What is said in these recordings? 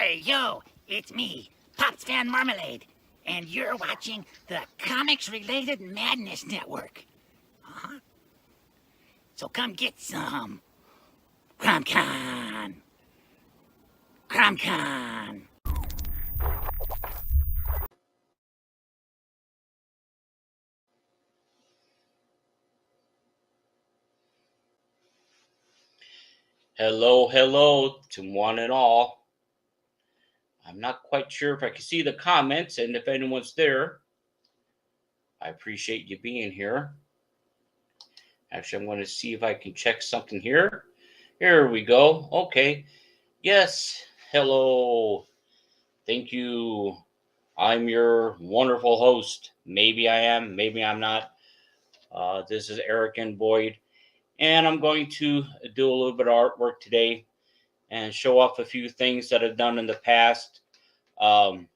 Hey, yo, it's me, Pops Van Marmalade, and you're watching the Comics-Related Madness Network. Uh-huh. So come get some. CromCon. CromCon. Hello to one and all. I'm not quite sure if I can see the comments and if anyone's there. I appreciate you being here. Actually, I'm going to see if I can check something here. Here we go. Okay. Yes. Hello. Thank you. I'm your wonderful host. Maybe I am, maybe I'm not. This is Eric and Boyd, and I'm going to do a little bit of artwork today and show off a few things that I've done in the past. And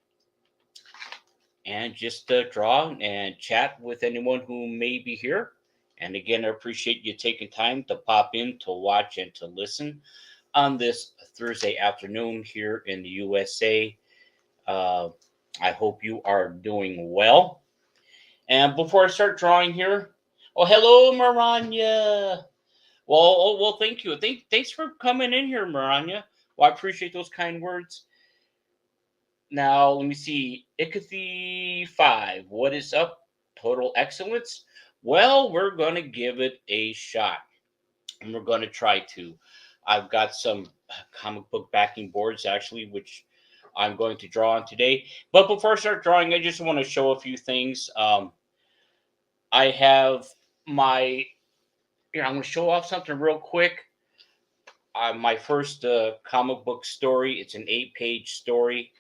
just draw and chat with anyone who may be here. And again, I appreciate you taking time to pop in to watch and to listen on this Thursday afternoon here in the USA. I hope you are doing well. And before I start drawing here, oh, hello, Maranya. Well, thank you. Thanks for coming in here, Maranya. Well, I appreciate those kind words. Now, let me see. Icathy 5. What is up? Total excellence? Well, we're going to give it a shot. And we're going to try to. I've got some comic book backing boards, actually, which I'm going to draw on today. But before I start drawing, I just want to show a few things. I have my... Here, I'm going to show off something real quick. My first comic book story. It's an 8-page story.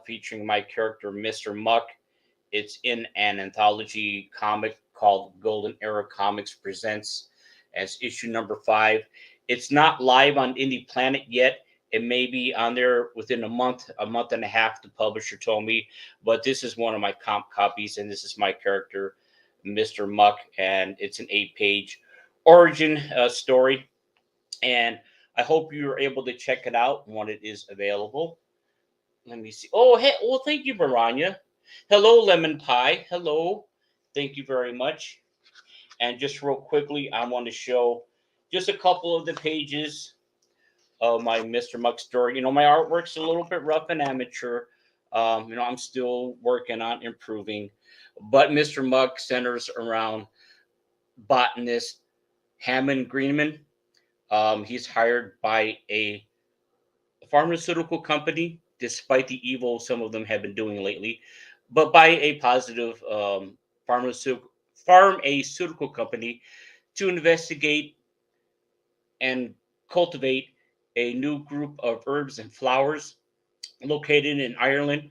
Featuring my character, Mr. Muck. It's in an anthology comic called Golden Era Comics Presents as issue number 5. It's not live on Indie Planet yet. It may be on there within a month and a half, the publisher told me. But this is one of my comp copies, and this is my character, Mr. Muck, and it's an 8-page origin story. And I hope you're able to check it out when it is available. Let me see. Oh, hey, well, thank you, Baranya. Hello, Lemon Pie. Hello. Thank you very much. And just real quickly, I want to show just a couple of the pages of my Mr. Muck story. My artwork's a little bit rough and amateur. I'm still working on improving. But Mr. Muck centers around botanist Hammond Greenman. He's hired by a pharmaceutical company, despite the evil some of them have been doing lately, but by a positive pharmaceutical company to investigate and cultivate a new group of herbs and flowers located in Ireland.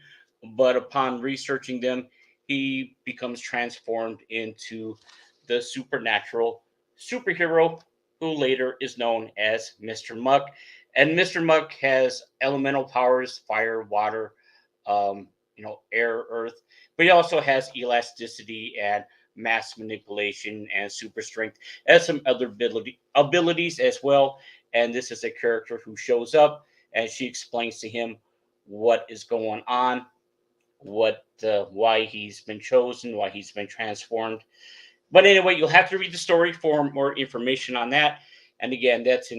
But upon researching them, he becomes transformed into the supernatural superhero who later is known as Mr. Muck. And Mr. Muck has elemental powers: fire, water, air, earth. But he also has elasticity and mass manipulation and super strength, and some other abilities as well. And this is a character who shows up, and she explains to him what is going on, why he's been chosen, why he's been transformed. But anyway, you'll have to read the story for more information on that. And again, this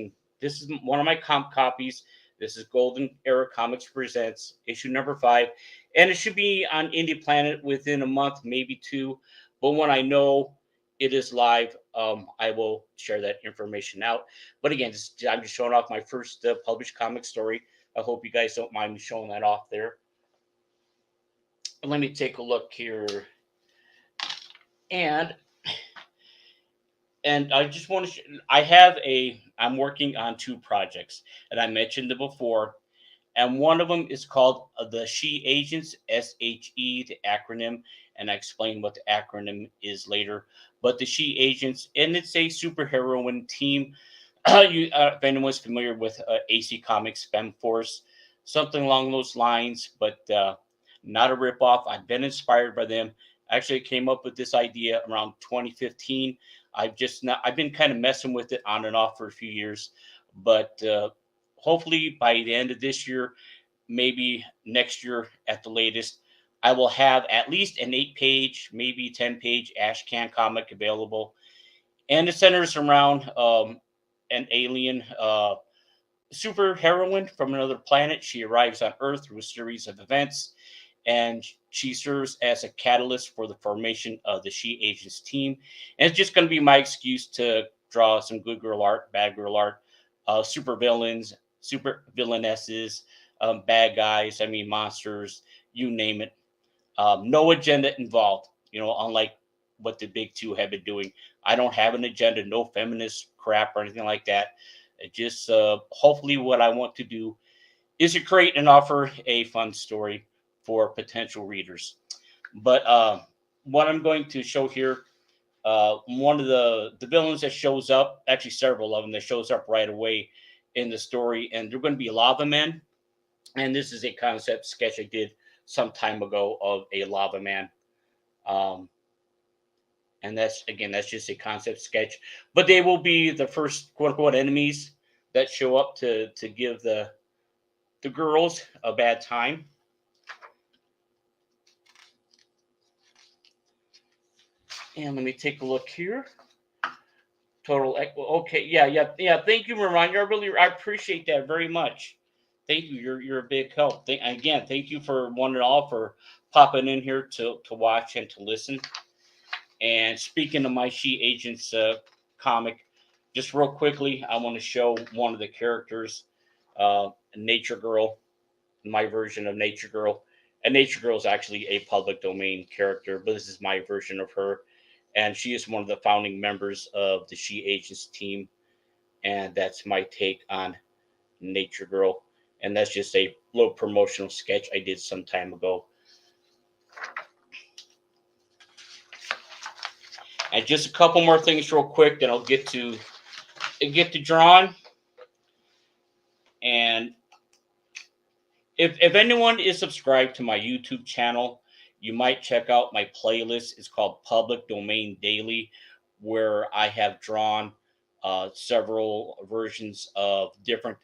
is one of my comp copies. This is Golden Era Comics Presents, issue number 5. And it should be on Indie Planet within a month, maybe 2. But when I know it is live, I will share that information out. But again, I'm just showing off my first published comic story. I hope you guys don't mind me showing that off there. Let me take a look here. And I just want to I'm working on 2 projects, and I mentioned it before. And one of them is called the She Agents, SHE, the acronym. And I explain what the acronym is later. But the She Agents, and it's a superheroine team. If anyone's familiar with AC Comics Fem Force, something along those lines, but not a ripoff. I've been inspired by them. Actually, I came up with this idea around 2015. I've been kind of messing with it on and off for a few years, but hopefully by the end of this year, maybe next year at the latest, I will have at least an 8-page, maybe 10-page Ashcan comic available. And it centers around an alien super heroine from another planet. She arrives on Earth through a series of events, and she serves as a catalyst for the formation of the She Agents team. And it's just going to be my excuse to draw some good girl art, bad girl art, super villains, super villainesses, bad guys, I mean monsters, you name it. No agenda involved, unlike what the big two have been doing. I don't have an agenda, no feminist crap or anything like that. It just hopefully what I want to do is to create and offer a fun story for potential readers. But what I'm going to show here, one of the villains that shows up, actually several of them that shows up right away in the story, and they're going to be lava men. And this is a concept sketch I did some time ago of a lava man. And that's just a concept sketch. But they will be the first quote unquote enemies that show up to give the girls a bad time. And let me take a look here. Total okay, yeah. Thank you, Mariah. I appreciate that very much. Thank you. You're a big help. Thank you for one and all for popping in here to watch and to listen. And speaking of my She Agents comic, just real quickly, I want to show one of the characters, Nature Girl, my version of Nature Girl. And Nature Girl is actually a public domain character, but this is my version of her. And she is one of the founding members of the She Agents team. And that's my take on Nature Girl. And that's just a little promotional sketch I did some time ago. And just a couple more things real quick, then I'll get to drawing. And if anyone is subscribed to my YouTube channel, you might check out my playlist. It's called Public Domain Daily, where I have drawn several versions of different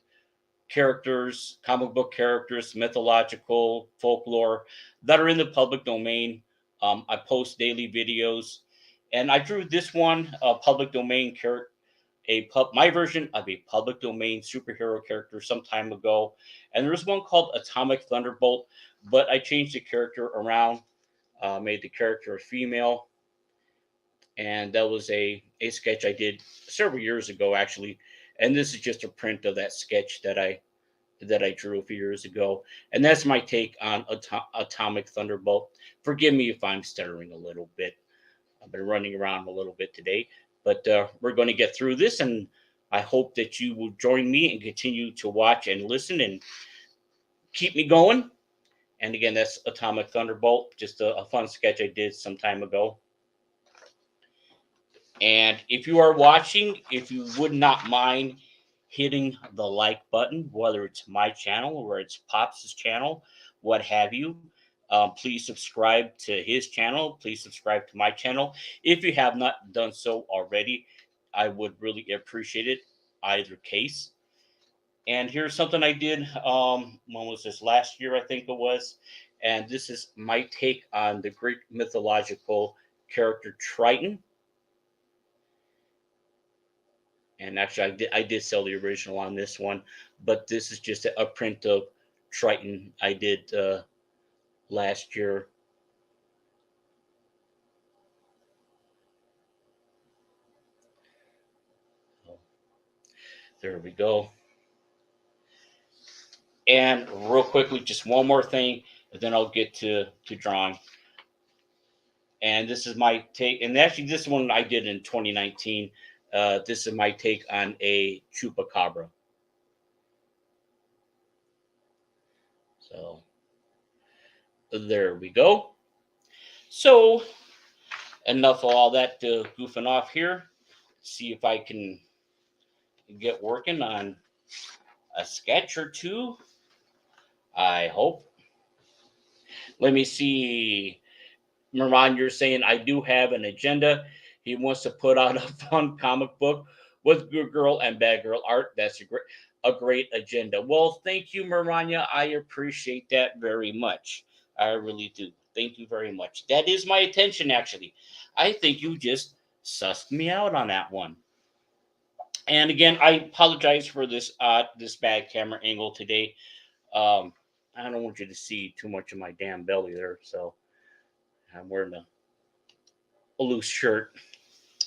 characters, comic book characters, mythological, folklore that are in the public domain. I post daily videos, and I drew this one, public domain character, my version of a public domain superhero character some time ago. And there's one called Atomic Thunderbolt, but I changed the character around, made the character a female. And that was a sketch I did several years ago, actually. And this is just a print of that sketch that I drew a few years ago. And that's my take on Atomic Thunderbolt. Forgive me if I'm stuttering a little bit. I've been running around a little bit today, but we're going to get through this, and I hope that you will join me and continue to watch and listen and keep me going. And again, that's Atomic Thunderbolt, just a fun sketch I did some time ago. And if you are watching, if you would not mind hitting the like button, whether it's my channel or it's Pops' channel, what have you. Please subscribe to his channel. Please subscribe to my channel. If you have not done so already, I would really appreciate it, either case. And here's something I did, when was this? Last year, I think it was. And this is my take on the Greek mythological character Triton. And actually, I did sell the original on this one, but this is just a print of Triton I did last year. There we go. And real quickly, just one more thing, and then I'll get to drawing. And this is my take. And actually, this one I did in 2019. This is my take on a chupacabra. So there we go. So enough of all that goofing off here. See if I can get working on a sketch or two. I hope. Let me see. Miran, you're saying I do have an agenda. He wants to put out a fun comic book with good girl and bad girl art. That's a great. a great agenda. Well, thank you, Maranya. I appreciate that very much. I really do. Thank you very much. That is my attention, actually. I think you just sussed me out on that one. And again, I apologize for this bad camera angle today. Um, I don't want you to see too much of my damn belly there, so I'm wearing a loose shirt.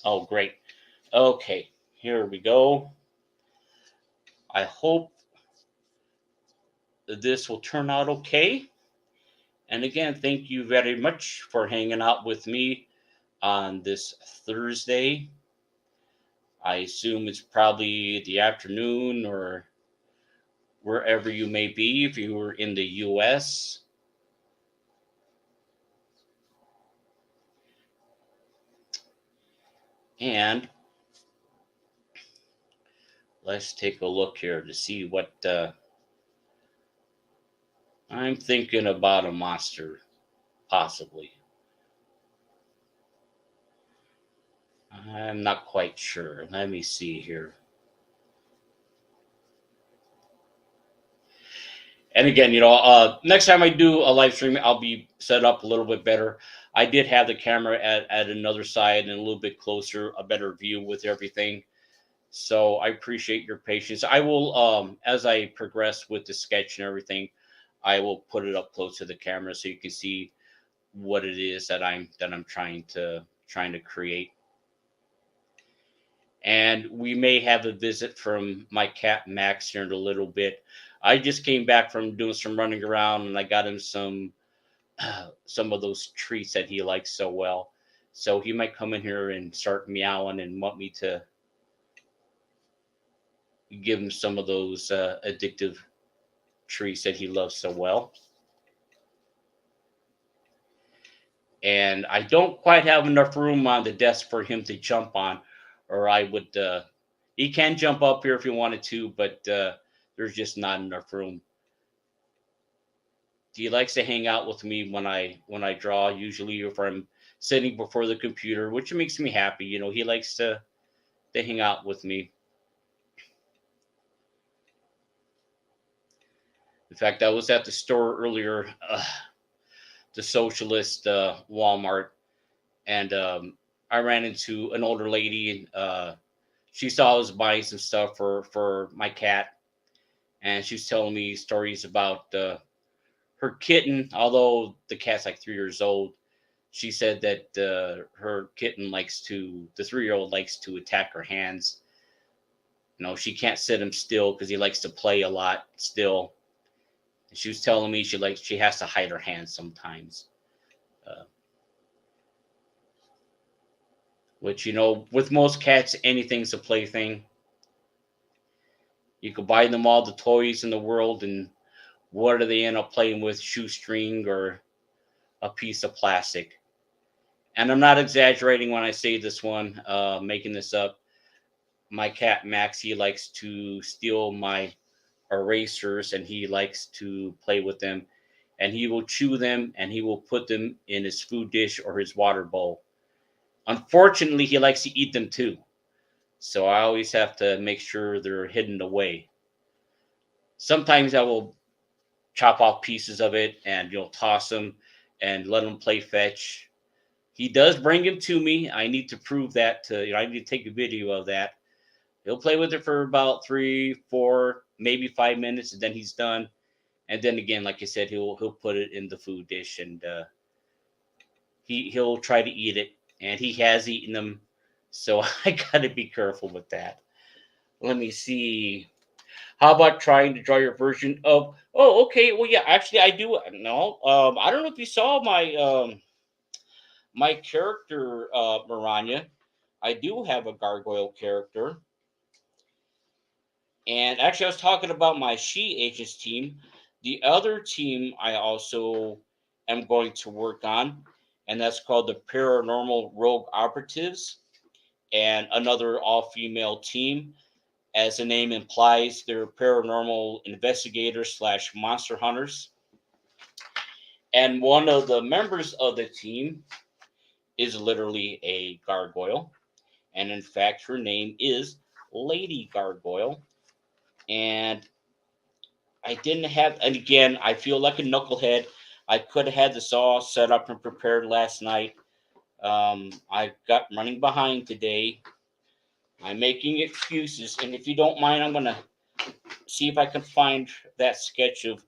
Oh, great. Okay, here we go. I hope this will turn out okay. And again, thank you very much for hanging out with me on this Thursday. I assume it's probably the afternoon or wherever you may be if you were in the US. And let's take a look here to see what I'm thinking about a monster, possibly. I'm not quite sure. Let me see here. And again, next time I do a live stream, I'll be set up a little bit better. I did have the camera at another side and a little bit closer, a better view with everything. So I appreciate your patience. I will, as I progress with the sketch and everything, I will put it up close to the camera so you can see what it is that I'm trying to create. And we may have a visit from my cat Max here in a little bit. I just came back from doing some running around, and I got him some of those treats that he likes so well. So he might come in here and start meowing and want me to give him some of those addictive treats that he loves so well. And I don't quite have enough room on the desk for him to jump on, or I would. He can jump up here if he wanted to, but there's just not enough room. He likes to hang out with me when I draw, usually if I'm sitting before the computer, which makes me happy. He likes to hang out with me. In fact, I was at the store earlier, the socialist Walmart, and I ran into an older lady, and she saw I was buying some stuff for my cat, and she was telling me stories about her kitten. Although the cat's like 3 years old, she said that her kitten the 3-year-old likes to attack her hands. She can't sit him still because he likes to play a lot still. And she was telling me she has to hide her hands sometimes. Which, with most cats, anything's a plaything. You could buy them all the toys in the world, and what do they end up playing with? Shoestring or a piece of plastic. And I'm not exaggerating when I say this one, making this up. My cat Max, he likes to steal my erasers, and he likes to play with them, and he will chew them, and he will put them in his food dish or his water bowl. Unfortunately, he likes to eat them too, so I always have to make sure they're hidden away. Sometimes I will chop off pieces of it and toss them and let him play fetch. He does bring him to me. I need to prove that I need to take a video of that. He'll play with it for about 3, 4, maybe 5 minutes, and then he's done. And then again, like I said, he'll put it in the food dish, and he'll try to eat it, and he has eaten them. So I gotta be careful with that. Let me see. How about trying to draw your version of? Oh, okay. Well, yeah. Actually, I do. No, I don't know if you saw my character, Maranya. I do have a gargoyle character. And actually, I was talking about my She Agents team. The other team I also am going to work on, and that's called the Paranormal Rogue Operatives, and another all-female team. As the name implies, they're paranormal investigators / monster hunters. And one of the members of the team is literally a gargoyle. And in fact, her name is Lady Gargoyle. And I didn't have, and again, I feel like a knucklehead. I could have had this all set up and prepared last night. I got running behind today. I'm making excuses, and if you don't mind, I'm gonna see if I can find that sketch of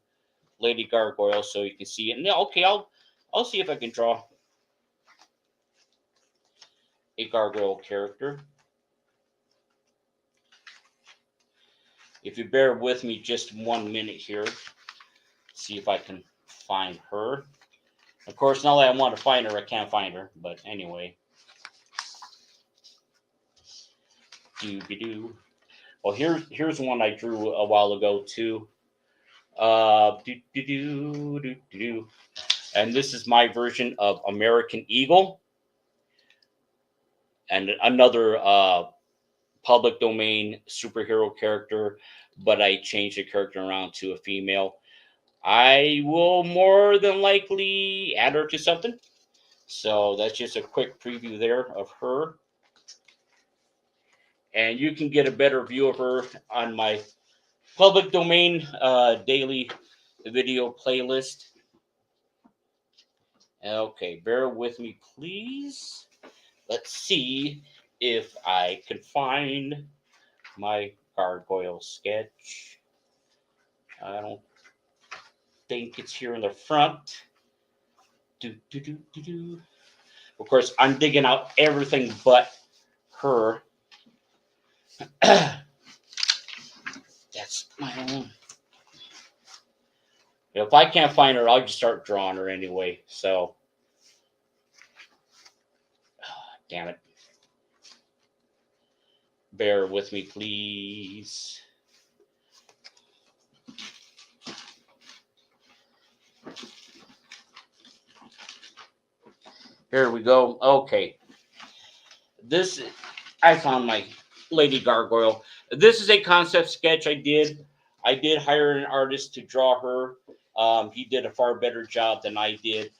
Lady Gargoyle so you can see it. And okay, I'll see if I can draw a gargoyle character. If you bear with me just 1 minute here, see if I can find her. Of course, now that I want to find her, I can't find her. But anyway, doo. Well, here's one I drew a while ago too. And this is my version of American Eagle, and another public domain superhero character, but I changed the character around to a female. I will more than likely add her to something. So that's just a quick preview there of her. And you can get a better view of her on my public domain daily video playlist. Okay, bear with me, please. Let's see if I can find my gargoyle sketch. I don't think it's here in the front. Of course, I'm digging out everything but her. That's my own. If I can't find her, I'll just start drawing her anyway. So, damn it. Bear with me, please. Here we go. Okay. I found my Lady Gargoyle. This is a concept sketch I did. I did hire an artist to draw her. He did a far better job than I did.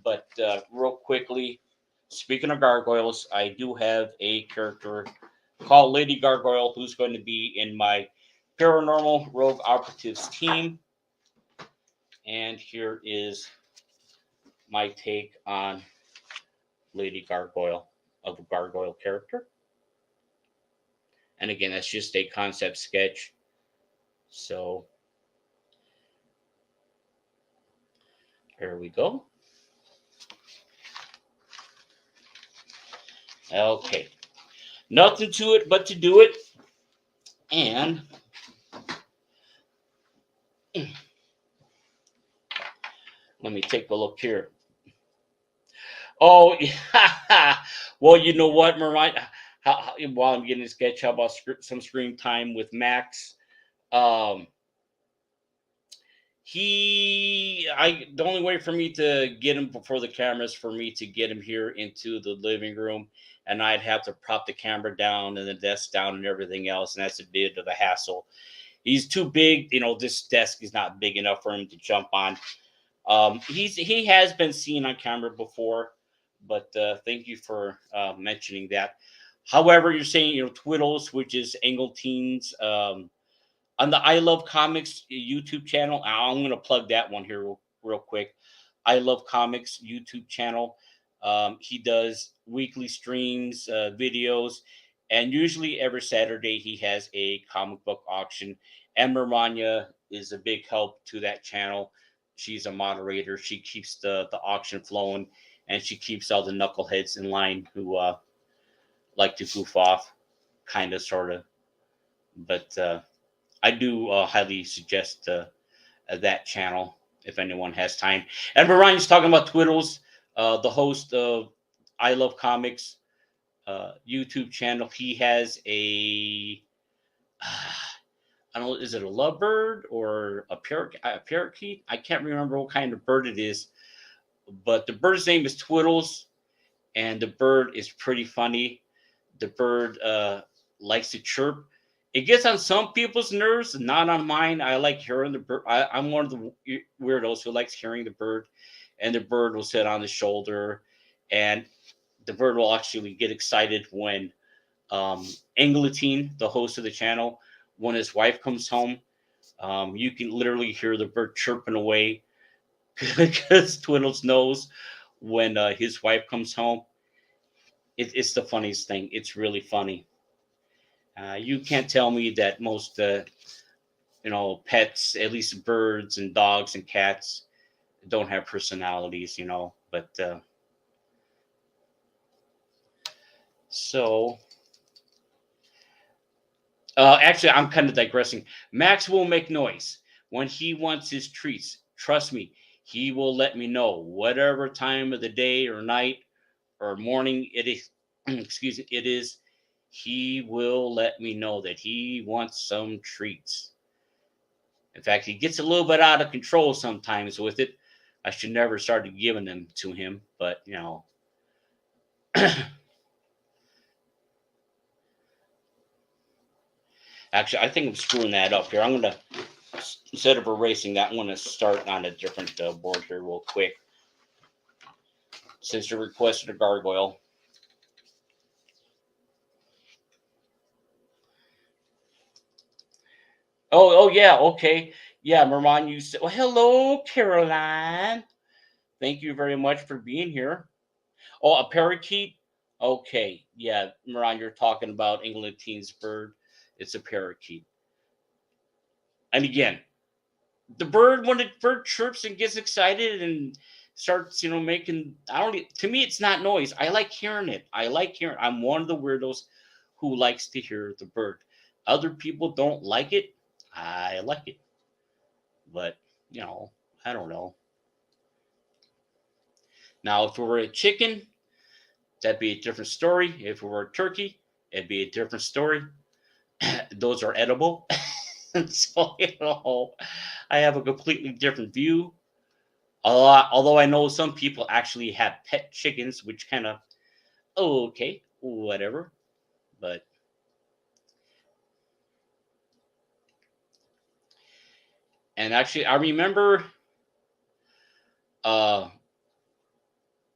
But real quickly, speaking of gargoyles, I do have a character called Lady Gargoyle who's going to be in my Paranormal Rogue Operatives team. And here is my take on Lady Gargoyle, of a gargoyle character. And again, that's just a concept sketch. So here we go. Okay. Nothing to it but to do it. And let me take a look here. Oh, yeah. Well, you know what, Mariah? While I'm getting a sketch, how about some screen time with Max? The only way for me to get him before the camera is for me to get him here into the living room, and I'd have to prop the camera down and the desk down and everything else, and that's a bit of a hassle. He's too big, this desk is not big enough for him to jump on. He has been seen on camera before, but thank you for mentioning that. However, you're saying, Twiddles, which is Angleteen's on the I Love Comics YouTube channel. I'm going to plug that one here real quick. I Love Comics YouTube channel. He does weekly streams, videos, and usually every Saturday he has a comic book auction. And Maranya is a big help to that channel. She's a moderator. She keeps the auction flowing, and she keeps all the knuckleheads in line who like to goof off, kind of, sort of. But I do highly suggest that channel if anyone has time. And Ryan's talking about Twiddles, the host of I Love Comics YouTube channel. He has I don't know, is it a lovebird or a parakeet? I can't remember what kind of bird it is, but the bird's name is Twiddles, and the bird is pretty funny. The bird likes to chirp. It gets on some people's nerves, not on mine. I like hearing the bird. I'm one of the weirdos who likes hearing the bird, and the bird will sit on the shoulder, and the bird will actually get excited when Angleteen, the host of the channel, when his wife comes home, you can literally hear the bird chirping away because Twiddles knows when his wife comes home. It's the funniest thing. It's really funny. You can't tell me that most pets, at least birds and dogs and cats, don't have personalities, But so, actually, I'm kind of digressing. Max will make noise when he wants his treats. Trust me, he will let me know whatever time of the day or night or morning it is. Excuse me, it is. He will let me know that he wants some treats. In fact, he gets a little bit out of control sometimes with it. I should never start giving them to him, but Actually, I think I'm screwing that up here. I'm gonna, instead of erasing that, I'm gonna start on a different board here real quick. Since you requested a gargoyle. Oh yeah, okay. Yeah, Merman, you said, well, hello, Caroline. Thank you very much for being here. Oh, a parakeet? Okay, yeah, Merman, you're talking about England's bird. It's a parakeet. And again, the bird, when the bird chirps and gets excited and starts, making, I don't, to me, it's not noise. I like hearing it. I'm one of the weirdos who likes to hear the bird. Other people don't like it. I like it. But, I don't know. Now, if it were a chicken, that'd be a different story. If it were a turkey, it'd be a different story. Those are edible. So, I have a completely different view. Although I know some people actually have pet chickens, which kind of, okay, whatever. But, and actually, I remember uh,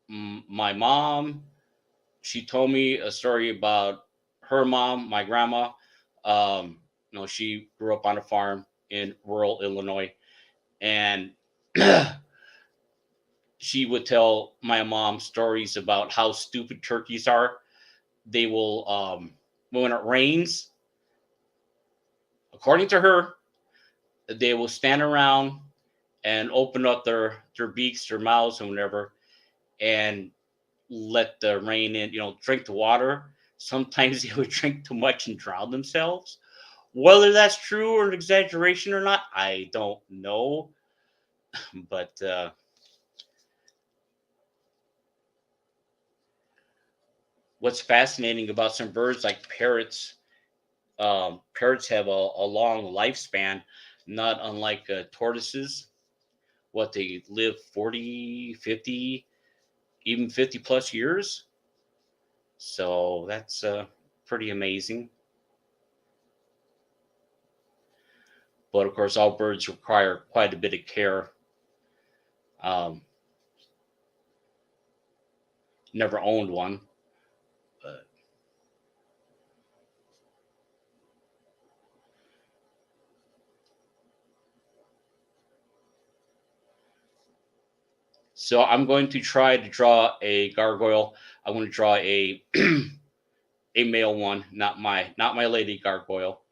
my mom, she told me a story about her mom, my grandma. She grew up on a farm in rural Illinois, and she would tell my mom stories about how stupid turkeys are. They will, when it rains, according to her, they will stand around and open up their beaks, their mouths, and whatever, and let the rain in, drink the water. Sometimes they would drink too much and drown themselves. Whether that's true or an exaggeration or not, I don't know. But what's fascinating about some birds like parrots, parrots have a long lifespan, not unlike tortoises. What, they live 40, 50, even 50 plus years. So that's pretty amazing. But of course, all birds require quite a bit of care. Um, Never owned one, but so I'm going to try to draw a gargoyle. I'm going to draw a a male one, not my lady gargoyle,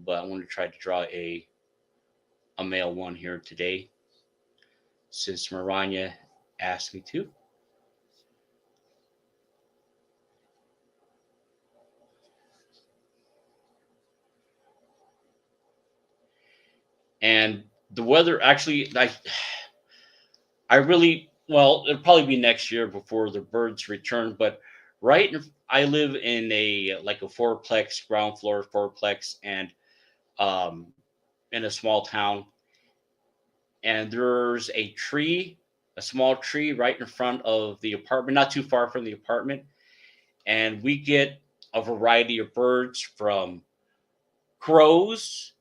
but I want to try to draw a male one here today, since Maranya asked me to. And the weather, actually, I really, well, it'll probably be next year before the birds return. But I live in a fourplex, ground floor fourplex, and um, in a small town. And there's a small tree right in front of the apartment, not too far from the apartment. And we get a variety of birds, from crows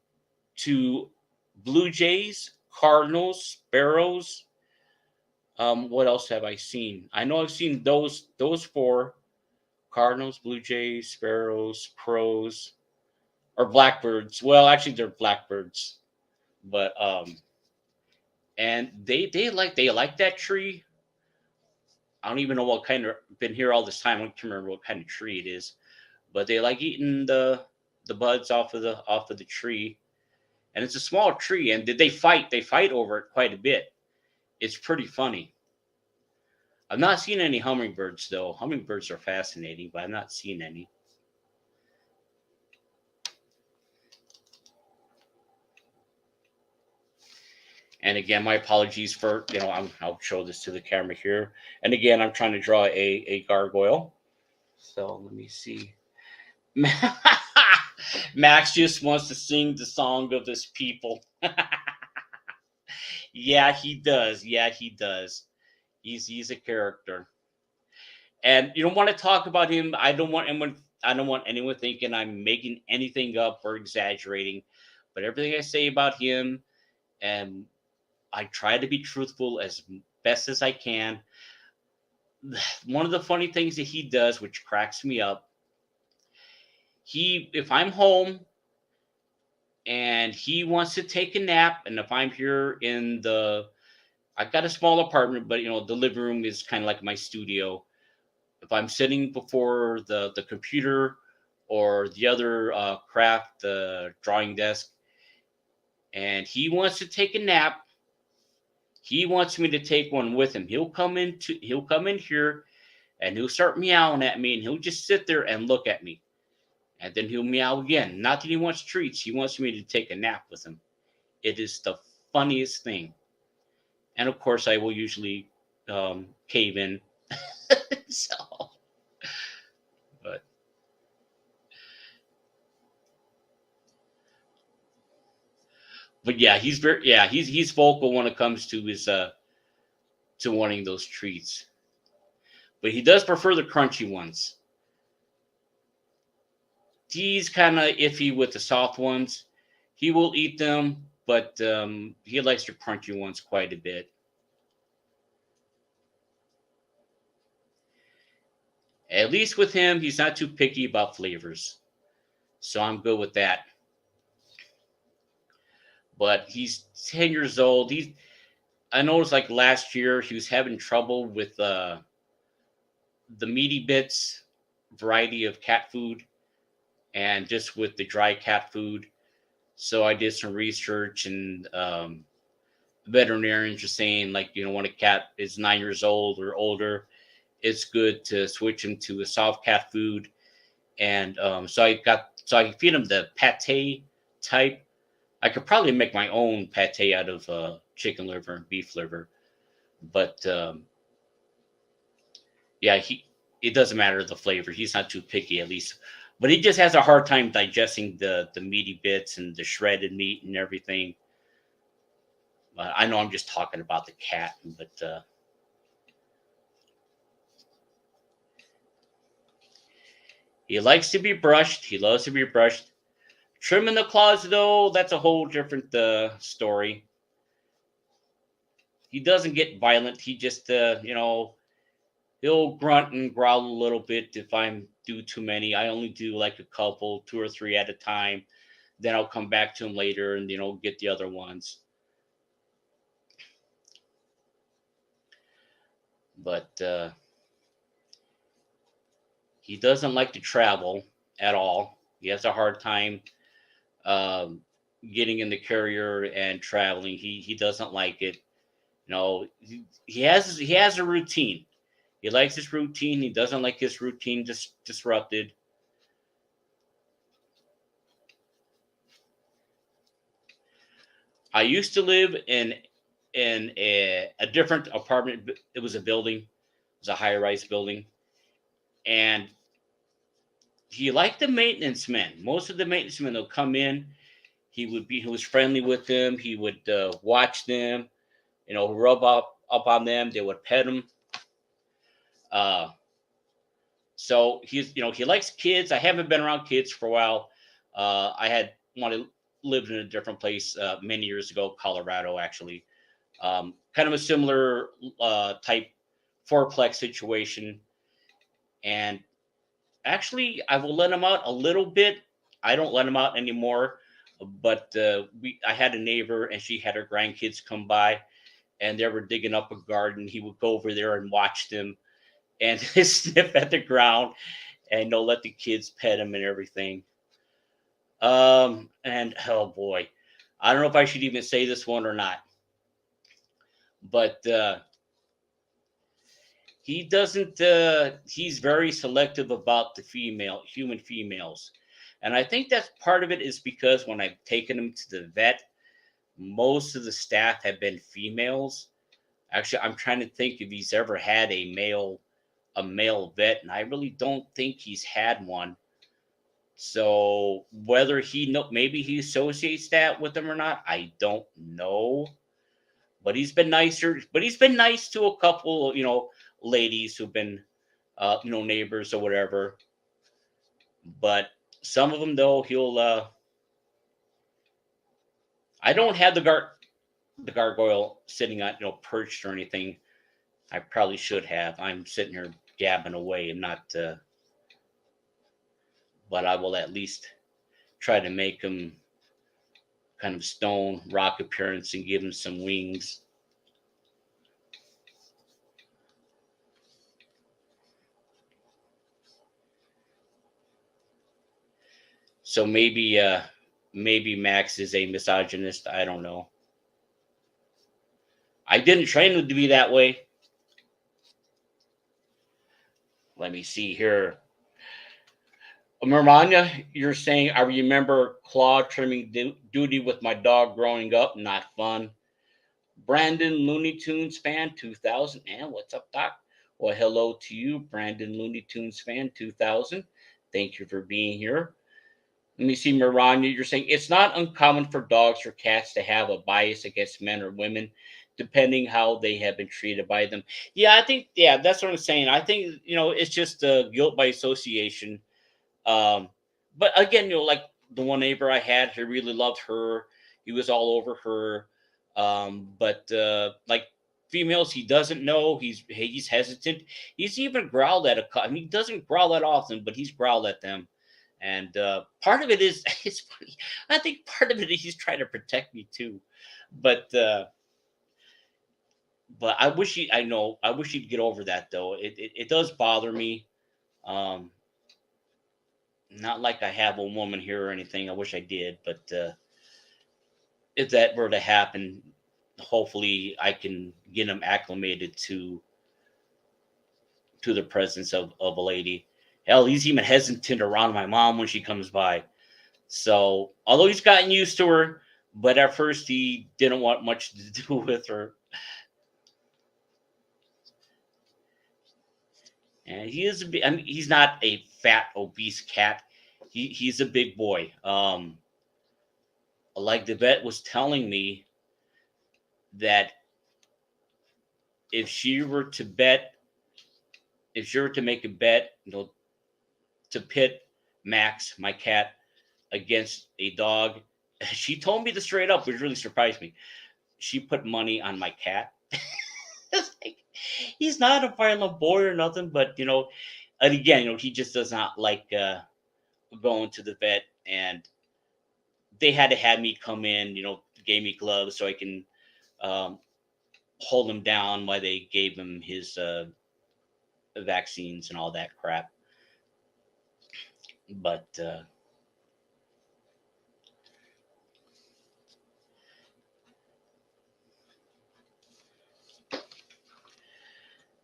to blue jays, cardinals, sparrows. What else have I seen? I know I've seen those four: cardinals, blue jays, sparrows, crows. or blackbirds. Well, actually, they're blackbirds, but and they like that tree. I don't even know what kind of been here all this time. I don't remember what kind of tree it is, but they like eating the buds off of the tree, and it's a small tree. And they fight? They fight over it quite a bit. It's pretty funny. I've not seen any hummingbirds though. Hummingbirds are fascinating, but I've not seen any. And again, my apologies for I'll show this to the camera here. And again, I'm trying to draw a gargoyle. So let me see. Max just wants to sing the song of his people. Yeah, he does. Yeah, he does. He's a character. And you don't want to talk about him. I don't want anyone thinking I'm making anything up or exaggerating. But everything I say about him, and I try to be truthful as best as I can. One of the funny things that he does, which cracks me up, if I'm home and he wants to take a nap, and if I'm here I've got a small apartment, but the living room is kind of like my studio. If I'm sitting before the computer or the other craft, the drawing desk, and he wants to take a nap, he wants me to take one with him. He'll come in here and he'll start meowing at me, and he'll just sit there and look at me. And then he'll meow again. Not that he wants treats. He wants me to take a nap with him. It is the funniest thing. And of course, I will usually cave in. So, but yeah, he's vocal when it comes to his to wanting those treats. But he does prefer the crunchy ones. He's kind of iffy with the soft ones. He will eat them, but he likes the crunchy ones quite a bit. At least with him, he's not too picky about flavors. So I'm good with that. But he's 10 years old. I noticed like last year he was having trouble with the meaty bits variety of cat food and just with the dry cat food. So I did some research, and veterinarians are saying, like, when a cat is 9 years old or older, it's good to switch him to a soft cat food. And so I feed him the pate type. I could probably make my own pate out of chicken liver and beef liver, but yeah, it doesn't matter the flavor. He's not too picky, at least. But he just has a hard time digesting the meaty bits and the shredded meat and everything. I know I'm just talking about the cat, but he likes to be brushed. He loves to be brushed. Trimming the claws, though, that's a whole different story. He doesn't get violent. He just, he'll grunt and growl a little bit if I do too many. I only do like a couple, 2 or 3 at a time. Then I'll come back to him later and, get the other ones. But he doesn't like to travel at all. He has a hard time getting in the carrier and traveling. He doesn't like it. He has a routine. He likes his routine. He doesn't like his routine disrupted. I used to live in a different apartment. It was a building. It was a high-rise building. And he liked the maintenance men. Most of the maintenance men will come in. He was friendly with them. He would watch them, rub up on them. They would pet him. So he likes kids. I haven't been around kids for a while. I had wanted to live in a different place many years ago, Colorado, actually. Kind of a similar type fourplex situation. And actually, I will let him out a little bit I don't let him out anymore. But I had a neighbor, and she had her grandkids come by, and they were digging up a garden. He would go over there and watch them, and sniff at the ground, and let the kids pet him and everything. And oh boy, I don't know if I should even say this one or not, but he doesn't. He's very selective about the human females, and I think that's part of it is because when I've taken him to the vet, most of the staff have been females. Actually, I'm trying to think if he's ever had a male vet, and I really don't think he's had one. So whether maybe he associates that with them or not, I don't know. But he's been nicer. But he's been nice to a couple, ladies who've been, neighbors or whatever. But some of them, though, he'll. I don't have the gargoyle sitting on, perched or anything. I probably should have. I'm sitting here gabbing away. I'm not. But I will at least try to make him kind of stone rock appearance and give him some wings. So maybe Max is a misogynist. I don't know. I didn't train him to be that way. Let me see here. Marmanya, you're saying I remember claw trimming duty with my dog growing up. Not fun. Brandon Looney Tunes fan 2000. And what's up, Doc? Well, hello to you, Brandon Looney Tunes fan 2000. Thank you for being here. Let me see, Maranya. You're saying it's not uncommon for dogs or cats to have a bias against men or women, depending how they have been treated by them. Yeah, I think. Yeah, that's what I'm saying. I think it's just guilt by association. Um, but again, like the one neighbor I had, he really loved her. He was all over her. But like females, he doesn't know. He's hesitant. He's even growled at I mean, he doesn't growl that often, but he's growled at them. And part of it is it's funny. I think part of it is he's trying to protect me too. But I wish I wish he'd get over that though. It does bother me. Um, Not like I have a woman here or anything. I wish I did, but if that were to happen, hopefully I can get him acclimated to the presence of a lady. Hell, he's even hesitant around my mom when she comes by. So, although he's gotten used to her, but at first he didn't want much to do with her. And I mean, he's not a fat, obese cat. He's a big boy. Like the vet was telling me that if she were to bet, if she were to make a bet, to pit Max, my cat, against a dog, she told me this straight up, which really surprised me. She put money on my cat. It's like, he's not a violent boy or nothing, but and again, he just does not like going to the vet, and they had to have me come in, gave me gloves so I can um, hold him down while they gave him his vaccines and all that crap. But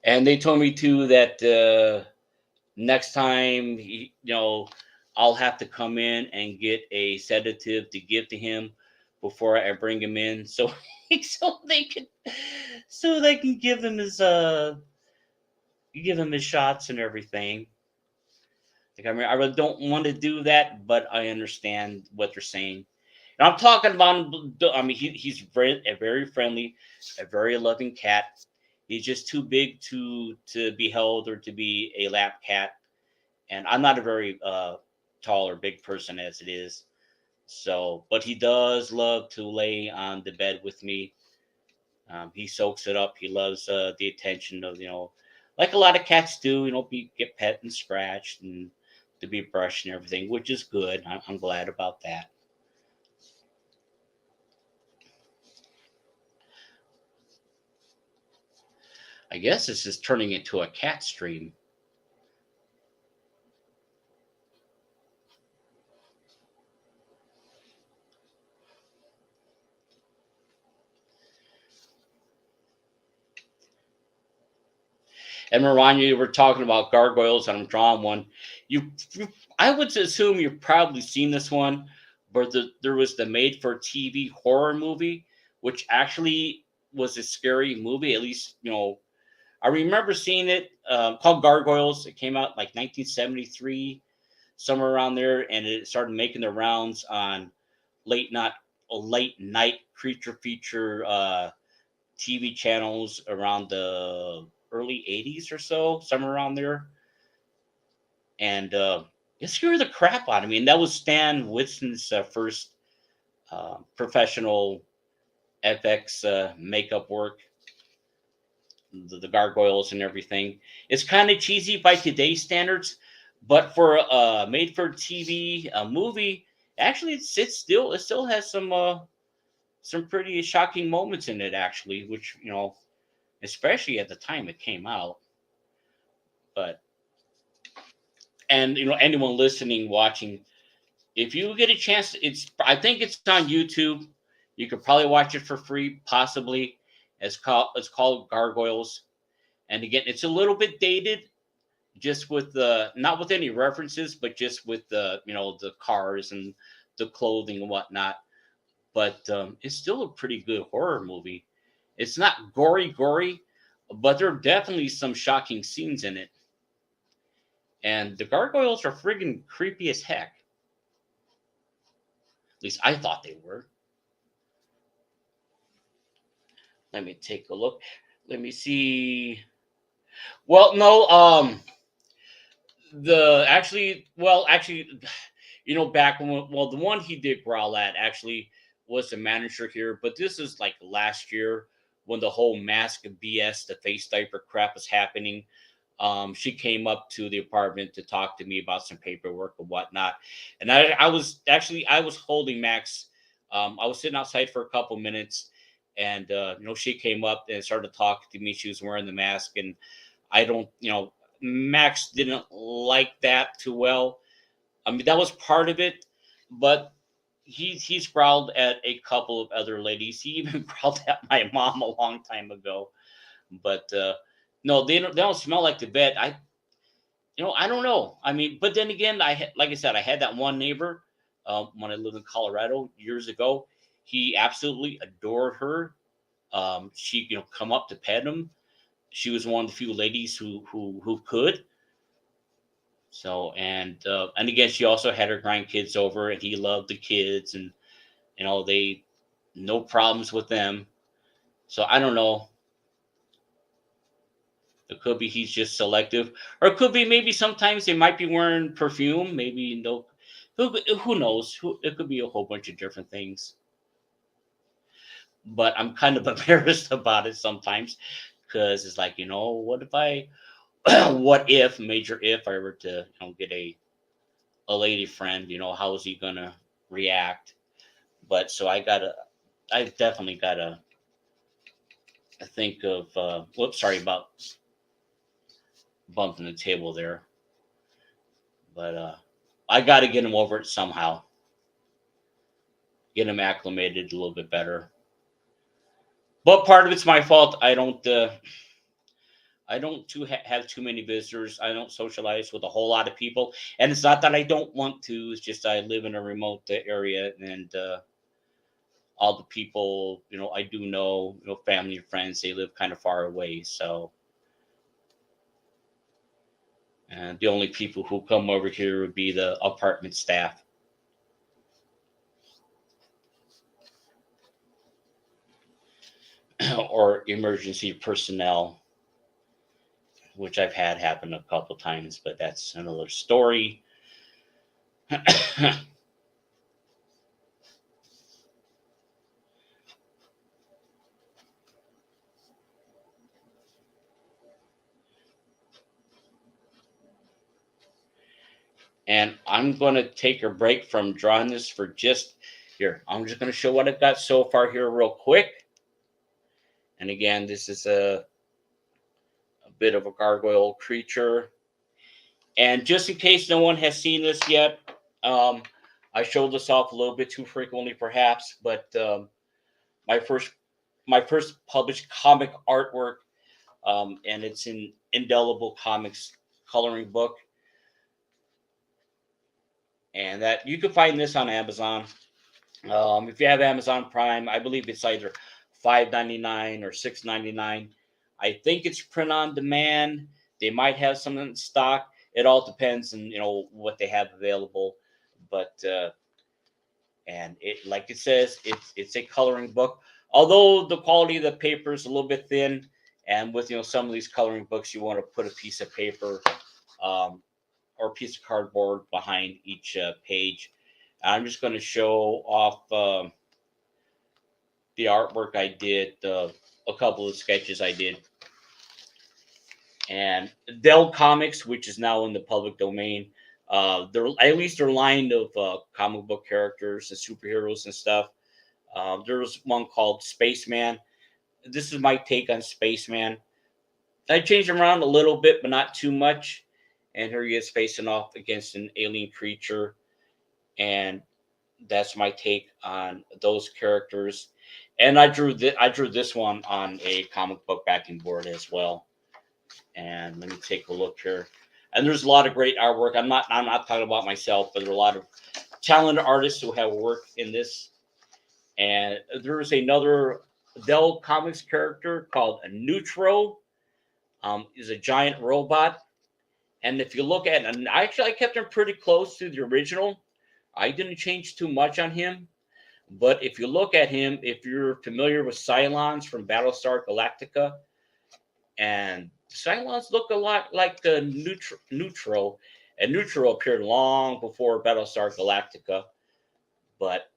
and they told me too that next time, I'll have to come in and get a sedative to give to him before I bring him in, so so they can give him his shots and everything. Like, I mean, I really don't want to do that, but I understand what they're saying. And I'm talking about. I mean, he's a very friendly, a very loving cat. He's just too big to be held or to be a lap cat. And I'm not a very tall or big person as it is. So, but he does love to lay on the bed with me. He soaks it up. He loves the attention of like a lot of cats do. Get pet and scratched and to be brushed and everything, which is good. I'm glad about that. I guess this is turning into a cat stream. And Miranda, you were talking about gargoyles, and I'm drawing one. You I would assume you've probably seen this one, but there was the made-for-TV horror movie, which actually was a scary movie. At least, I remember seeing it. Called Gargoyles. It came out like 1973, somewhere around there, and it started making the rounds on late night, late night creature feature TV channels around the early 80s or so, somewhere around there. And it scared the crap out of me. And that was Stan Winston's first professional FX makeup work, the gargoyles and everything. It's kind of cheesy by today's standards, but for a made for TV movie, actually it still has some pretty shocking moments in it, actually, which, especially at the time it came out. But and anyone listening, watching, if you get a chance, I think it's on YouTube. You could probably watch it for free, possibly. It's called Gargoyles. And again, it's a little bit dated, just with the not with any references, but just with the cars and the clothing and whatnot. But it's still a pretty good horror movie. It's not gory, but there are definitely some shocking scenes in it. And the gargoyles are friggin' creepy as heck. At least I thought they were. Let me take a look. Let me see. Well, no, actually, back when, well, the one he did growl at actually was the manager here, but this is like last year when the whole mask of BS, the face diaper crap was happening. She came up to the apartment to talk to me about some paperwork and whatnot. And I was holding Max. I was sitting outside for a couple minutes, and she came up and started talking to me. She was wearing the mask, and I don't, Max didn't like that too well. I mean, that was part of it, but he's growled at a couple of other ladies. He even growled at my mom a long time ago. But no, they don't smell like the bed. I don't know. I mean, but then again, like I said, I had that one neighbor when I lived in Colorado years ago. He absolutely adored her. She come up to pet him. She was one of the few ladies who could. So and again, she also had her grandkids over, and he loved the kids, and they no problems with them. So I don't know. It could be he's just selective, or it could be maybe sometimes they might be wearing perfume. Maybe no, who knows? It could be a whole bunch of different things. But I'm kind of embarrassed about it sometimes because it's like what if what if major if I were to get a lady friend, how is he gonna react? But so I definitely gotta think of. Whoops, sorry about bumping the table there. But I got to get him over it somehow. Get him acclimated a little bit better. But part of it's my fault. I don't have too many visitors. I don't socialize with a whole lot of people, and it's not that I don't want to. It's just I live in a remote area, and all the people I do know, family and friends, they live kind of far away. So, and the only people who come over here would be the apartment staff. Or emergency personnel, which I've had happen a couple times, but that's another story. And I'm going to take a break from drawing this for just here. I'm just going to show what I've got so far here real quick. And again, this is a bit of a gargoyle creature. And just in case no one has seen this yet, I showed this off a little bit too frequently, perhaps. But my first published comic artwork, and it's in Indelible Comics coloring book, and that you can find this on Amazon. If you have Amazon Prime, I believe it's either $5.99 or $6.99. I think it's print on demand. They might have some in stock. It all depends on what they have available. But and it, like it says, it's a coloring book. Although the quality of the paper is a little bit thin, and with some of these coloring books, you want to put a piece of paper or a piece of cardboard behind each page. I'm just going to show off the artwork I did, a couple of sketches I did. And Dell Comics, which is now in the public domain, they're at least their line of comic book characters and superheroes and stuff. There's one called Spaceman. This is my take on Spaceman. I changed him around a little bit, but not too much. And here he is facing off against an alien creature. And that's my take on those characters. And I drew this one on a comic book backing board as well. And let me take a look here. And there's a lot of great artwork. I'm not talking about myself, but there are a lot of talented artists who have worked in this. And there's another Dell Comics character called Neutro. Is a giant robot. And if you look at it, and actually I kept him pretty close to the original. I didn't change too much on him. But if you look at him, if you're familiar with Cylons from Battlestar Galactica, and Cylons look a lot like the Neutro, and Neutro appeared long before Battlestar Galactica. But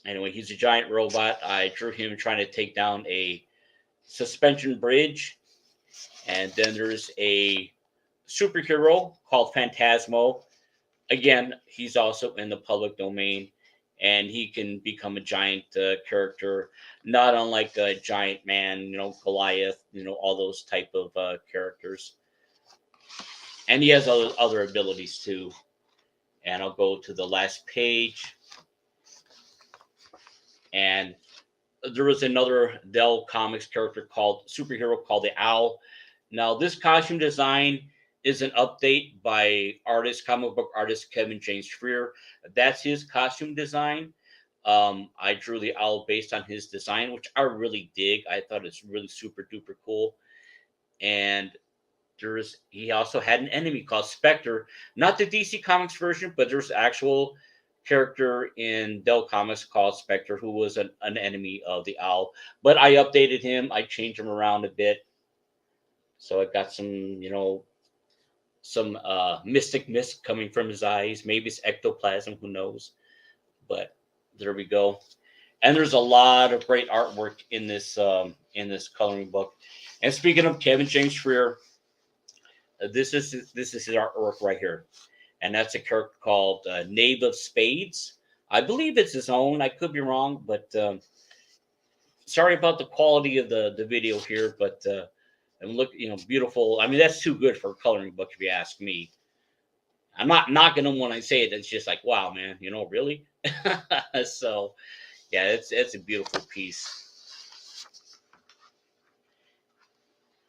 anyway, he's a giant robot. I drew him trying to take down a suspension bridge. And then there's a superhero called Phantasmo. Again, he's also in the public domain, and he can become a giant character, not unlike a giant man, Goliath, all those type of characters. And he has other abilities too. And I'll go to the last page. And there was another Dell Comics character superhero called the Owl. Now, this costume design is an update by comic book artist Kevin James Freer. That's his costume design. I drew the owl based on his design, which I really dig. I thought it's really super duper cool. And he also had an enemy called Spectre, not the DC Comics version, but there's actual character in Dell Comics called Spectre who was an enemy of the owl. But I updated him. I changed him around a bit. So I got some mystic mist coming from his eyes. Maybe it's ectoplasm, who knows? But there we go. And there's a lot of great artwork in this coloring book. And speaking of Kevin James Freer, this is his artwork right here, and that's a character called Knave of Spades. I believe it's his own. I could be wrong, but sorry about the quality of the video here. But and look, beautiful. I mean, that's too good for a coloring book, if you ask me. I'm not knocking them when I say it. It's just like, wow, man, really. So, yeah, it's a beautiful piece.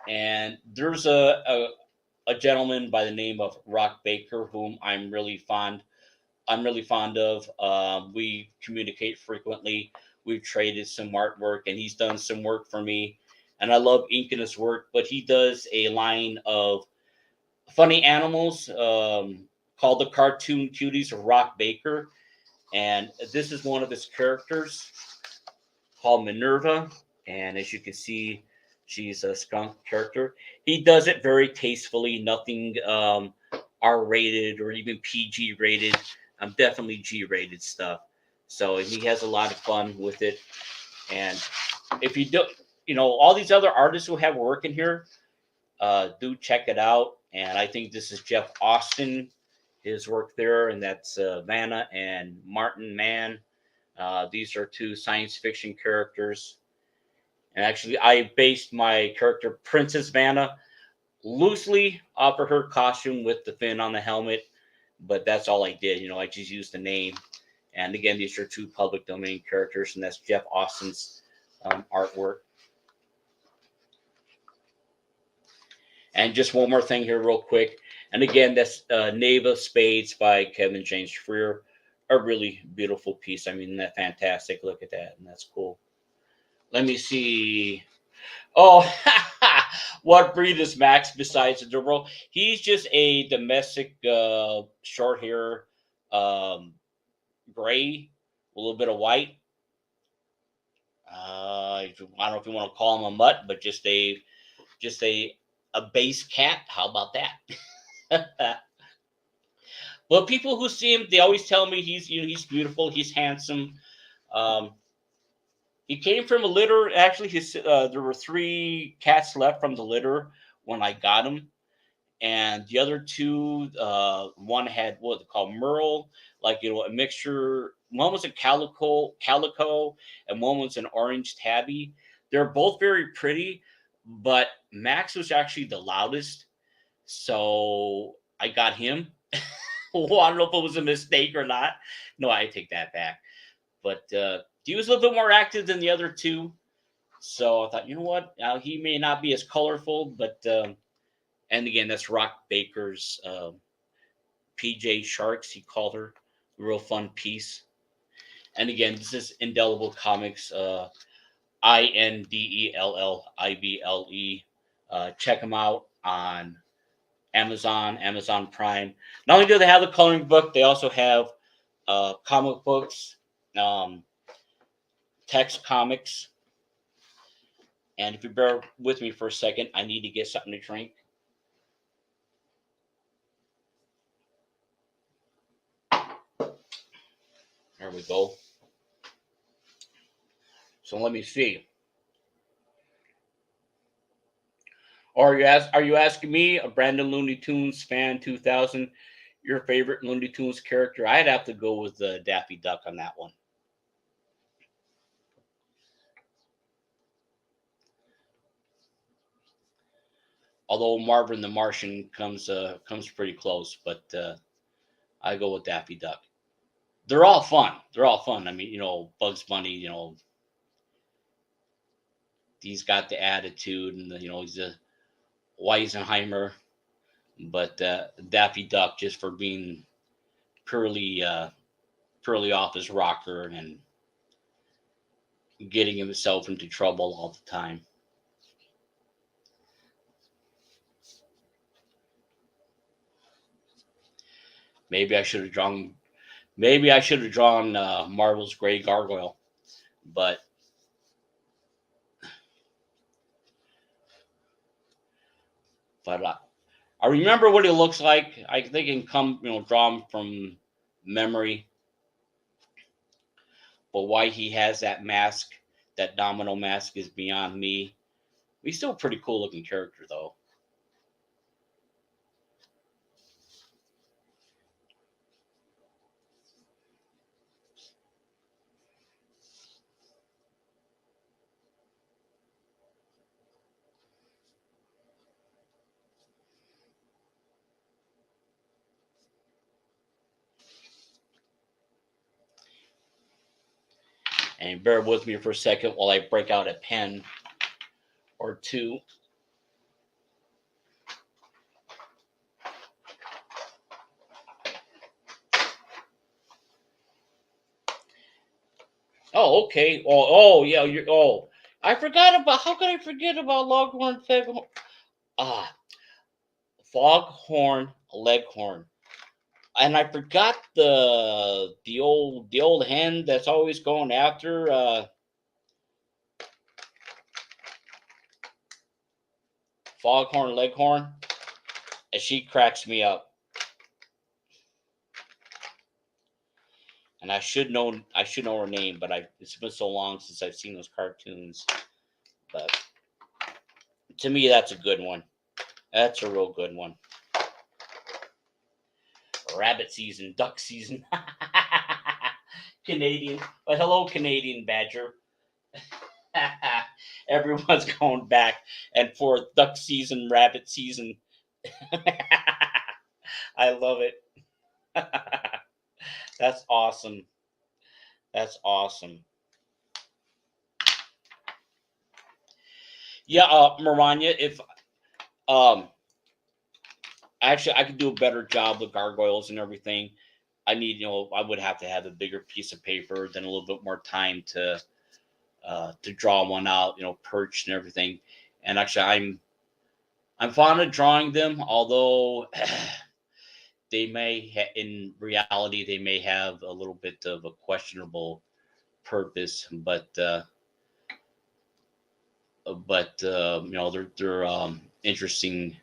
And there's a gentleman by the name of Rock Baker, whom I'm really fond of. We communicate frequently. We've traded some artwork, and he's done some work for me. And I love inking his work, but he does a line of funny animals called the Cartoon Cuties of Rock Baker. And this is one of his characters called Minerva. And as you can see, she's a skunk character. He does it very tastefully, nothing R-rated or even PG rated. Definitely G-rated stuff. So he has a lot of fun with it. And if you do, all these other artists who have work in here, do check it out. And I think this is Jeff Austin his work there, and that's Vanna and Martin Mann. These are two science fiction characters. And actually, I based my character, Princess Vanna, loosely off of her costume with the fin on the helmet, but that's all I did. I just used the name. And again, these are two public domain characters, and that's Jeff Austin's artwork. And just one more thing here, real quick. And again, that's Knave of Spades by Kevin James Freer. A really beautiful piece. I mean, that fantastic. Look at that, and that's cool. Let me see. Oh, what breed is Max besides the Doberman? He's just a domestic short hair, gray, a little bit of white. I don't know if you want to call him a mutt, but just a base cat. How about that? Well, people who see him, they always tell me he's beautiful, he's handsome. He came from a litter. Actually, there were 3 cats left from the litter when I got him, and the other 2, one had what they call merle, like a mixture. One was a calico, and one was an orange tabby. They're both very pretty, but Max was actually the loudest, so I got him. Well, I don't know if it was a mistake or not. No, I take that back. But he was a little bit more active than the other 2. So I thought, you know what? He may not be as colorful, but and again, that's Rock Baker's PJ Sharks. He called her. A real fun piece. And again, this is Indelible Comics. INDELLIBLE. Check them out on Amazon Prime. Not only do they have the coloring book, they also have comic books, text comics. And if you bear with me for a second, I need to get something to drink. There we go. So let me see. Or are you asking me, a Brandon Looney Tunes fan 2000, your favorite Looney Tunes character? I'd have to go with Daffy Duck on that one. Although Marvin the Martian comes pretty close, but I go with Daffy Duck. They're all fun. I mean, Bugs Bunny, he's got the attitude, and he's a Weisenheimer, but Daffy Duck just for being purely off his rocker and getting himself into trouble all the time. Maybe I should have drawn Marvel's Gray Gargoyle, but I remember what he looks like. I think I can draw him from memory. But why he has that mask, that domino mask, is beyond me. He's still a pretty cool looking character, though. And bear with me for a second while I break out a pen or two. Oh, okay. Yeah. I forgot about. How could I forget about Foghorn Leghorn? And I forgot the old hen that's always going after Foghorn Leghorn, and she cracks me up. And I should know her name, but it's been so long since I've seen those cartoons. But to me, that's a good one. That's a real good one. rabbit season, duck season. Canadian. But hello, Canadian Badger. Everyone's going back and forth. Duck season, rabbit season. I love it. That's awesome. That's awesome. Yeah, Maranya, if actually I could do a better job with gargoyles and everything. I need, I would have to have a bigger piece of paper, then a little bit more time to draw one out, perched and everything. And actually, I'm fond of drawing them, although they may, in reality, they may have a little bit of a questionable purpose, but they're interesting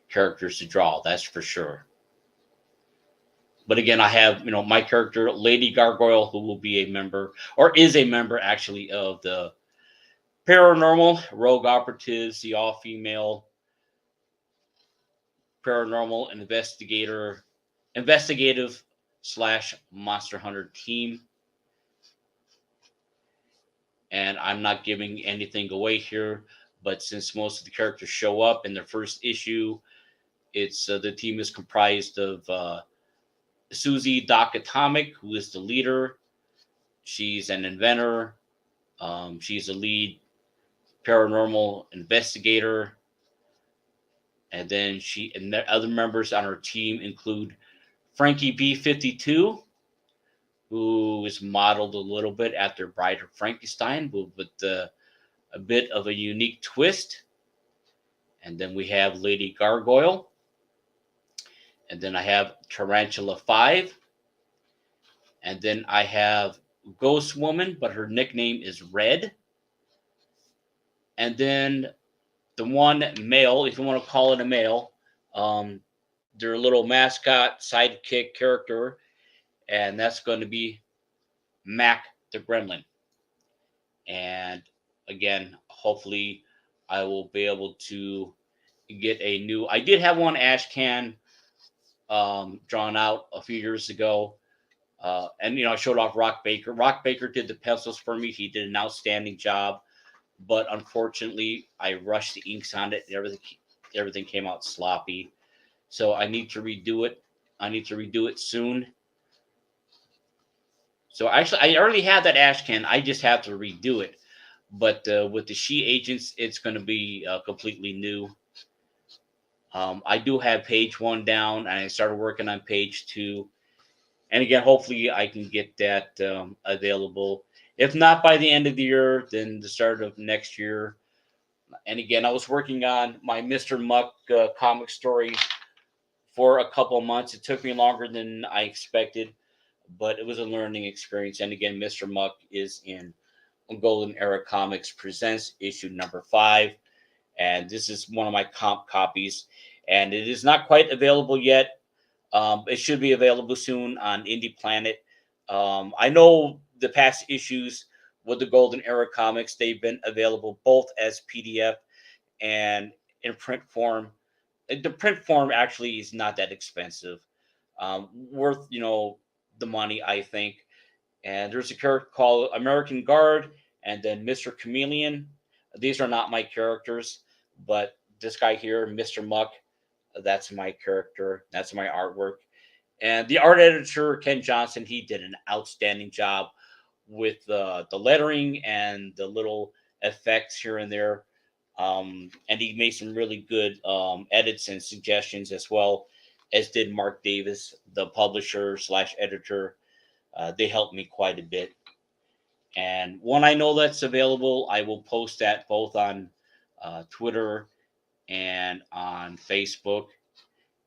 characters to draw. That's for sure. But again, I have, my character, Lady Gargoyle, who will be a member, or is a member actually, of the Paranormal Rogue Operatives, the all-female paranormal investigative / monster hunter team. And I'm not giving anything away here, but since most of the characters show up in the first issue, it's the team is comprised of Susie Doc Atomic, who is the leader. She's an inventor. She's a lead paranormal investigator. And then the other members on her team include Frankie B-52, who is modeled a little bit after Bride of Frankenstein, but with a bit of a unique twist. And then we have Lady Gargoyle. And then I have Tarantula 5. And then I have Ghost Woman, but her nickname is Red. And then the one male, if you want to call it a male, their little mascot sidekick character, and that's going to be Mac the Gremlin. And again, hopefully I will be able to get a new, I did have one ash can drawn out a few years ago. And I showed off Rock Baker. Rock Baker did the pencils for me. He did an outstanding job, but unfortunately I rushed the inks on it and everything came out sloppy. So I need to redo it. I need to redo it soon. So actually, I already have that ash can. I just have to redo it. But with the She Agents, it's going to be completely new. I do have page 1 down, and I started working on page 2. And again, hopefully I can get that available. If not by the end of the year, then the start of next year. And again, I was working on my Mr. Muck comic story for a couple of months. It took me longer than I expected, but it was a learning experience. And again, Mr. Muck is in Golden Era Comics Presents issue number 5. And this is one of my comp copies. And it is not quite available yet. It should be available soon on Indie Planet. I know the past issues with the Golden Era Comics, they've been available both as PDF and in print form. The print form actually is not that expensive. Worth, the money, I think. And there's a character called American Guard and then Mr. Chameleon. These are not my characters, but this guy here, Mr. Muck, that's my character. That's my artwork. And the art editor, Ken Johnson, he did an outstanding job with the lettering and the little effects here and there. And he made some really good edits and suggestions, as well as did Mark Davis, the publisher / editor. They helped me quite a bit. And when I know that's available, I will post that both on Twitter and on Facebook.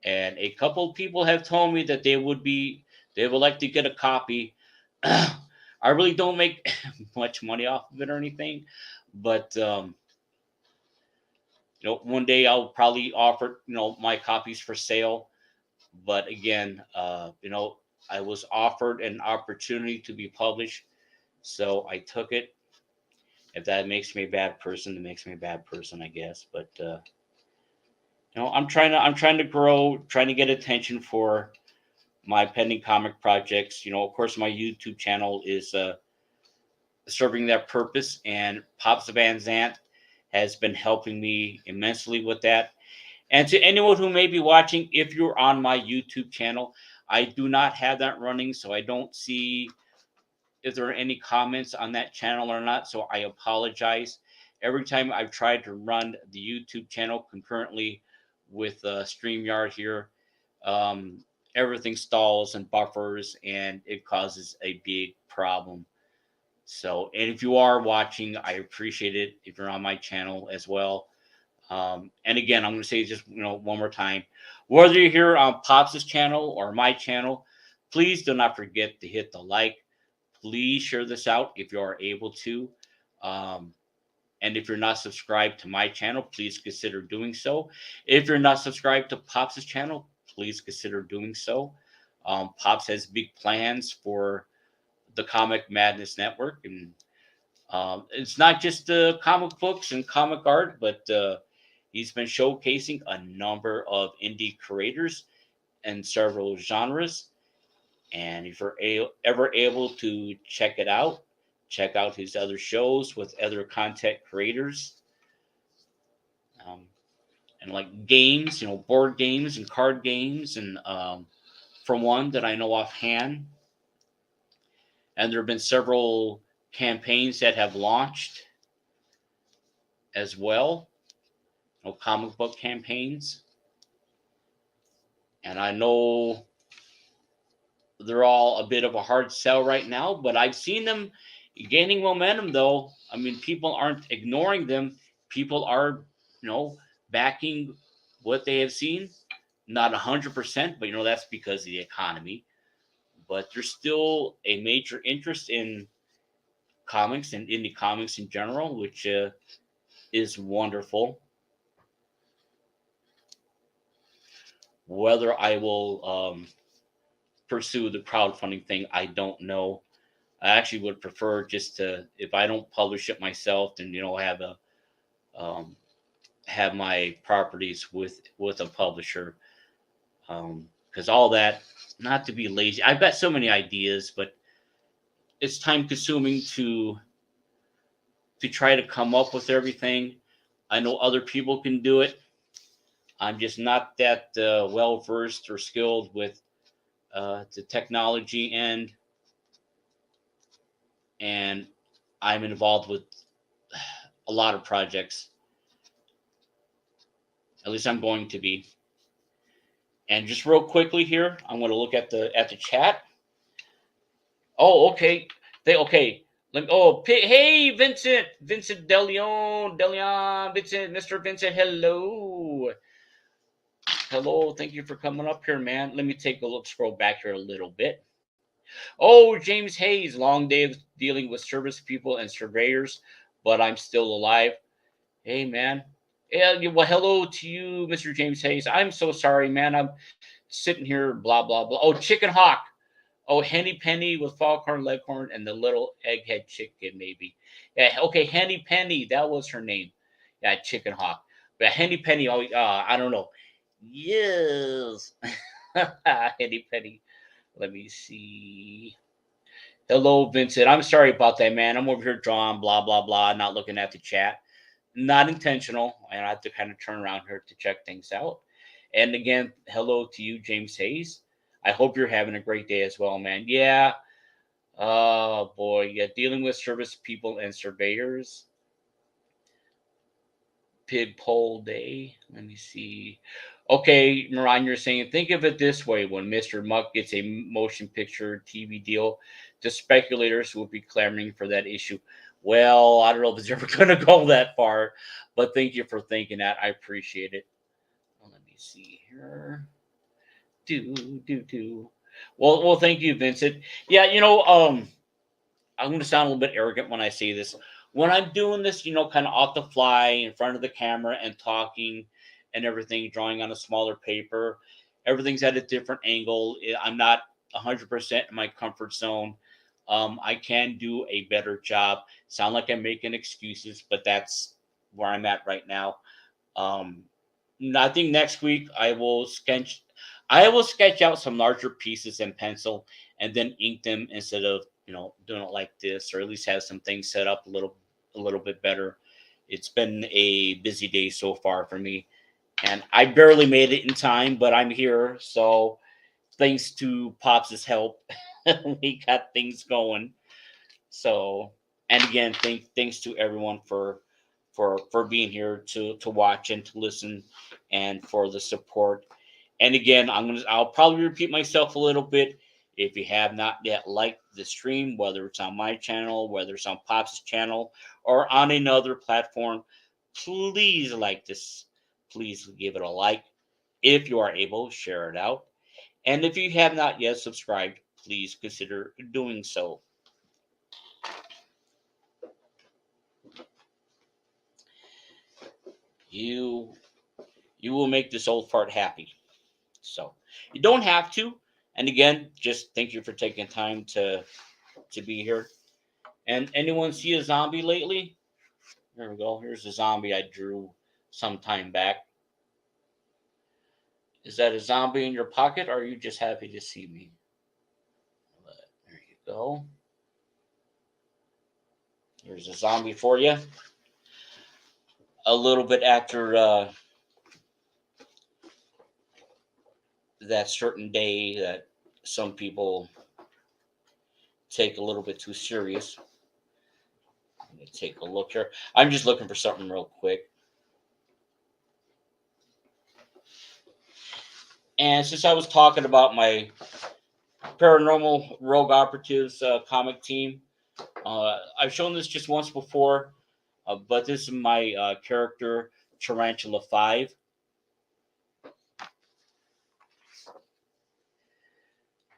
And a couple of people have told me that they would like to get a copy. I really don't make much money off of it or anything, but one day I'll probably offer my copies for sale. But again, I was offered an opportunity to be published, so I took it. If that makes me a bad person, it makes me a bad person, I guess. But I'm trying to grow, trying to get attention for my pending comic projects. Of course, my YouTube channel is serving that purpose, and Pops Van Zant has been helping me immensely with that. And to anyone who may be watching, if you're on my YouTube channel, I do not have that running, so I don't see if there are any comments on that channel or not. So I apologize. Every time I've tried to run the YouTube channel concurrently with StreamYard here, um, everything stalls and buffers, and it causes a big problem. So, and if you are watching, I appreciate it if you're on my channel as well. And again, I'm going to say just one more time, whether you're here on Pops' channel or my channel, please do not forget to hit the like. Please share this out if you are able to. Um, and if you're not subscribed to my channel, please consider doing so. If you're not subscribed to Pops' channel, please consider doing so. Pops has big plans for the Comic Madness Network, and it's not just comic books and comic art, but he's been showcasing a number of indie creators in several genres. And if you're ever able to check out his other shows with other content creators. Um, and like games, board games and card games. And from one that I know offhand, and there have been several campaigns that have launched as well, comic book campaigns. And I know they're all a bit of a hard sell right now, but I've seen them gaining momentum though. I mean, people aren't ignoring them. People are, backing what they have seen. Not 100%, but that's because of the economy. But there's still a major interest in comics and indie comics in general, which is wonderful. Whether I will pursue the crowdfunding thing, I don't know. I actually would prefer just to, if I don't publish it myself, then have a have my properties with a publisher. Because all that, not to be lazy, I've got so many ideas, but it's time consuming to try to come up with everything. I know other people can do it. I'm just not that well versed or skilled with the technology end, and I'm involved with a lot of projects. At least I'm going to be. And just real quickly here, I'm going to look at the chat. Oh, okay. Okay. Let me. Oh, hey, Vincent Deleon, Vincent, Mr. Vincent. Hello. Thank you for coming up here, man. Let me take a look. Scroll back here a little bit. Oh, James Hayes. Long day of dealing with service people and surveyors, but I'm still alive. Hey, man. Yeah, well, hello to you, Mr. James Hayes. I'm so sorry, man. I'm sitting here, blah, blah, blah. Oh, Chicken Hawk. Oh, Henny Penny with Foghorn Leghorn and the little egghead chicken, maybe. Yeah, okay, Henny Penny. That was her name. Yeah, Chicken Hawk. But Henny Penny, I don't know. Yes. Henny Penny. Let me see. Hello, Vincent. I'm sorry about that, man. I'm over here drawing, blah, blah, blah, not looking at the chat. Not intentional. And I have to kind of turn around here to check things out. And again, hello to you, James Hayes. I hope you're having a great day as well, man. Yeah. Oh, boy. Yeah. Dealing with service people and surveyors. Pig pole day. Let me see. Okay, Moran, you're saying, think of it this way: when Mr. Muck gets a motion picture TV deal, the speculators will be clamoring for that issue. Well, I don't know if it's ever going to go that far, but thank you for thinking that. I appreciate it. Well, let me see here. Do. Well, thank you, Vincent. Yeah, I'm going to sound a little bit arrogant when I say this. When I'm doing this, kind of off the fly in front of the camera and talking and everything, drawing on a smaller paper, everything's at a different angle. I'm not 100% in my comfort zone. I can do a better job. Sound like I'm making excuses, but that's where I'm at right now. Um, I think next week I will sketch out some larger pieces in pencil and then ink them instead of doing it like this, or at least have some things set up a little bit better. It's been a busy day so far for me, and I barely made it in time, but I'm here. So thanks to Pops' help, we got things going. So, and again, thanks to everyone for being here to watch and to listen, and for the support. And again, I'll probably repeat myself a little bit. If you have not yet liked the stream, whether it's on my channel, whether it's on Pops' channel, or on another platform, please like this. Please give it a like. If you are able, share it out. And if you have not yet subscribed, please consider doing so. You will make this old fart happy. So you don't have to. And again, just thank you for taking time to be here. And anyone see a zombie lately? There we go. Here's a zombie I drew some time back. Is that a zombie in your pocket, or are you just happy to see me? There you go. Here's a zombie for you. A little bit after that certain day that some people take a little bit too serious. Let me take a look here. I'm just looking for something real quick. And since I was talking about my Paranormal Rogue Operatives comic team, I've shown this just once before, but this is my character, Tarantula 5.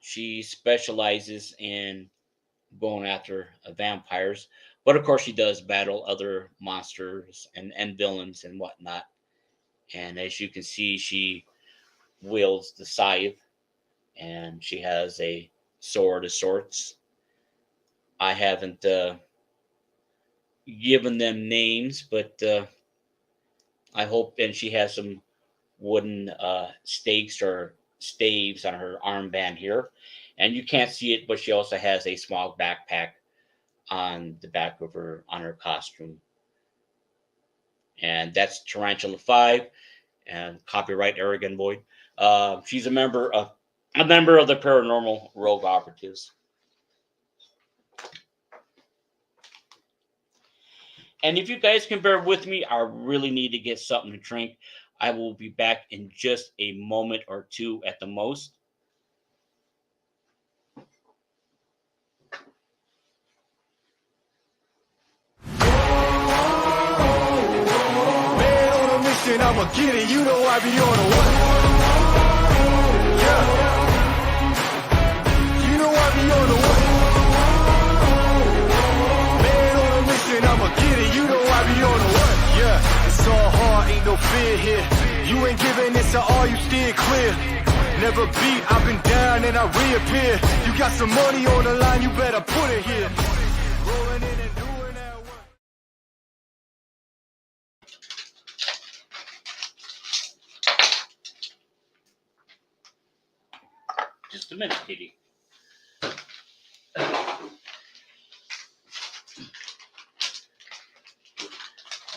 She specializes in going after vampires, but of course she does battle other monsters and villains and whatnot. And as you can see, she wields the scythe, and she has a sword of sorts. I haven't given them names, but I hope. And she has some wooden stakes or staves on her armband here, and you can't see it, but she also has a small backpack on the back of her costume. And that's Tarantula 5, and copyright Aragon Boyd. She's a member of the Paranormal Rogue Operatives. And if you guys can bear with me, I really need to get something to drink. I will be back in just a moment or two at the most. I'ma get it, you know I be on the one. Yeah. You know I be on the one. Man on a mission, I'ma get it, you know I be on the one. Yeah, it's all hard, ain't no fear here. You ain't giving this to all, you steer clear. Never beat, I've been down and I reappear. You got some money on the line, you better put it here. Rolling in and doing that work. Just a minute, Kitty.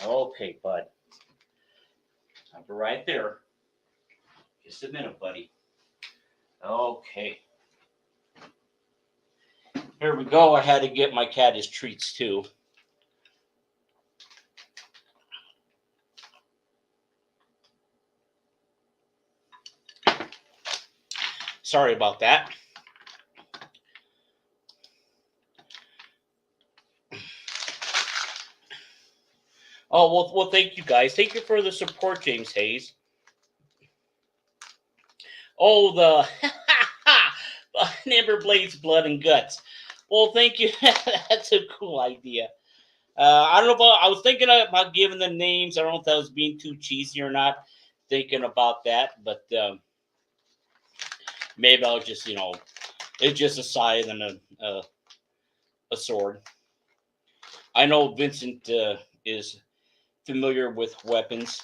Okay, bud. I'll be right there. Just a minute, buddy. Okay. Here we go. I had to get my cat his treats, too. Sorry about that. Oh, well, thank you, guys. Thank you for the support, James Hayes. Oh, the Amber Blades, Blood and Guts. Well, thank you. That's a cool idea. I don't know about, I was thinking about giving them names. I don't know if that was being too cheesy or not, thinking about that, but maybe I'll just, it's just a scythe and a sword. I know Vincent is familiar with weapons.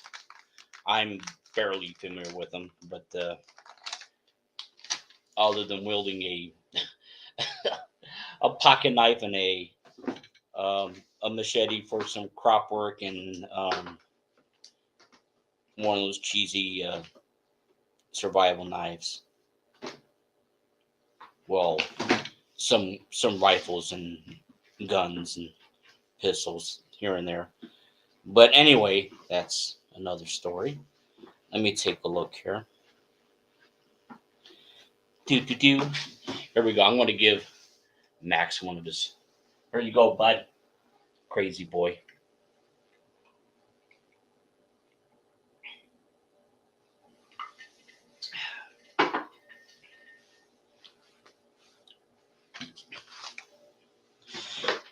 I'm fairly familiar with them, but other than wielding a pocket knife and a machete for some crop work and one of those cheesy survival knives. Well, some rifles and guns and pistols here and there. But anyway, that's another story. Let me take a look here. Here we go. I'm going to give Max one of his. Here you go, bud. Crazy boy.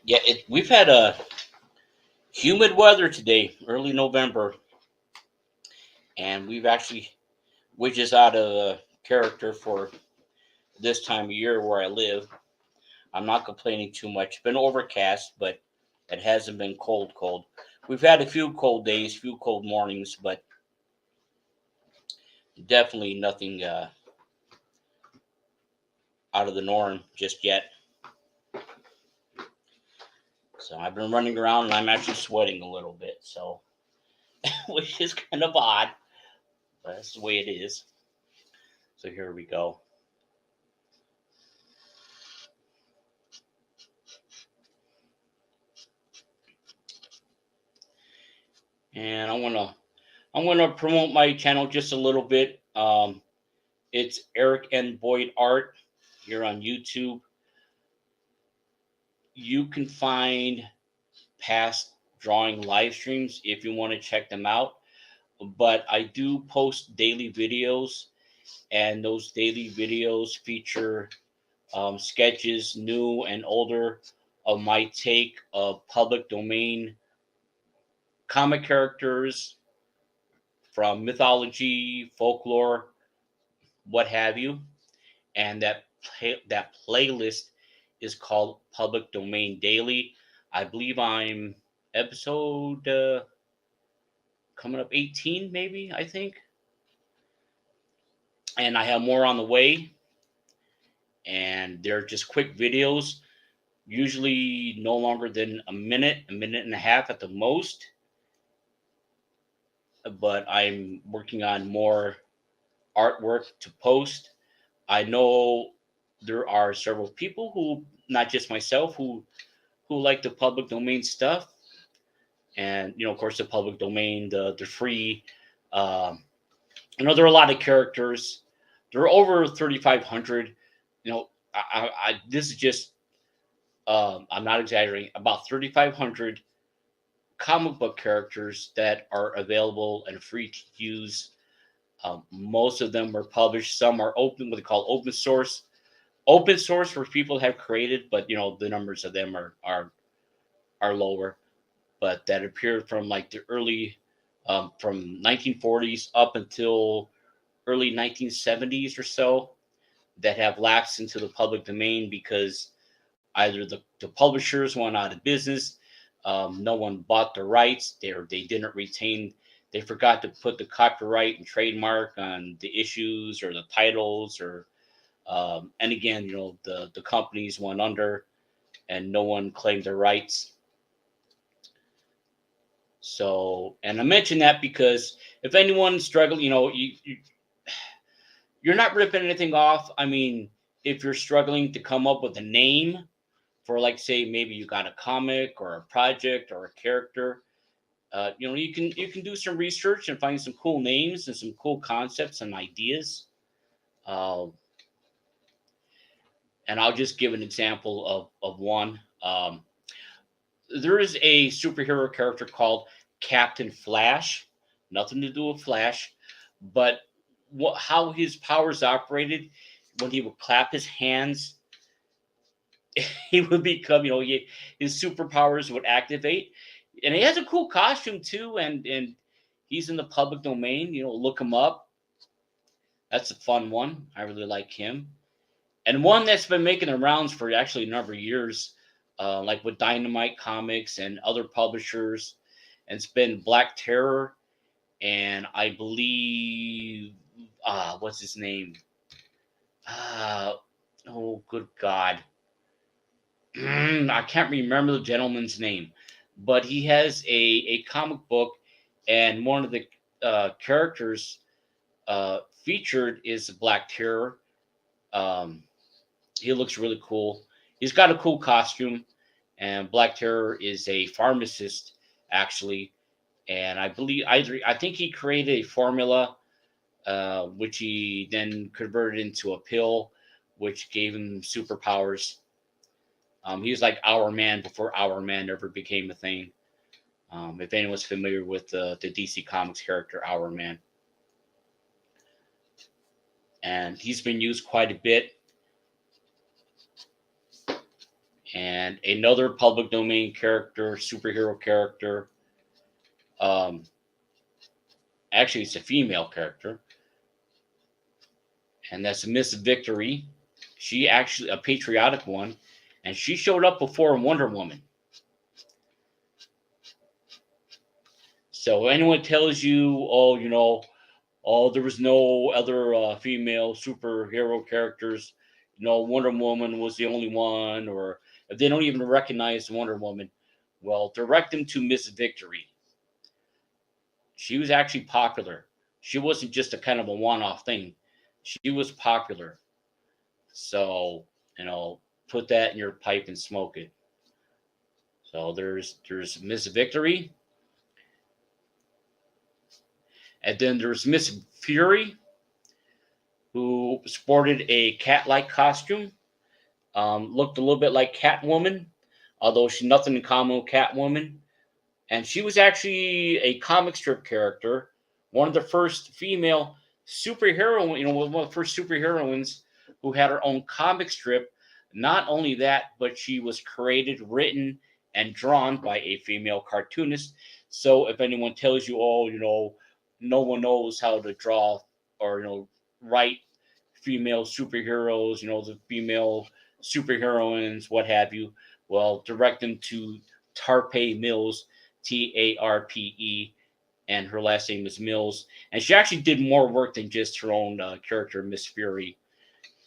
Yeah, we've had a humid weather today, early November, and we've actually, which is out of character for this time of year where I live. I'm not complaining too much. It's been overcast, but it hasn't been cold. We've had a few cold days, few cold mornings, but definitely nothing out of the norm just yet. So I've been running around and I'm actually sweating a little bit, so which is kind of odd, but that's the way it is. So here we go. And I'm gonna promote my channel just a little bit. It's Eric N. Boyd Art here on YouTube. You can find past drawing live streams if you want to check them out. But I do post daily videos, and those daily videos feature sketches, new and older, of my take of public domain comic characters from mythology, folklore, what have you. And that playlist is called Public Domain Daily. I believe I'm episode coming up 18, maybe, I think. And I have more on the way. And they're just quick videos, usually no longer than a minute and a half at the most. But I'm working on more artwork to post. I know there are several people who, not just myself, who like the public domain stuff. And, of course, the public domain, the free. There are a lot of characters. There are over 3,500. This is just, I'm not exaggerating, about 3,500 comic book characters that are available and free to use. Most of them are published. Some are open, what they call open source. Open source where people have created, but the numbers of them are lower. But that appeared from like the early, from 1940s up until early 1970s or so, that have lapsed into the public domain because either the publishers went out of business, no one bought the rights, they didn't retain. They forgot to put the copyright and trademark on the issues or the titles, or and again, the companies went under, and no one claimed their rights. So, and I mention that because if anyone's struggling, you're not ripping anything off. I mean, if you're struggling to come up with a name for, like, say, maybe you got a comic or a project or a character. You can do some research and find some cool names and some cool concepts and ideas. And I'll just give an example of one. There is a superhero character called Captain Flash. Nothing to do with Flash, but how his powers operated, when he would clap his hands, he would become, his superpowers would activate. And he has a cool costume too, and he's in the public domain. Look him up. That's a fun one. I really like him. And one that's been making the rounds for actually a number of years, like with Dynamite Comics and other publishers, and it's been Black Terror. and I believe, what's his name? Oh, good God. I can't remember the gentleman's name, but he has a comic book, and one of the characters featured is Black Terror. Um, he looks really cool. He's got a cool costume, and Black Terror is a pharmacist, actually. And I think he created a formula, which he then converted into a pill, which gave him superpowers. He was like Our Man before Our Man ever became a thing. If anyone's familiar with the DC Comics character Our Man, and he's been used quite a bit. And another public domain character, superhero character. Actually, it's a female character, and that's Miss Victory. She actually a patriotic one, and she showed up before Wonder Woman. So anyone tells you, there was no other female superhero characters, Wonder Woman was the only one, or if they don't even recognize Wonder Woman, well, direct them to Miss Victory. She was actually popular. She wasn't just a kind of a one-off thing. She was popular. So, put that in your pipe and smoke it. So there's Miss Victory. And then there's Miss Fury, who sported a cat-like costume. Looked a little bit like Catwoman, although she's nothing in common with Catwoman. And she was actually a comic strip character, one of the first female superhero, one of the first superheroines who had her own comic strip. Not only that, but she was created, written, and drawn by a female cartoonist. So if anyone tells you, no one knows how to draw or write female superheroes, the female superheroines, what have you, well, direct them to Tarpe Mills, Tarpe, and her last name is Mills. And she actually did more work than just her own character, Miss Fury.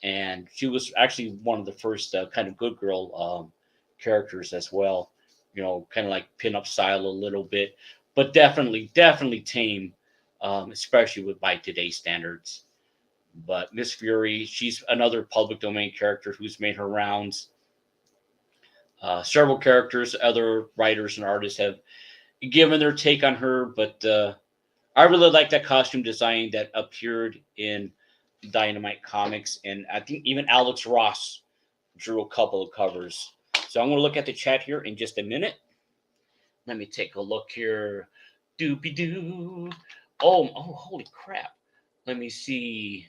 And she was actually one of the first kind of good girl characters as well. Kind of like pin-up style a little bit, but definitely tame, especially by today's standards. But Miss Fury, she's another public domain character who's made her rounds. Several characters, other writers and artists have given their take on her, but I really like that costume design that appeared in Dynamite Comics, and I think even Alex Ross drew a couple of covers. So I'm going to look at the chat here in just a minute. Let me take a look here. Doopy-doo. Oh, holy crap. Let me see.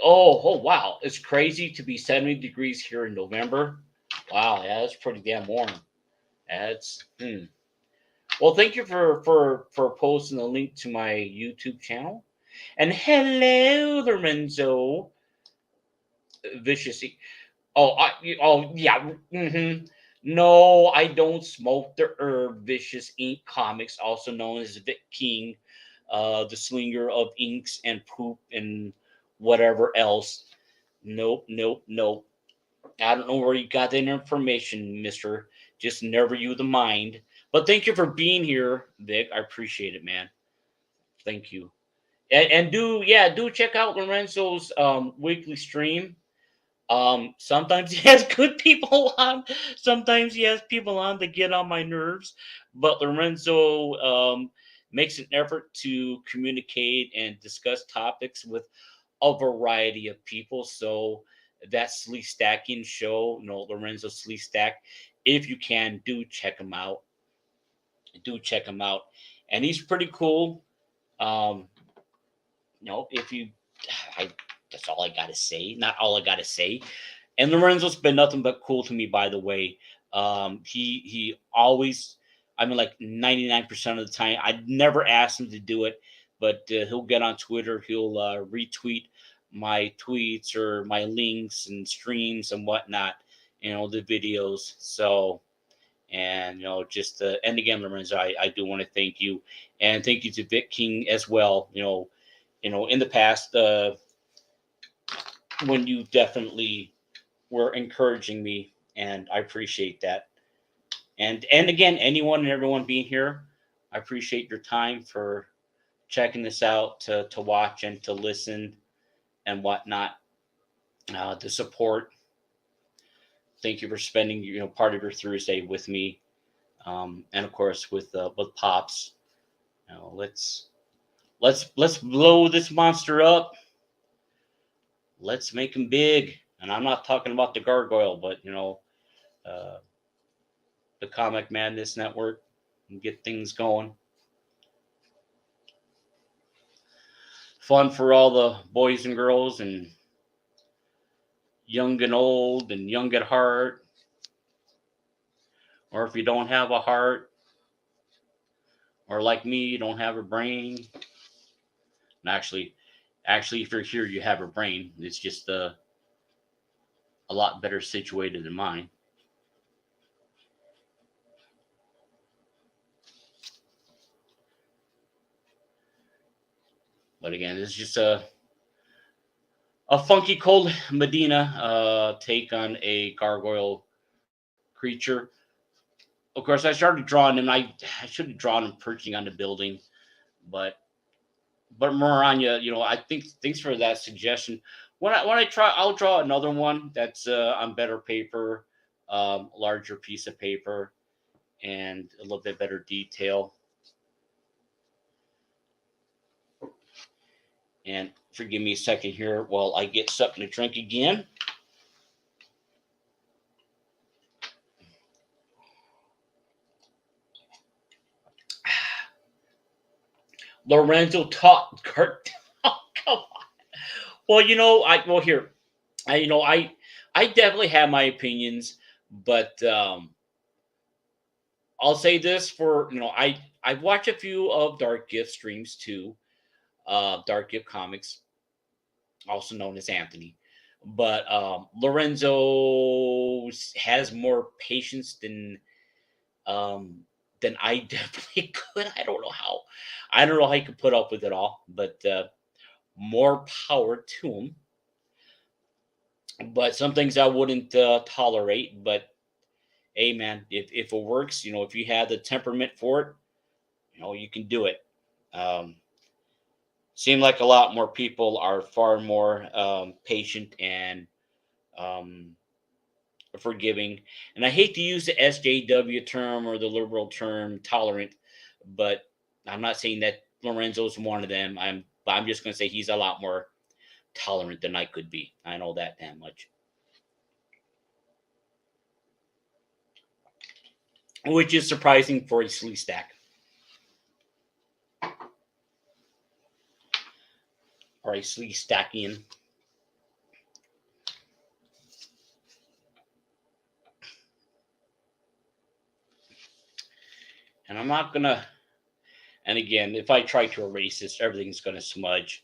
Oh, wow. It's crazy to be 70 degrees here in November. Wow, yeah, that's pretty damn warm. That's, Well, thank you for posting the link to my YouTube channel. And hello, Lorenzo. Vicious. Yeah. No, I don't smoke the herb. Vicious Ink Comics, also known as Vic King, the slinger of inks and poop and whatever else. Nope. I don't know where you got that information, mister. Just never you the mind. But thank you for being here, Vic. I appreciate it, man. Thank you. And do check out Lorenzo's weekly stream. Sometimes he has good people on. Sometimes he has people on that get on my nerves. But Lorenzo makes an effort to communicate and discuss topics with a variety of people. So that Sleeve Stacking show, Lorenzo Sleeve Stack, if you can, do check him out. And he's pretty cool. That's all I gotta say. Not all I gotta say. And Lorenzo's been nothing but cool to me, by the way. He always, like 99% of the time, I'd never asked him to do it, but he'll get on Twitter, he'll retweet my tweets or my links and streams and whatnot, the videos. So, And, just, and again, Lorenzo, I do want to thank you, and thank you to Vic King as well. In the past, when you definitely were encouraging me, and I appreciate that. And again, anyone and everyone being here, I appreciate your time for checking this out, to watch and to listen and whatnot, the support. Thank you for spending part of your Thursday with me, and of course with Pops. Let's blow this monster up. Let's make him big. And I'm not talking about the gargoyle, but the Comic Madness Network, and get things going. Fun for all the boys and girls, and young and old, and young at heart. Or if you don't have a heart, or like me, you don't have a brain. And actually, if you're here, you have a brain. It's just a lot better situated than mine. But again, this is just a funky cold Medina take on a gargoyle creature. Of course, I started drawing him. I should have drawn him perching on the building, but Maranya, I think, thanks for that suggestion. When I try, I'll draw another one that's on better paper, larger piece of paper, and a little bit better detail. And forgive me a second here while I get something to drink again. Lorenzo taught Kurt. Oh, come on. Well, I definitely have my opinions, but I'll say this for, I've watched a few of Dark Gift streams too. Dark Gift Comics, also known as Anthony. But Lorenzo has more patience than I definitely could. I don't know how he could put up with it all, but more power to him. But some things I wouldn't tolerate. But hey, man, if it works, if you have the temperament for it, you can do it. Seem like a lot more people are far more patient and forgiving. And I hate to use the SJW term or the liberal term tolerant, but I'm not saying that Lorenzo's one of them. I'm just going to say he's a lot more tolerant than I could be. I know that damn much. Which is surprising for a sleeve stack. Or a sleeve stackian. And I'm not going to, and again, if I try to erase this, everything's going to smudge.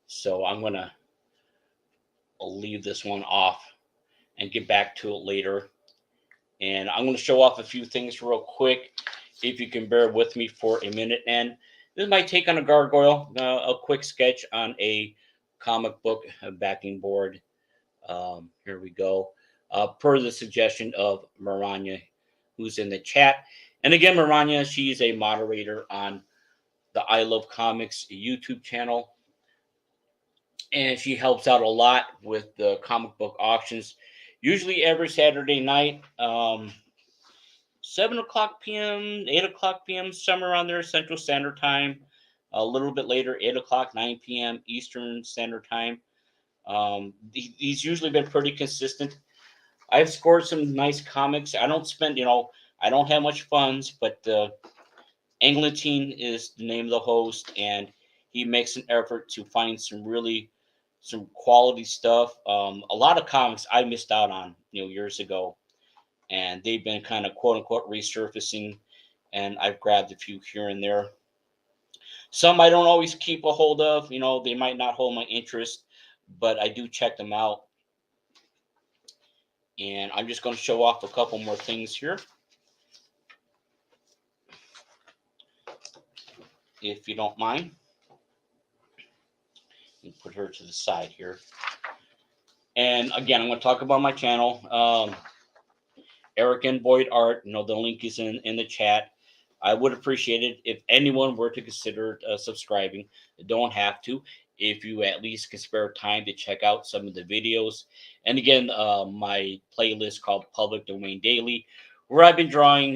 So I'm going to leave this one off and get back to it later. And I'm going to show off a few things real quick, if you can bear with me for a minute. And this is my take on a gargoyle, a quick sketch on a comic book backing board. Here we go. Per the suggestion of Maranya, who's in the chat. And again, Maranya, she's a moderator on the I Love Comics YouTube channel. And she helps out a lot with the comic book auctions, usually every Saturday night, 7 o'clock p.m., 8 o'clock p.m., somewhere around there, Central Standard Time. A little bit later, 8 o'clock, 9 p.m. Eastern Standard Time. He's usually been pretty consistent. I've scored some nice comics. I don't spend, I don't have much funds, but Englentine is the name of the host, and he makes an effort to find some quality stuff. A lot of comics I missed out on, years ago, and they've been kind of quote unquote resurfacing, and I've grabbed a few here and there. Some I don't always keep a hold of, they might not hold my interest, but I do check them out. And I'm just going to show off a couple more things here. if you don't mind. And put her to the side here. And again, I'm going to talk about my channel. Eric and Boyd Art. You know, the link is in the chat. I would appreciate it if anyone were to consider subscribing. You don't have to. If you at least can spare time to check out some of the videos. And again, my playlist called Public Domain Daily, where I've been drawing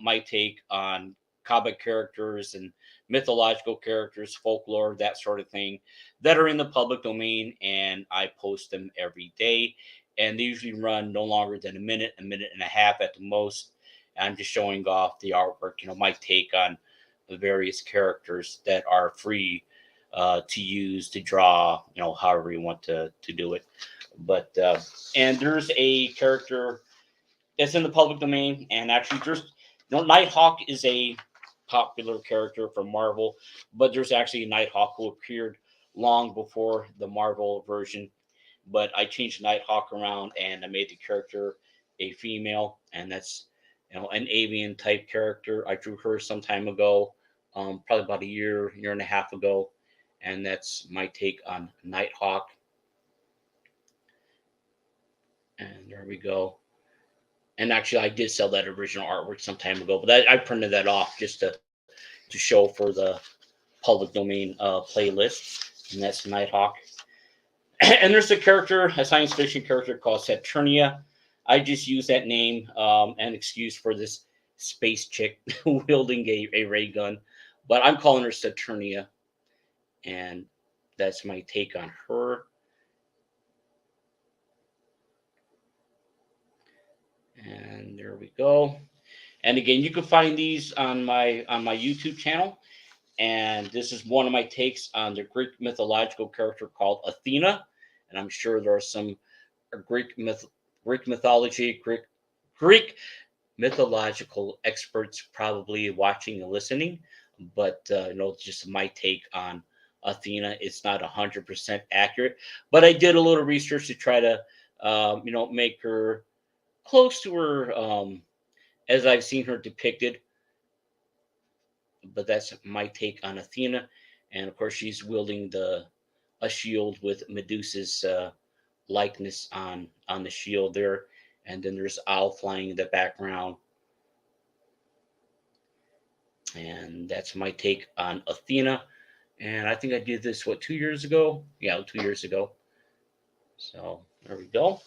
my take on comic characters and mythological characters, folklore, that sort of thing, that are in the public domain, and I post them every day. And they usually run no longer than a minute and a half at the most. I'm just showing off the artwork, you know, my take on the various characters that are free to use, to draw, you know, however you want to do it. But and there's a character that's in the public domain, and actually there's, you know, Nighthawk is a popular character from Marvel, but there's actually a Nighthawk who appeared long before the Marvel version. But I changed Nighthawk around and I made the character a female, and that's, you know, an avian type character. I drew her some time ago, probably about a year and a half ago, and that's my take on Nighthawk. And there we go. And actually, I did sell that original artwork some time ago, but I printed that off just to show for the public domain playlist, and that's Nighthawk. And there's a science fiction character called Saturnia. I just use that name and excuse for this space chick wielding a ray gun, but I'm calling her Saturnia, and that's my take on her. And there we go. And again, you can find these on my YouTube channel. And this is one of my takes on the Greek mythological character called Athena. And I'm sure there are some Greek mythological experts probably watching and listening. But you know, just my take on Athena. It's not 100% accurate, but I did a little research to try to you know, make her close to her as I've seen her depicted. But that's my take on Athena, and of course she's wielding a shield with Medusa's likeness on the shield there, and then there's owl flying in the background, and that's my take on Athena. And I think I did this 2 years ago. Yeah, 2 years ago. So there we go.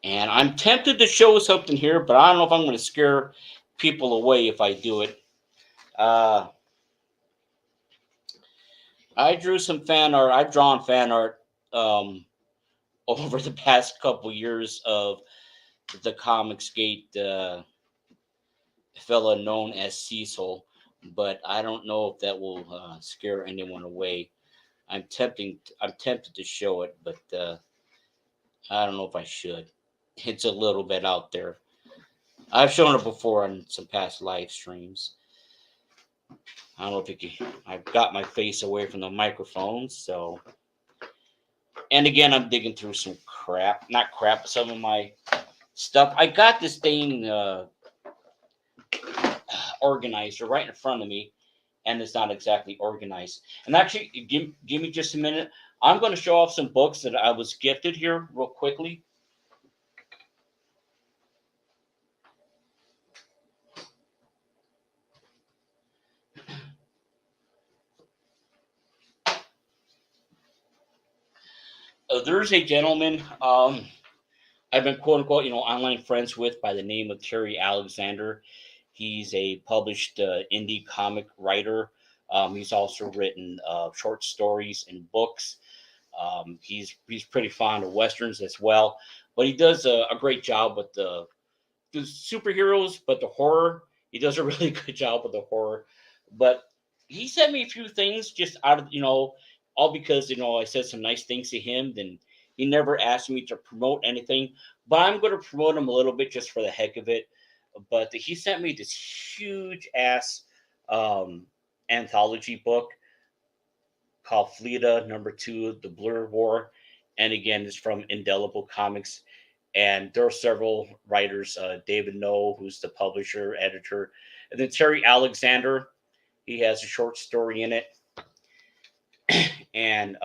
And I'm tempted to show something here, but I don't know if I'm going to scare people away if I do it. I drew some fan art. I've drawn fan art over the past couple years of the Comicsgate fella known as Cecil, but I don't know if that will scare anyone away. I'm tempted to show it, but I don't know if I should. It's a little bit out there. I've shown it before on some past live streams. I don't know if you can. I've got my face away from the microphone, so. And again, I'm digging through some crap. Not crap, but some of my stuff. I got this thing organizer right in front of me, and it's not exactly organized. And actually, give me just a minute. I'm going to show off some books that I was gifted here real quickly. There's a gentleman I've been quote unquote, you know, online friends with by the name of Terry Alexander. He's a published indie comic writer. He's also written short stories and books. He's pretty fond of westerns as well, but he does a great job with the superheroes, but the horror. He does a really good job with the horror. But he sent me a few things just out of, you know, all because, you know, I said some nice things to him. Then he never asked me to promote anything, but I'm going to promote him a little bit just for the heck of it. But he sent me this huge ass anthology book called Fleta #2, The Blur War. And again, it's from Indelible Comics. And there are several writers, David No, who's the publisher, editor, and then Terry Alexander. He has a short story in it. And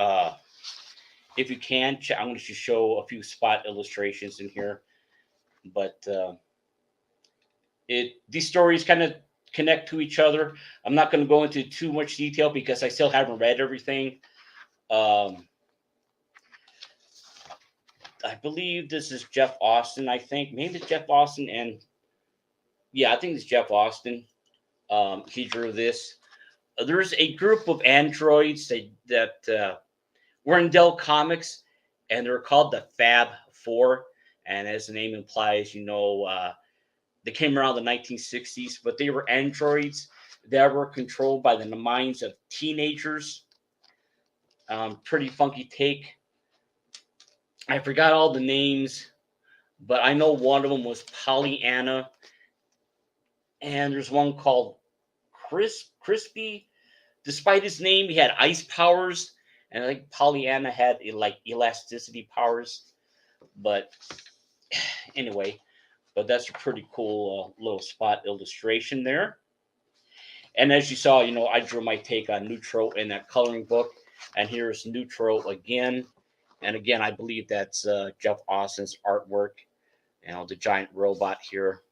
if you can, I'm going to show a few spot illustrations in here. But these stories kind of connect to each other. I'm not going to go into too much detail because I still haven't read everything. I believe this is Jeff Austin, I think. Maybe it's Jeff Austin, and yeah, I think it's Jeff Austin. He drew this. There's a group of androids that were in Dell Comics, and they're called the Fab Four. And as the name implies, they came around the 1960s, but they were androids that were controlled by the minds of teenagers. Pretty funky take. I forgot all the names, but I know one of them was Pollyanna, and there's one called Crispy. Despite his name, he had ice powers, and I think Pollyanna had like elasticity powers. But anyway, that's a pretty cool little spot illustration there. And as you saw, I drew my take on Neutral in that coloring book, and here's Neutral again. And again, I believe that's Jeff Austin's artwork. The giant robot here.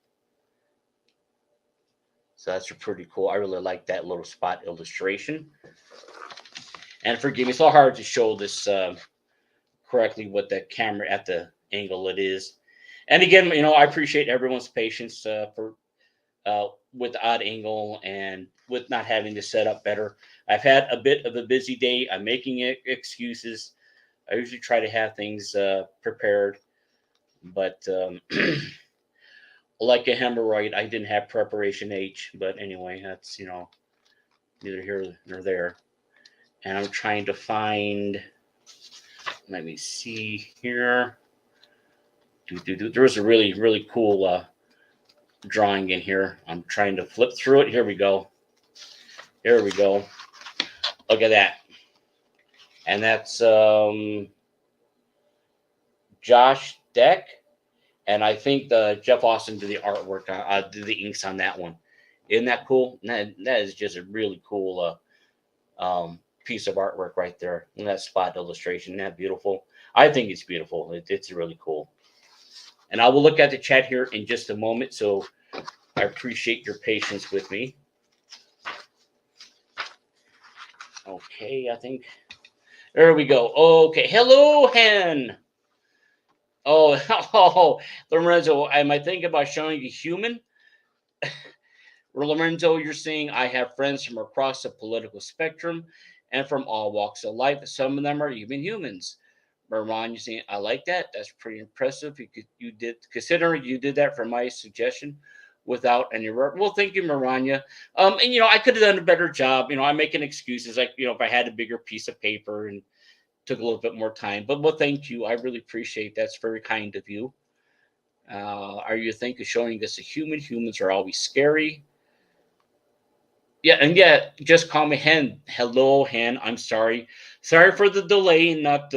So that's pretty cool. I really like that little spot illustration. And forgive me, it's a little hard to show this correctly with the camera at the angle it is. And again, I appreciate everyone's patience with the odd angle and with not having to set up better. I've had a bit of a busy day. I'm making excuses. I usually try to have things prepared, but like a hemorrhoid, I didn't have preparation H. But anyway, that's neither here nor there. And I'm trying to find. Let me see here. There was a really, really cool drawing in here. I'm trying to flip through it. Here we go. Here we go. Look at that. And that's Josh Deck. And I think Jeff Austin did the artwork, did the inks on that one. Isn't that cool? That is just a really cool piece of artwork right there. And that spot illustration. Isn't that beautiful? I think it's beautiful. It's really cool. And I will look at the chat here in just a moment. So I appreciate your patience with me. Okay, I think. There we go. Okay. Hello, Hen. Oh, Lorenzo, am I thinking about showing you human? Lorenzo, you're saying I have friends from across the political spectrum and from all walks of life. Some of them are even humans. Marwan, you're saying I like that. That's pretty impressive. You did consider you did that for my suggestion without any work. Well, thank you, Maranya. And I could have done a better job. I'm making excuses, like if I had a bigger piece of paper and took a little bit more time. But well, thank you. I really appreciate that. That's very kind of you. Are you thinking showing us a human? Humans are always scary. Yeah, and yeah, just call me Hen. Hello, Hen. I'm sorry. Sorry for the delay in not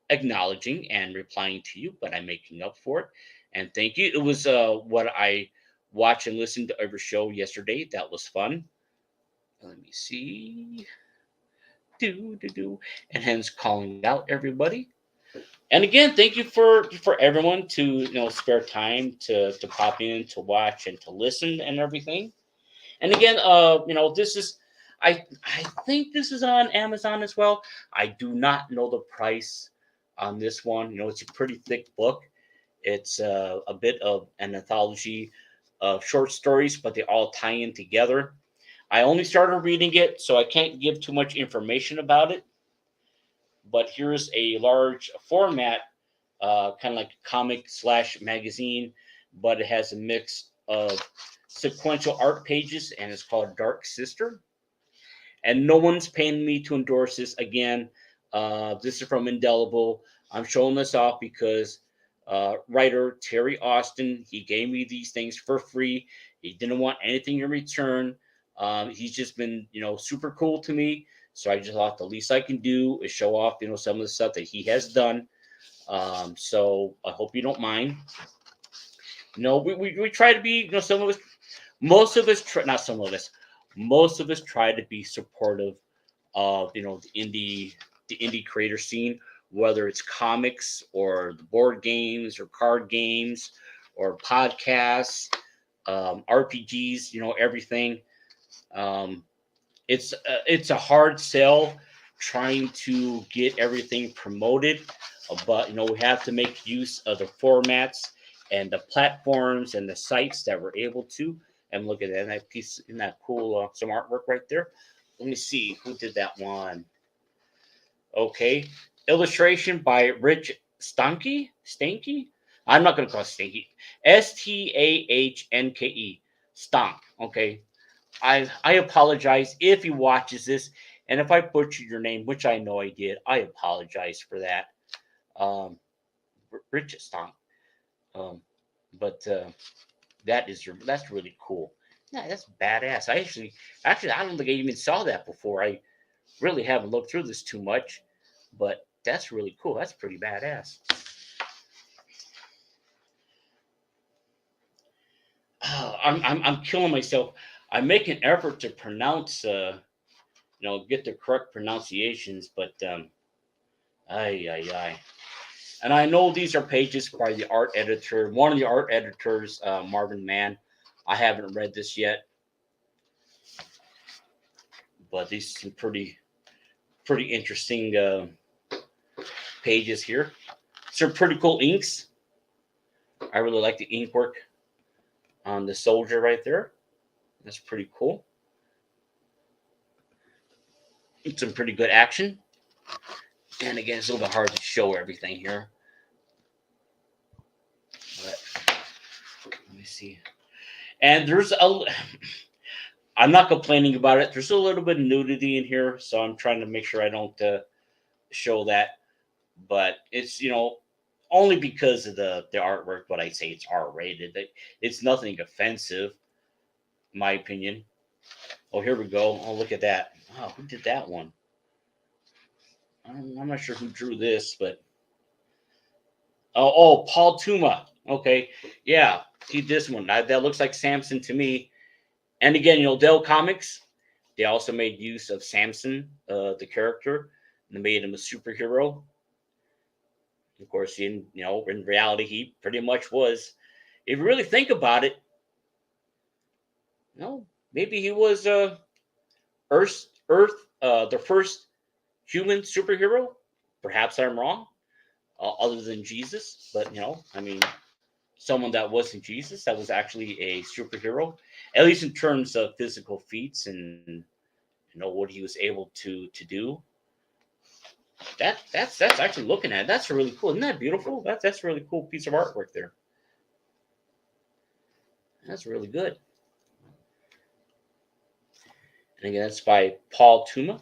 acknowledging and replying to you, but I'm making up for it. And thank you. It was what I watched and listened to every show yesterday. That was fun. Let me see. And hence calling out everybody. And again, thank you for everyone to spare time to pop in, to watch, and to listen and everything. And again, this is I think this is on Amazon as well. I do not know the price on this one. It's a pretty thick book. It's a bit of an anthology of short stories, but they all tie in together. I only started reading it, so I can't give too much information about it. But here's a large format, kind of like comic / magazine, but it has a mix of sequential art pages, and it's called Dark Sister. And no one's paying me to endorse this. Again, this is from Indelible. I'm showing this off because writer Terry Austin, he gave me these things for free. He didn't want anything in return. He's just been, super cool to me. So I just thought the least I can do is show off, some of the stuff that he has done. So I hope you don't mind. We try to be, some of us, most of us, not some of us, most of us try to be supportive of, the indie creator scene, whether it's comics or the board games or card games or podcasts, RPGs, everything. It's a hard sell trying to get everything promoted, but we have to make use of the formats and the platforms and the sites that we're able to. And look at that piece, isn't that cool? Some artwork right there. Let me see who did that one. Okay, illustration by Rich Stanke. I'm not gonna call it Stanke. Stahnke. Stank. Okay. I apologize if he watches this, and if I butchered your name, which I know I did, I apologize for that. Rich Stank. But that's really cool. Yeah, that's badass. Actually, I don't think I even saw that before. I really haven't looked through this too much, but that's really cool. That's pretty badass. I'm killing myself. I make an effort to pronounce, get the correct pronunciations, but ay. And I know these are pages by the art editor, one of the art editors, Marvin Mann. I haven't read this yet, but these are some pretty interesting pages here. Some pretty cool inks. I really like the ink work on the soldier right there. That's pretty cool. It's some pretty good action. And again, it's a little bit hard to show everything here. But let me see. And I'm not complaining about it. There's a little bit of nudity in here, so I'm trying to make sure I don't show that. But it's, only because of the artwork, but I say it's R-rated. It's nothing offensive, in my opinion. Oh, here we go. Oh, look at that. Wow, who did that one? I'm not sure who drew this, but Paul Tuma. Okay, yeah, see this one. That looks like Samson to me. And again, Dell Comics, they also made use of Samson, the character, and they made him a superhero. Of course, in reality, he pretty much was. If you really think about it, maybe he was Earth, the first human superhero. Perhaps I'm wrong, other than Jesus. But someone that wasn't Jesus, that was actually a superhero, at least in terms of physical feats and what he was able to do. That's actually looking at it. That's really cool. Isn't that beautiful? That's a really cool piece of artwork there. That's really good. And again, that's by Paul Tuma.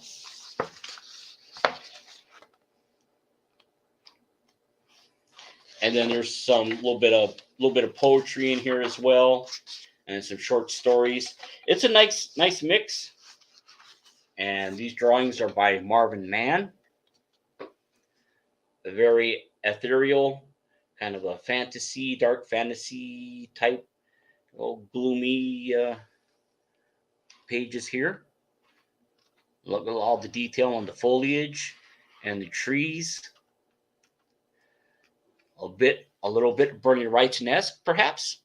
And then there's some little bit of poetry in here as well, and some short stories. It's a nice mix. And these drawings are by Marvin Mann. A very ethereal, kind of a dark fantasy type, gloomy pages here. Look at all the detail on the foliage and the trees. A little bit Bernie Wrightson-esque, perhaps.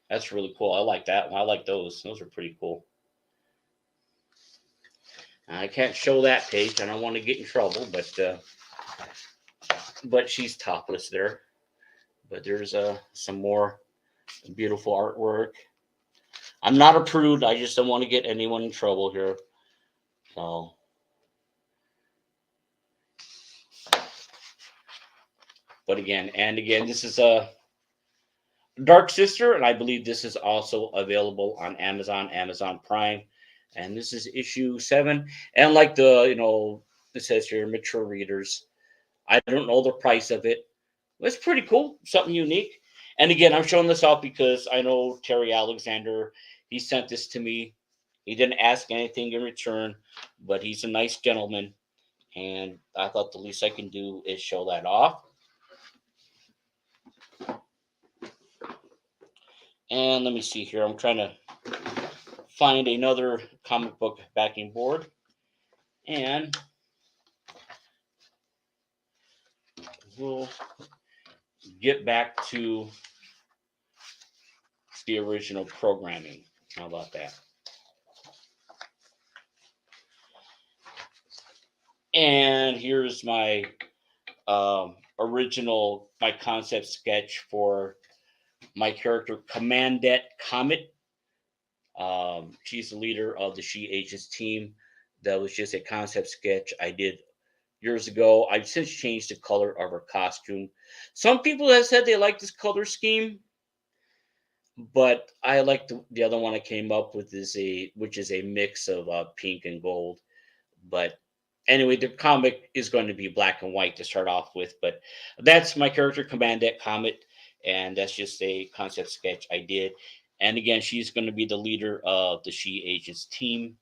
That's really cool. I like that one. I like those. Those are pretty cool. I can't show that page. I don't want to get in trouble, but she's topless there. But there's some more beautiful artwork. I'm not a prude. I just don't want to get anyone in trouble here. So, but again, this is a Dark Sister, and I believe this is also available on Amazon Prime. And this is issue 7. And like it says here, mature readers. I don't know the price of it. It's pretty cool. Something unique. And again, I'm showing this off because I know Terry Alexander, he sent this to me. He didn't ask anything in return, but he's a nice gentleman, and I thought the least I can do is show that off. And let me see here. I'm trying to find another comic book backing board, and we'll get back to the original programming. How about that? And here's my original, my concept sketch for my character, Commandette Comet. She's the leader of the She Agents team. That was just a concept sketch I did years ago. I've since changed the color of her costume. Some people have said they like this color scheme, but I like the other one I came up with, which is a mix of pink and gold. But anyway, the comic is going to be black and white to start off with. But that's my character, Commandette Comet, and that's just a concept sketch I did. And again, she's going to be the leader of the She Agents team.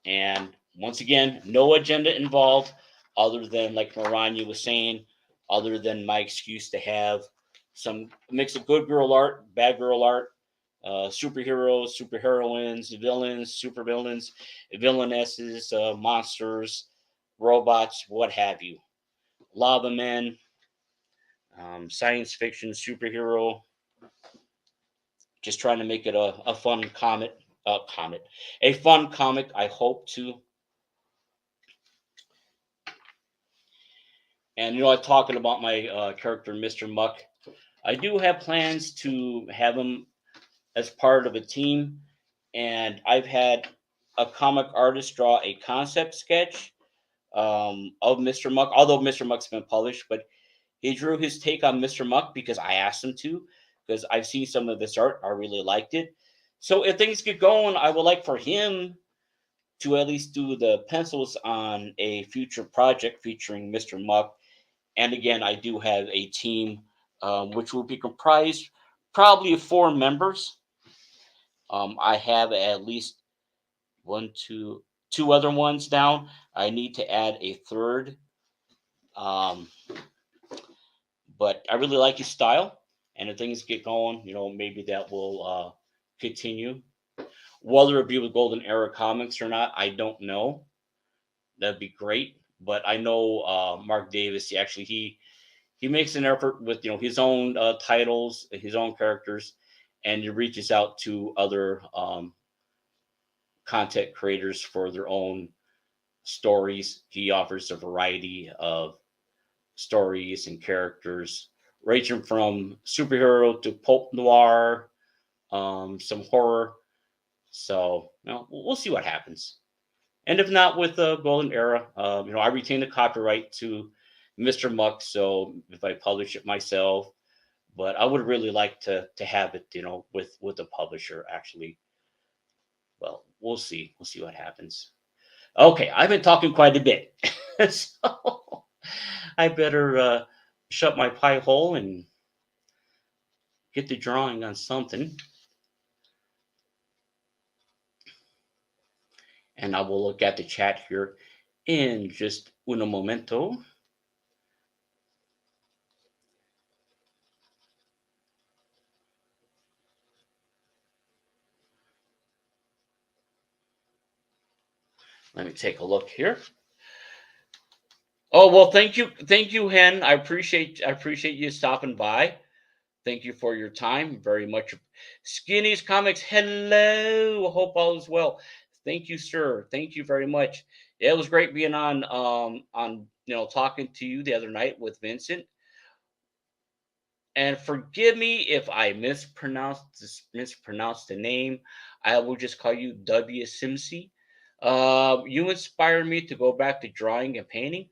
And once again, no agenda involved, other than, like Maranya was saying, other than my excuse to have some mix of good girl art, bad girl art, superheroes, superheroines, villains, supervillains, villainesses, monsters, robots, what have you. Lava men, science fiction, superhero. Just trying to make it a fun a fun comic, I hope to. And, I'm talking about my character, Mr. Muck. I do have plans to have him as part of a team, and I've had a comic artist draw a concept sketch of Mr. Muck, although Mr. Muck's been published, but he drew his take on Mr. Muck because I asked him to, because I've seen some of this art. I really liked it. So if things get going, I would like for him to at least do the pencils on a future project featuring Mr. Muck. And again, I do have a team which will be comprised probably of 4 members. I have at least two other ones down. I need to add a third. But I really like his style. And if things get going, maybe that will continue. Whether it be with Golden Era Comics or not, I don't know. That'd be great. But I know Mark Davis, he makes an effort with his own titles, his own characters, and he reaches out to other content creators for their own stories. He offers a variety of stories and characters, ranging from superhero to pulp noir, some horror. So we'll see what happens. And if not with the Golden Era, I retain the copyright to Mr. Muck. So if I publish it myself, but I would really like to have it, with a publisher actually. Well, we'll see. We'll see what happens. Okay, I've been talking quite a bit, so I better shut my pie hole and get the drawing on something. And I will look at the chat here in just un momento. Let me take a look here. Oh, well, thank you, Hen. I appreciate you stopping by. Thank you for your time, very much. Skinny's Comics, hello. Hope all is well. Thank you, sir. Thank you very much. It was great being on talking to you the other night with Vincent. And forgive me if I mispronounced the name. I will just call you W. Simsey. You inspired me to go back to drawing and painting.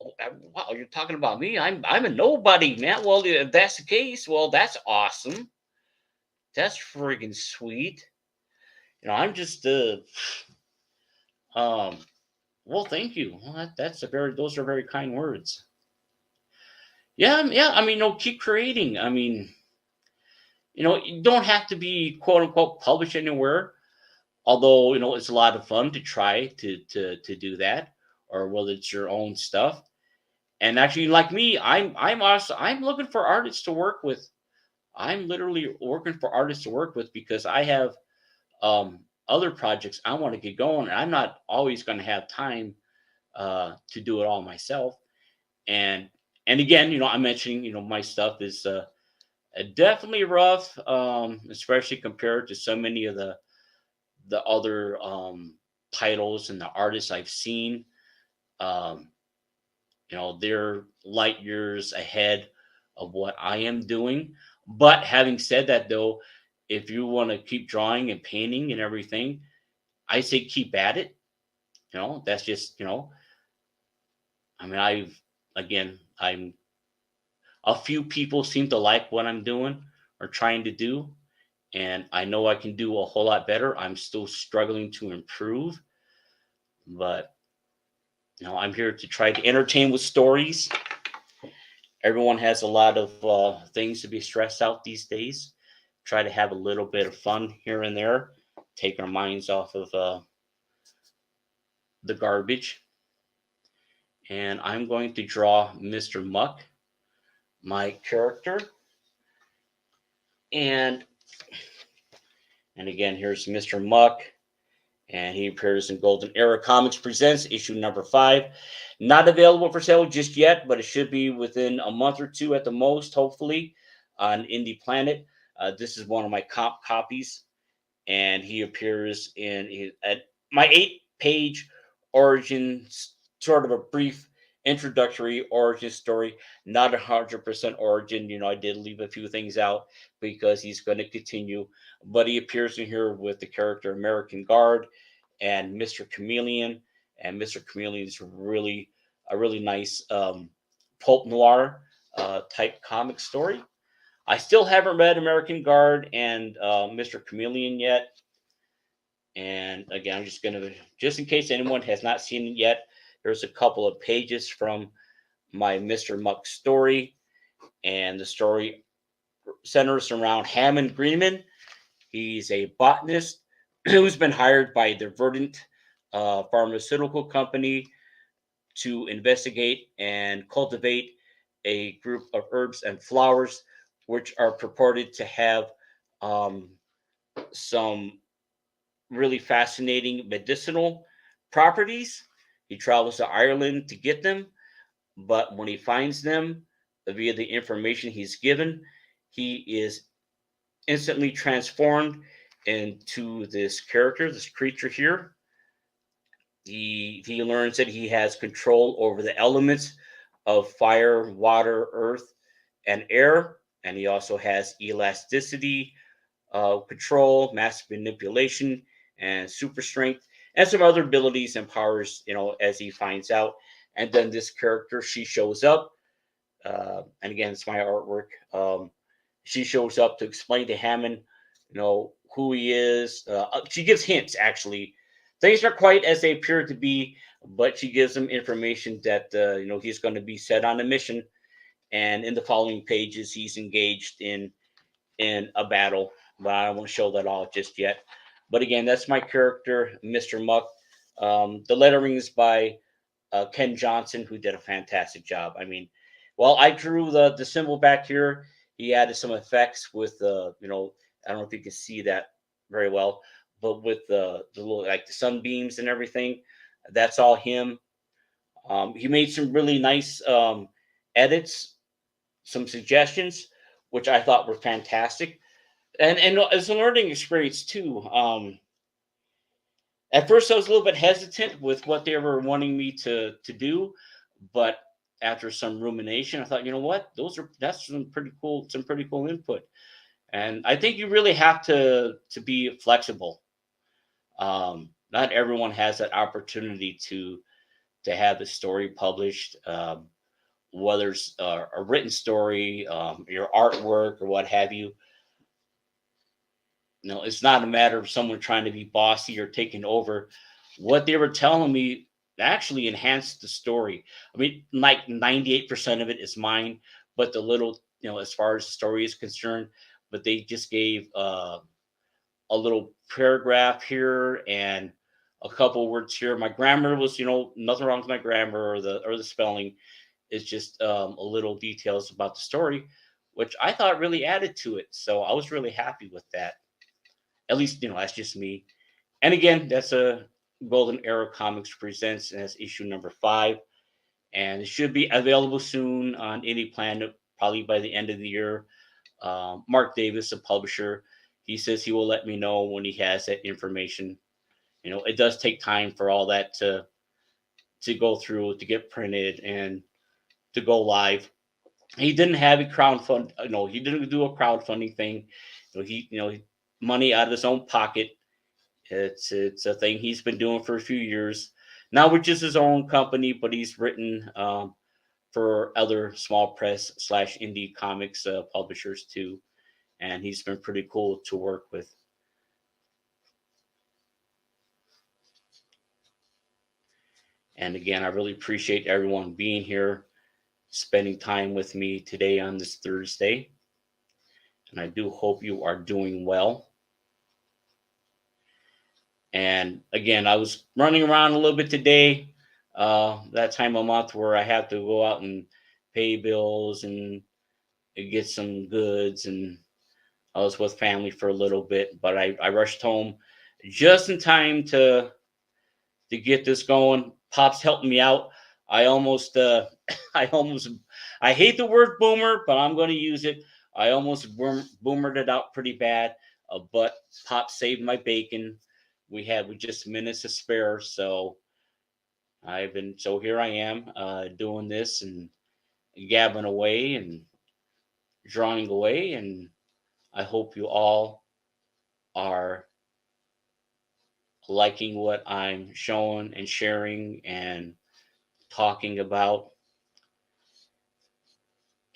Oh, wow, you're talking about me. I'm a nobody, man. Well, if that's the case, well, that's awesome. That's friggin' sweet. I'm just well, thank you. Well, those are very kind words. Yeah. I mean, keep creating. I mean, You don't have to be quote unquote published anywhere. Although it's a lot of fun to try to do that, or whether it's your own stuff. And actually, like me, I'm looking for artists to work with. I'm literally working for artists to work with because I have other projects I want to get going, and I'm not always going to have time to do it all myself. And again, I'm mentioning, my stuff is definitely rough, especially compared to so many of the other titles and the artists I've seen. Um, they're light years ahead of what I am doing. But having said that, though, if you want to keep drawing and painting and everything, I say keep at it. That's just, I mean, I'm a few people seem to like what I'm doing or trying to do. And I know I can do a whole lot better. I'm still struggling to improve, but I'm here to try to entertain with stories. Everyone has a lot of things to be stressed out these days. Try to have a little bit of fun here and there, take our minds off of the garbage. And I'm going to draw Mr. Muck, my character. And again, here's Mr. Muck. And he appears in Golden Era Comics Presents, issue number 5. Not available for sale just yet, but it should be within a month or two at the most, hopefully, on Indie Planet. This is one of my comp copies, and he appears in my 8-page origin, sort of a brief introductory origin story, not 100% origin. I did leave a few things out because he's going to continue, but he appears in here with the character American Guard and Mr. Chameleon, and Mr. Chameleon is really a really nice pulp noir type comic story. I still haven't read American Guard and Mr. Chameleon yet. And again, I'm just going to, just in case anyone has not seen it yet, there's a couple of pages from my Mr. Muck story. And the story centers around Hammond Greenman. He's a botanist who's been hired by the Verdant pharmaceutical company to investigate and cultivate a group of herbs and flowers which are purported to have some really fascinating medicinal properties. He travels to Ireland to get them, but when he finds them via the information he's given, he is instantly transformed into this character, this creature here. He learns that he has control over the elements of fire, water, earth, and air, and he also has elasticity, control, mass manipulation, and super strength, and some other abilities and powers, as he finds out. And then this character, she shows up, and again, it's my artwork. She shows up to explain to Hammond, who he is. She gives hints, actually. Things aren't quite as they appear to be, but she gives him information that, he's going to be set on a mission. And in the following pages, he's engaged in a battle, but I don't want to show that all just yet. But again, that's my character, Mr. Muck. The lettering is by Ken Johnson, who did a fantastic job. I mean, well, I drew the symbol back here. He added some effects with I don't know if you can see that very well, but with the little, like, the sunbeams and everything, that's all him. He made some really nice edits, some suggestions, which I thought were fantastic. And it's a learning experience too. At first, I was a little bit hesitant with what they were wanting me to do, but after some rumination, I thought, you know what, that's some pretty cool input. And I think you really have to be flexible. Not everyone has that opportunity to have a story published, whether it's a written story, your artwork, or what have you. It's not a matter of someone trying to be bossy or taking over. What they were telling me actually enhanced the story. I mean, like 98% of it is mine, but the little, as far as the story is concerned, but they just gave a little paragraph here and a couple words here. My grammar was, nothing wrong with my grammar or the spelling. It's just a little details about the story, which I thought really added to it. So I was really happy with that. At least, that's just me. And again, that's a Golden Era Comics presents, and that's issue number 5. And it should be available soon on any plan, probably by the end of the year. Mark Davis, the publisher, he says he will let me know when he has that information. It does take time for all that to go through, to get printed, and to go live. He didn't have a crowdfund. He didn't do a crowdfunding thing. He money out of his own pocket. It's a thing he's been doing for a few years now, which is his own company, but he's written for other small press / indie comics publishers too, and he's been pretty cool to work with. And again, I really appreciate everyone being here, spending time with me today on this Thursday. And I do hope you are doing well. And again, I was running around a little bit today, that time of month where I have to go out and pay bills and get some goods. And I was with family for a little bit, but I rushed home just in time to get this going. Pops helped me out. I hate the word boomer, but I'm going to use it. I almost boomered it out pretty bad, but Pop saved my bacon. We had just minutes to spare, so here I am doing this and gabbing away and drawing away, and I hope you all are liking what I'm showing and sharing and talking about.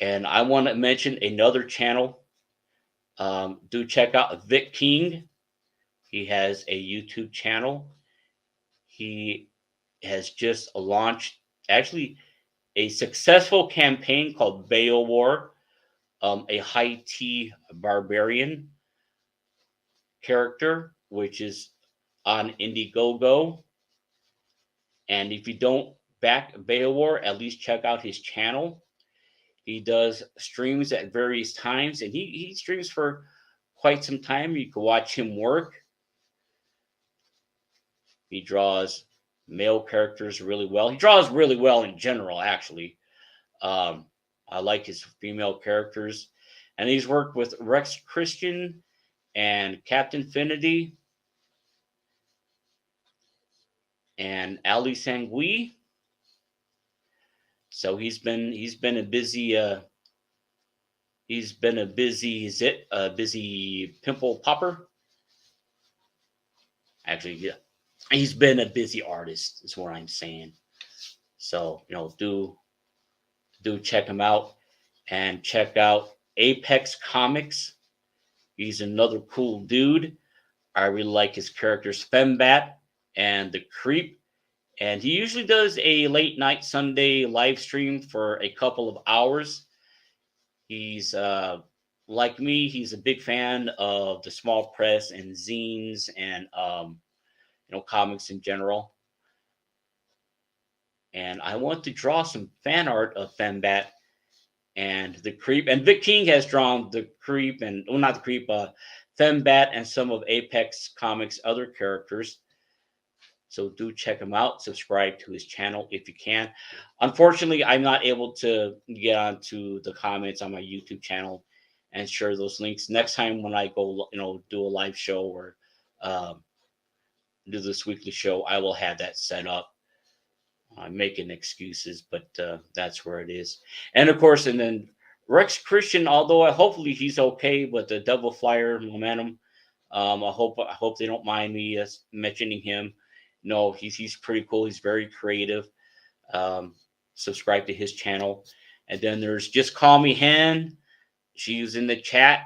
And I want to mention another channel. Do check out Vic King. He has a YouTube channel. He has just launched actually a successful campaign called Beowar, a high tea barbarian character, which is on Indiegogo. And if you don't back Beowar, at least check out his channel. He does streams at various times, and he streams for quite some time. You can watch him work. He draws male characters really well. He draws really well in general, actually. I like his female characters. And he's worked with Rex Christian and Captain Finity and Ali Sangui. So he's been a busy pimple popper. Actually, yeah, he's been a busy artist, is what I'm saying. So do check him out, and check out Apex Comics. He's another cool dude. I really like his characters, Fembat and the Creep. And he usually does a late night Sunday live stream for a couple of hours. He's like me, he's a big fan of the small press and zines and comics in general. And I want to draw some fan art of Fembat and the Creep. And Vic King has drawn the Creep and not the Creep, Fembat and some of Apex Comics' other characters. So do check him out. Subscribe to his channel if you can. Unfortunately, I'm not able to get onto the comments on my YouTube channel and share those links. Next time when I go, do a live show or do this weekly show, I will have that set up. I'm making excuses, but that's where it is. And of course, and then Rex Christian, although hopefully he's okay with the Double Flyer momentum. I hope they don't mind me mentioning him. No, he's pretty cool. He's very creative. Subscribe to his channel. And then there's Just Call Me Hen. She's in the chat.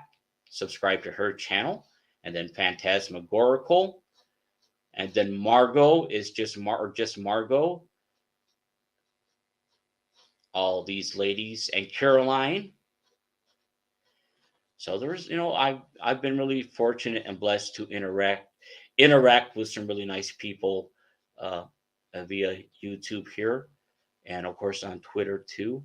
Subscribe to her channel. And then Phantasmagorical. And then Margot is just Margot. All these ladies. And Caroline. So there's, I've been really fortunate and blessed to interact with some really nice people uh, via YouTube here, and of course on Twitter too.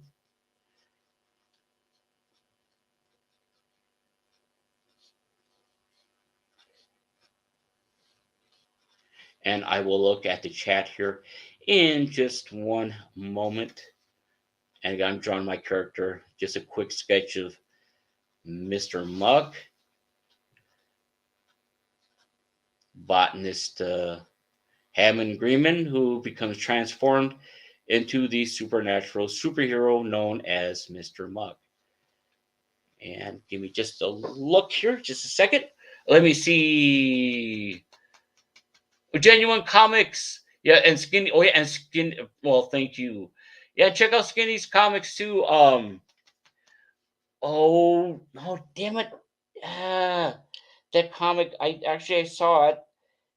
And I will look at the chat here in just one moment. And I'm drawing my character, just a quick sketch of Mr. Muck, botanist Hammond Greenman, who becomes transformed into the supernatural superhero known as Mr. Muck. And give me just a look here, just a second. Let me see. Genuine Comics. Yeah, and Skinny. Oh, yeah, and Skin. Well, thank you. Yeah, check out Skinny's comics too. Oh, no, damn it. That comic, I saw it.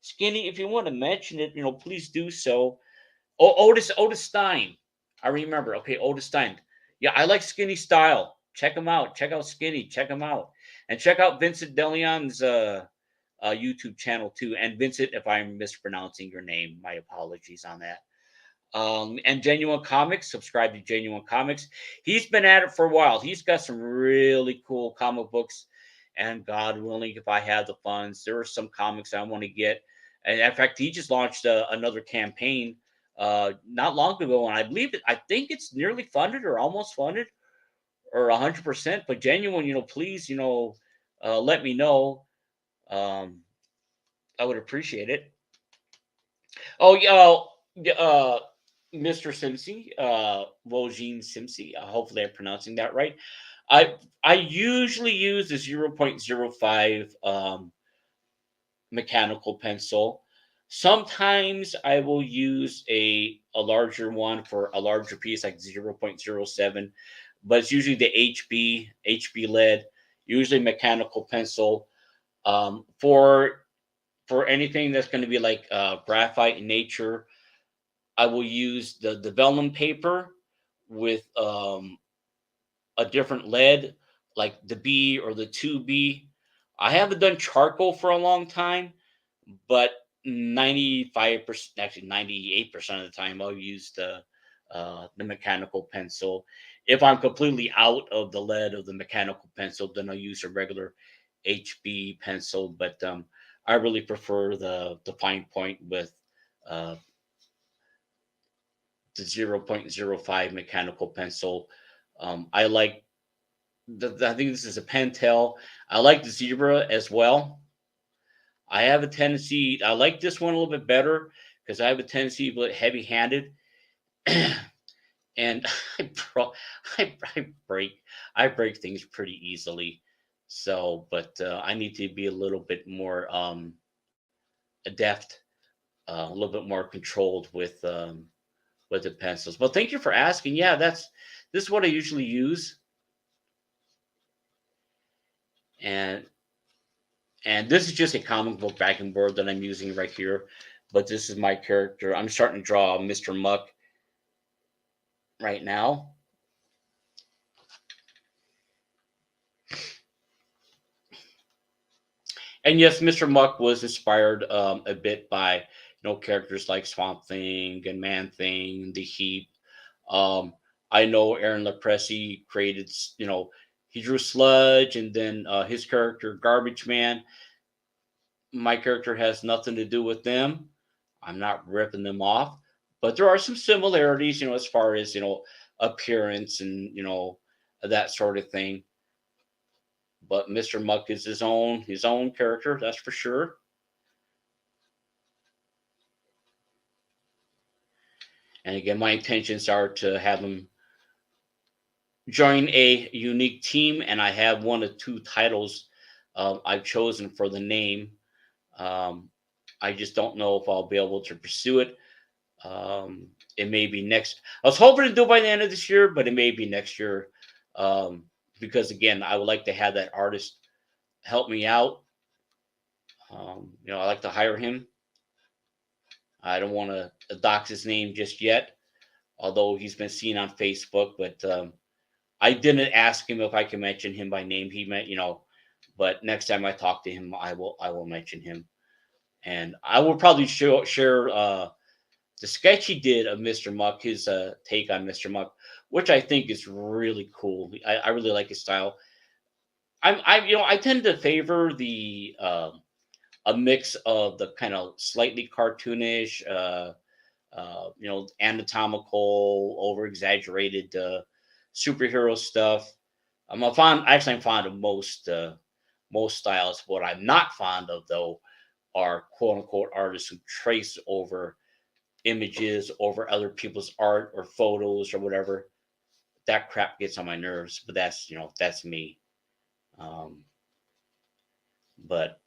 Skinny, if you want to mention it, please do so. Oh, Otis Stein. I remember. Okay, Otis Stein. Yeah, I like Skinny style. Check him out. Check out Skinny. Check him out. And check out Vincent DeLeon's YouTube channel too. And Vincent, if I'm mispronouncing your name, my apologies on that. And Genuine Comics, subscribe to Genuine Comics. He's been at it for a while. He's got some really cool comic books. And God willing, if I have the funds, there are some comics I want to get. And in fact, he just launched another campaign not long ago, and I think it's nearly funded or almost funded or 100%. But Genuine, please, let me know. I would appreciate it. Oh yeah, Mr. Simpsy, Wojin Simpsy. Hopefully, I'm pronouncing that right. I usually use the 0.05 mechanical pencil. Sometimes I will use a larger one for a larger piece, like 0.07, but it's usually the HB lead. Usually mechanical pencil. For anything that's going to be like graphite in nature, I will use the vellum paper with a different lead, like the B or the 2B. I haven't done charcoal for a long time, but 95%, actually 98% of the time, I'll use the mechanical pencil. If I'm completely out of the lead of the mechanical pencil, then I'll use a regular HB pencil. But I really prefer the fine point with the 0.05 mechanical pencil. I like I think this is a Pentel. I like the Zebra as well. I have a tendency, I like this one a little bit better because I have a tendency to be heavy handed. And I break things pretty easily. So, but I need to be a little bit more adept, a little bit more controlled with the pencils. But thank you for asking. Yeah, this is what I usually use. And this is just a comic book backing board that I'm using right here. But this is my character. I'm starting to draw Mr. Muck right now. And yes, Mr. Muck was inspired a bit by characters like Swamp Thing and Man Thing, The Heap. I know Aaron Lepresi created, he drew Sludge, and then his character Garbage Man. My character has nothing to do with them. I'm not ripping them off, but there are some similarities, as far as appearance and that sort of thing. But Mr. Muck is his own character, that's for sure. And again, my intentions are to have him join a unique team, and I have one of two titles I've chosen for the name. I just don't know if I'll be able to pursue it. It may be next. I was hoping to do it by the end of this year, but it may be next year. Because again, I would like to have that artist help me out. I like to hire him. I don't want to dox his name just yet, although he's been seen on Facebook. But I didn't ask him if I could mention him by name. He meant, But next time I talk to him, I will mention him, and I will probably share the sketch he did of Mr. Muck, his take on Mr. Muck, which I think is really cool. I really like his style. I tend to favor the a mix of the kind of slightly cartoonish, anatomical, over exaggerated superhero stuff. I'm fond of most styles. What I'm not fond of, though, are quote unquote artists who trace over images, over other people's art or photos or whatever. That crap gets on my nerves. But that's me. Um, but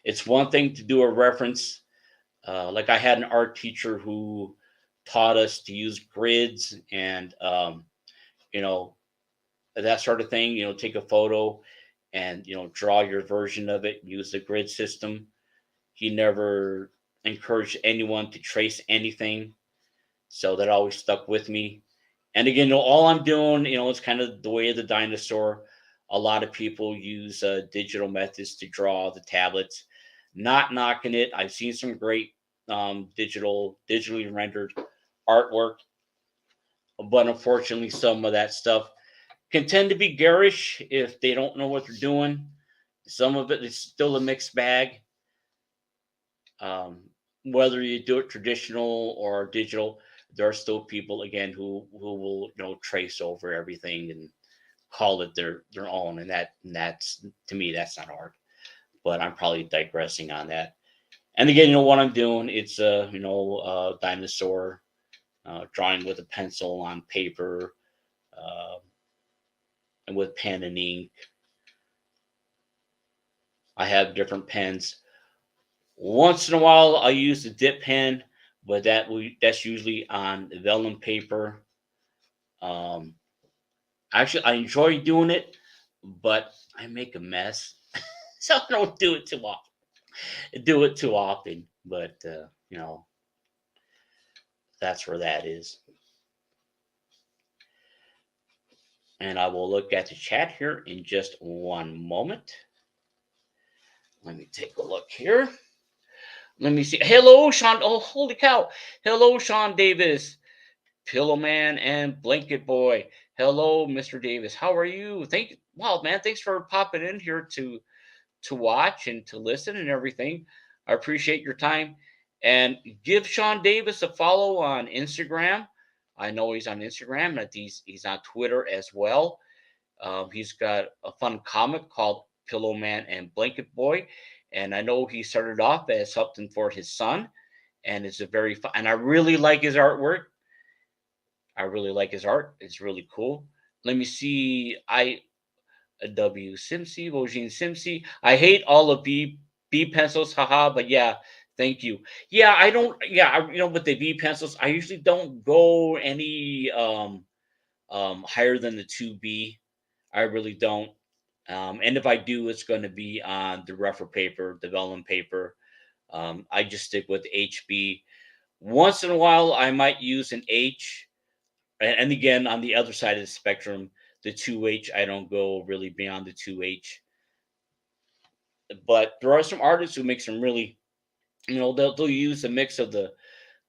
it's one thing to do a reference. Like I had an art teacher who taught us to use grids and you know that sort of thing. Take a photo and draw your version of it. Use the grid system. He never encouraged anyone to trace anything, so that always stuck with me. And again, all I'm doing, it's kind of the way of the dinosaur. A lot of people use digital methods to draw the tablets. Not knocking it. I've seen some great digitally rendered artwork, but unfortunately, some of that stuff can tend to be garish if they don't know what they're doing. Some of it is still a mixed bag. Whether you do it traditional or digital, there are still people again who will trace over everything and call it their own, and that's, to me, that's not art. But I'm probably digressing on that. And again, what I'm doing, it's dinosaur drawing with a pencil on paper, and with pen and ink. I have different pens. Once in a while, I use the dip pen, but that's usually on vellum paper. Actually, I enjoy doing it, but I make a mess, so I don't do it too often. But that's where that is. And I will look at the chat here in just one moment. Let me take a look here. Let me see. Hello, Sean. Oh, holy cow. Hello, Sean Davis, Pillow Man, and Blanket Boy. Hello, Mr. Davis. How are you? Wow, man. Thanks for popping in here to watch and to listen and everything. I appreciate your time. And give Sean Davis a follow on Instagram. I know he's on Instagram, and he's on Twitter as well. He's got a fun comic called Pillow Man and Blanket Boy, and I know he started off as something for his son, and it's a very fun. And I really like his artwork. I really like his art. It's really cool. Let me see. W Simsy, Vojin Simsy. I hate all the B pencils, haha. But yeah, thank you. Yeah, I don't. Yeah, with the B pencils, I usually don't go any higher than the 2B. I really don't. And if I do, it's going to be on the rougher paper, the vellum paper. I just stick with HB. Once in a while, I might use an H. And again, on the other side of the spectrum, the 2H, I don't go really beyond the 2H. But there are some artists who make some really, they'll use a mix of the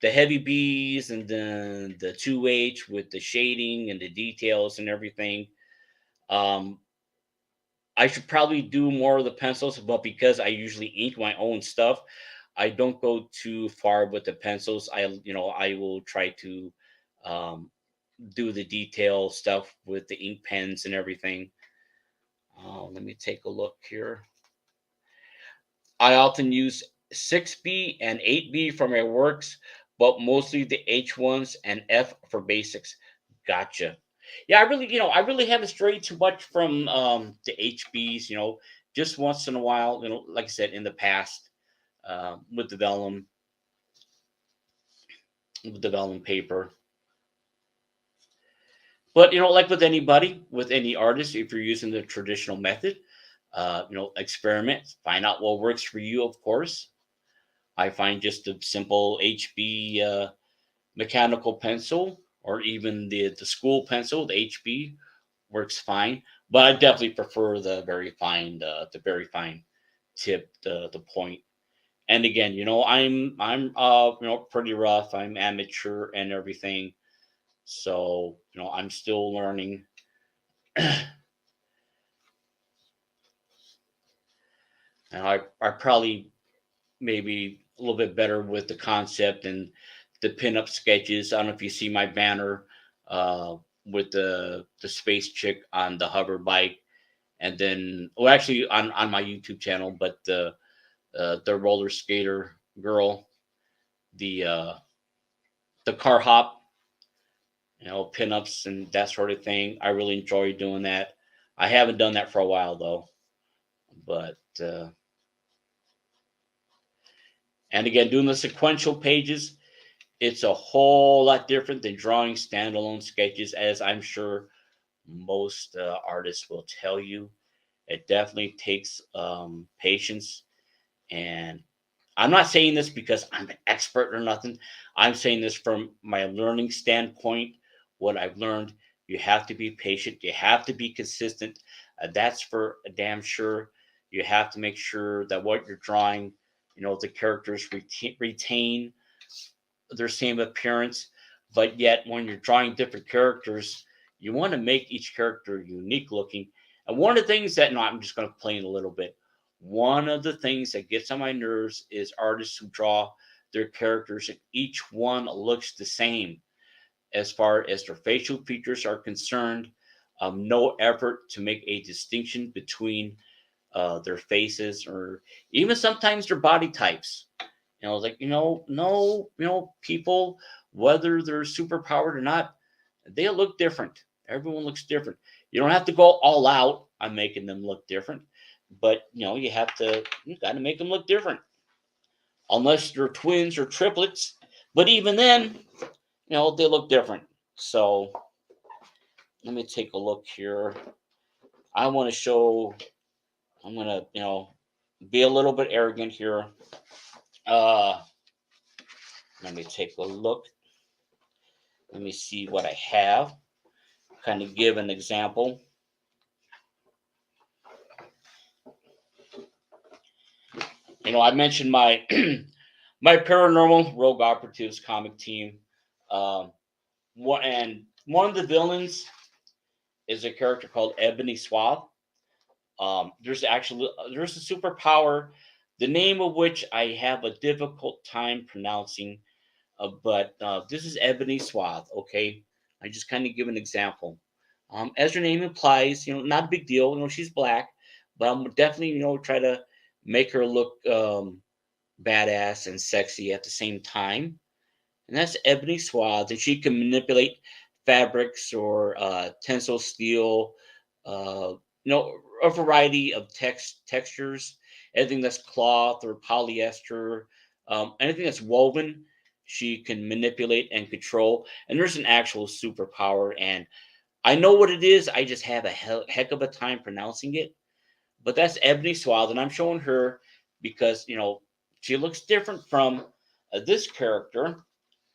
heavy B's and then the 2H with the shading and the details and everything. I should probably do more of the pencils, but because I usually ink my own stuff, I don't go too far with the pencils. I will try to do the detail stuff with the ink pens and everything. Let me take a look here. I often use 6B and 8B for my works, but mostly the H ones and F for basics. Gotcha. Yeah, I really haven't strayed too much from the HBs. Just once in a while. Like I said, in the past, with the vellum paper. But like with anybody, with any artist, if you're using the traditional method, experiment, find out what works for you. Of course, I find just a simple HB mechanical pencil, or even the school pencil, the HB, works fine. But I definitely prefer the very fine tip, the point. And again, I'm pretty rough. I'm amateur and everything, so I'm still learning. And I probably maybe a little bit better with the concept and the pinup sketches. I don't know if you see my banner with the space chick on the hover bike, and then actually on my YouTube channel, but the roller skater girl, the the car hop, pinups and that sort of thing. I really enjoy doing that. I haven't done that for a while though, but and again, doing the sequential pages, it's a whole lot different than drawing standalone sketches, as I'm sure most artists will tell you. It definitely takes patience. And I'm not saying this because I'm an expert or nothing. I'm saying this from my learning standpoint. What I've learned, you have to be patient. You have to be consistent. That's for a damn sure. You have to make sure that what you're drawing, the characters retain their same appearance, but yet when you're drawing different characters, you want to make each character unique looking. And one of the things that, no, I'm just going to play in a little bit. One of the things that gets on my nerves is artists who draw their characters and each one looks the same as far as their facial features are concerned. No effort to make a distinction between their faces or even sometimes their body types. No, people, whether they're superpowered or not, they look different. Everyone looks different. You don't have to go all out on making them look different, but you got to make them look different, unless they're twins or triplets. But even then, they look different. So let me take a look here. I want to show. I'm gonna, be a little bit arrogant here. Let me take a look. Let me see what I have. Kind of give an example. I mentioned my my paranormal rogue operatives comic team. And one of the villains is a character called Ebony Swath. There's a superpower, the name of which I have a difficult time pronouncing. But this is Ebony Swath, okay? I just kind of give an example. As her name implies, not a big deal. She's black, but I'm definitely, try to make her look badass and sexy at the same time. And that's Ebony Swath, and she can manipulate fabrics or tensile steel, a variety of textures, anything that's cloth or polyester, anything that's woven, she can manipulate and control. And there's an actual superpower, and I know what it is. I just have a heck of a time pronouncing it. But that's Ebony Swath, and I'm showing her because she looks different from this character.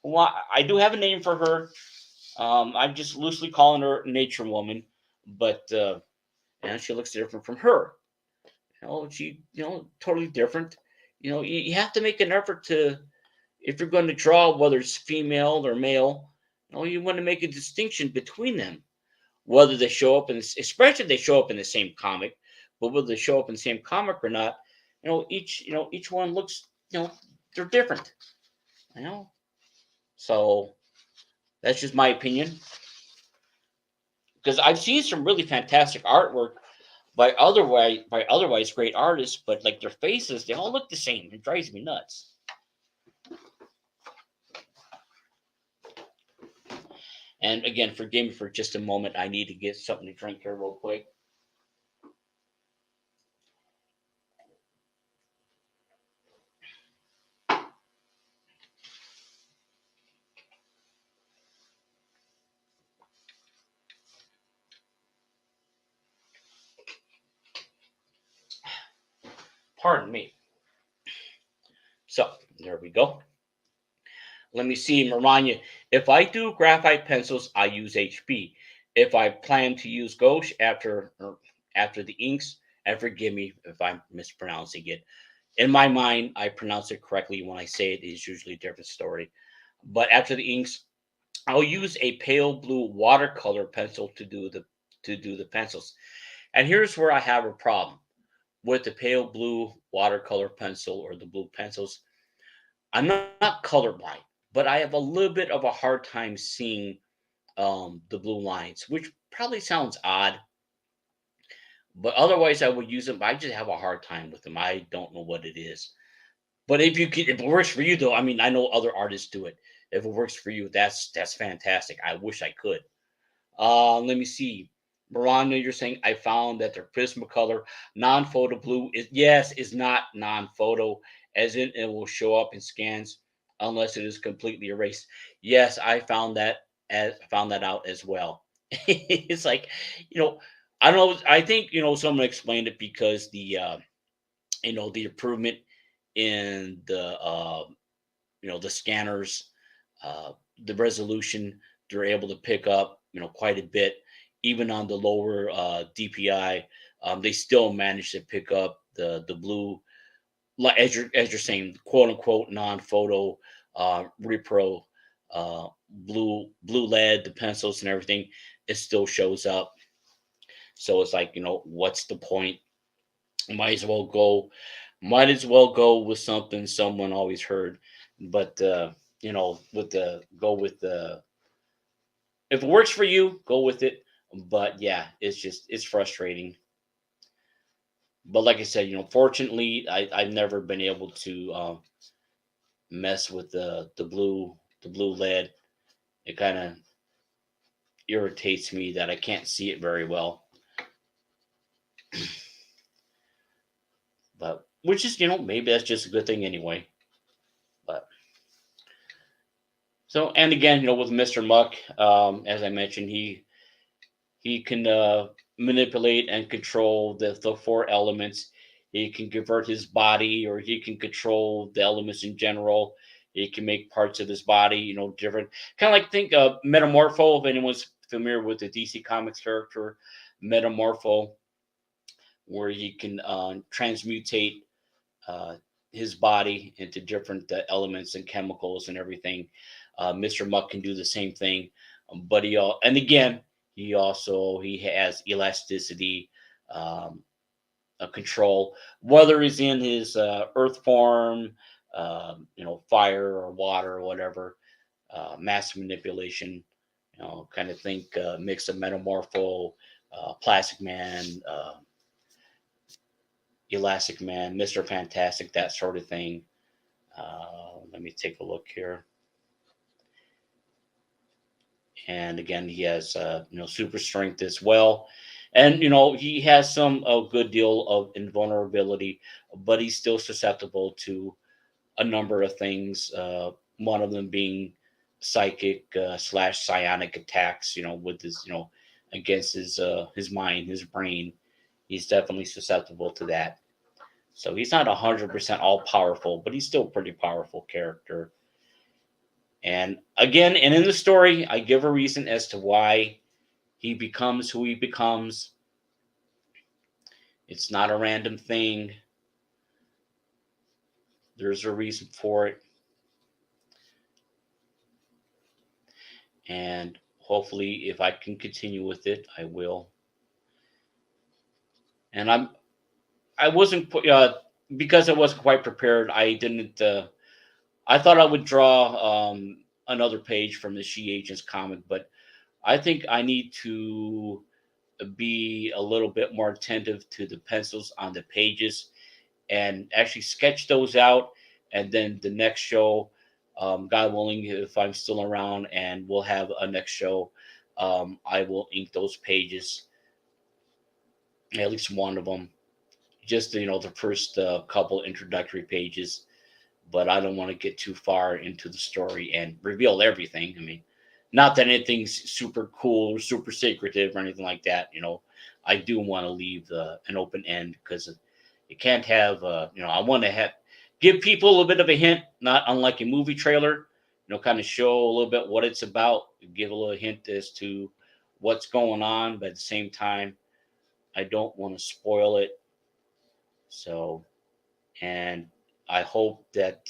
Well, I do have a name for her. I'm just loosely calling her Nature Woman, but she looks different from her. She totally different. You have to make an effort to, if you're going to draw, whether it's female or male, you want to make a distinction between them, whether they show up especially if they show up in the same comic, but whether they show up in the same comic or not, each one looks, they're different, So that's just my opinion, because I've seen some really fantastic artwork by otherwise great artists, but like their faces, they all look the same. It drives me nuts. And again, forgive me for just a moment. I need to get something to drink here real quick. Pardon me. So there we go. Let me see, Maranya. If I do graphite pencils, I use HB. If I plan to use gouache after the inks, and forgive me if I'm mispronouncing it. In my mind, I pronounce it correctly. When I say it, it's usually a different story. But after the inks, I'll use a pale blue watercolor pencil to do the pencils. And here's where I have a problem with the pale blue watercolor pencil or the blue pencils. I'm not colorblind, but I have a little bit of a hard time seeing the blue lines, which probably sounds odd, but otherwise I would use them. I just have a hard time with them. I don't know what it is. But if it works for you though, I mean, I know other artists do it. If it works for you, that's fantastic. I wish I could. Let me see. Miranda, you're saying I found that their Prismacolor non-photo blue is not non-photo, as in it will show up in scans unless it is completely erased. Yes, I found that out as well. It's like, you know, I don't know. I think someone explained it because the improvement in the scanners, uh, the resolution they're able to pick up, quite a bit, even on the lower DPI. They still manage to pick up the blue, like as you're saying, quote unquote non-photo repro blue lead, the pencils and everything. It still shows up. So it's like, what's the point? Might as well go with something someone always heard. But with the go with the if it works for you, go with it. But yeah, it's frustrating. But like I said, fortunately, I've never been able to mess with the blue lead. It kind of irritates me that I can't see it very well. But which is, maybe that's just a good thing anyway. But so, and again, with Mr. Muck, as I mentioned, he can manipulate and control the four elements. He can convert his body, or he can control the elements in general. He can make parts of his body, different. Kind of like think of Metamorpho, if anyone's familiar with the DC Comics character Metamorpho, where he can transmutate his body into different elements and chemicals and everything. Mr. Muck can do the same thing, but and again, he has elasticity, control, whether he's in his earth form, fire or water or whatever, mass manipulation. Kind of think mix of Metamorpho, Plastic Man, Elastic Man, Mr. Fantastic, that sort of thing. Let me take a look here. And again, he has super strength as well, and he has some a good deal of invulnerability, but he's still susceptible to a number of things. One of them being psychic / psionic attacks. With his against his mind, his brain. He's definitely susceptible to that. So he's not 100% all powerful, but he's still a pretty powerful character. And again, and in the story, I give a reason as to why he becomes who he becomes. It's not a random thing. There's a reason for it. And hopefully, if I can continue with it, I will. And I wasn't because I wasn't quite prepared. I didn't. I thought I would draw another page from the She Agents comic, but I think I need to be a little bit more attentive to the pencils on the pages and actually sketch those out. And then the next show, God willing, if I'm still around and we'll have a next show, I will ink those pages, at least one of them, just the first couple introductory pages. But I don't want to get too far into the story and reveal everything. I mean, not that anything's super cool or super secretive or anything like that. I do want to leave an open end because you can't have, I want to give people a little bit of a hint, not unlike a movie trailer, kind of show a little bit what it's about, give a little hint as to what's going on, but at the same time, I don't want to spoil it. So, and I hope that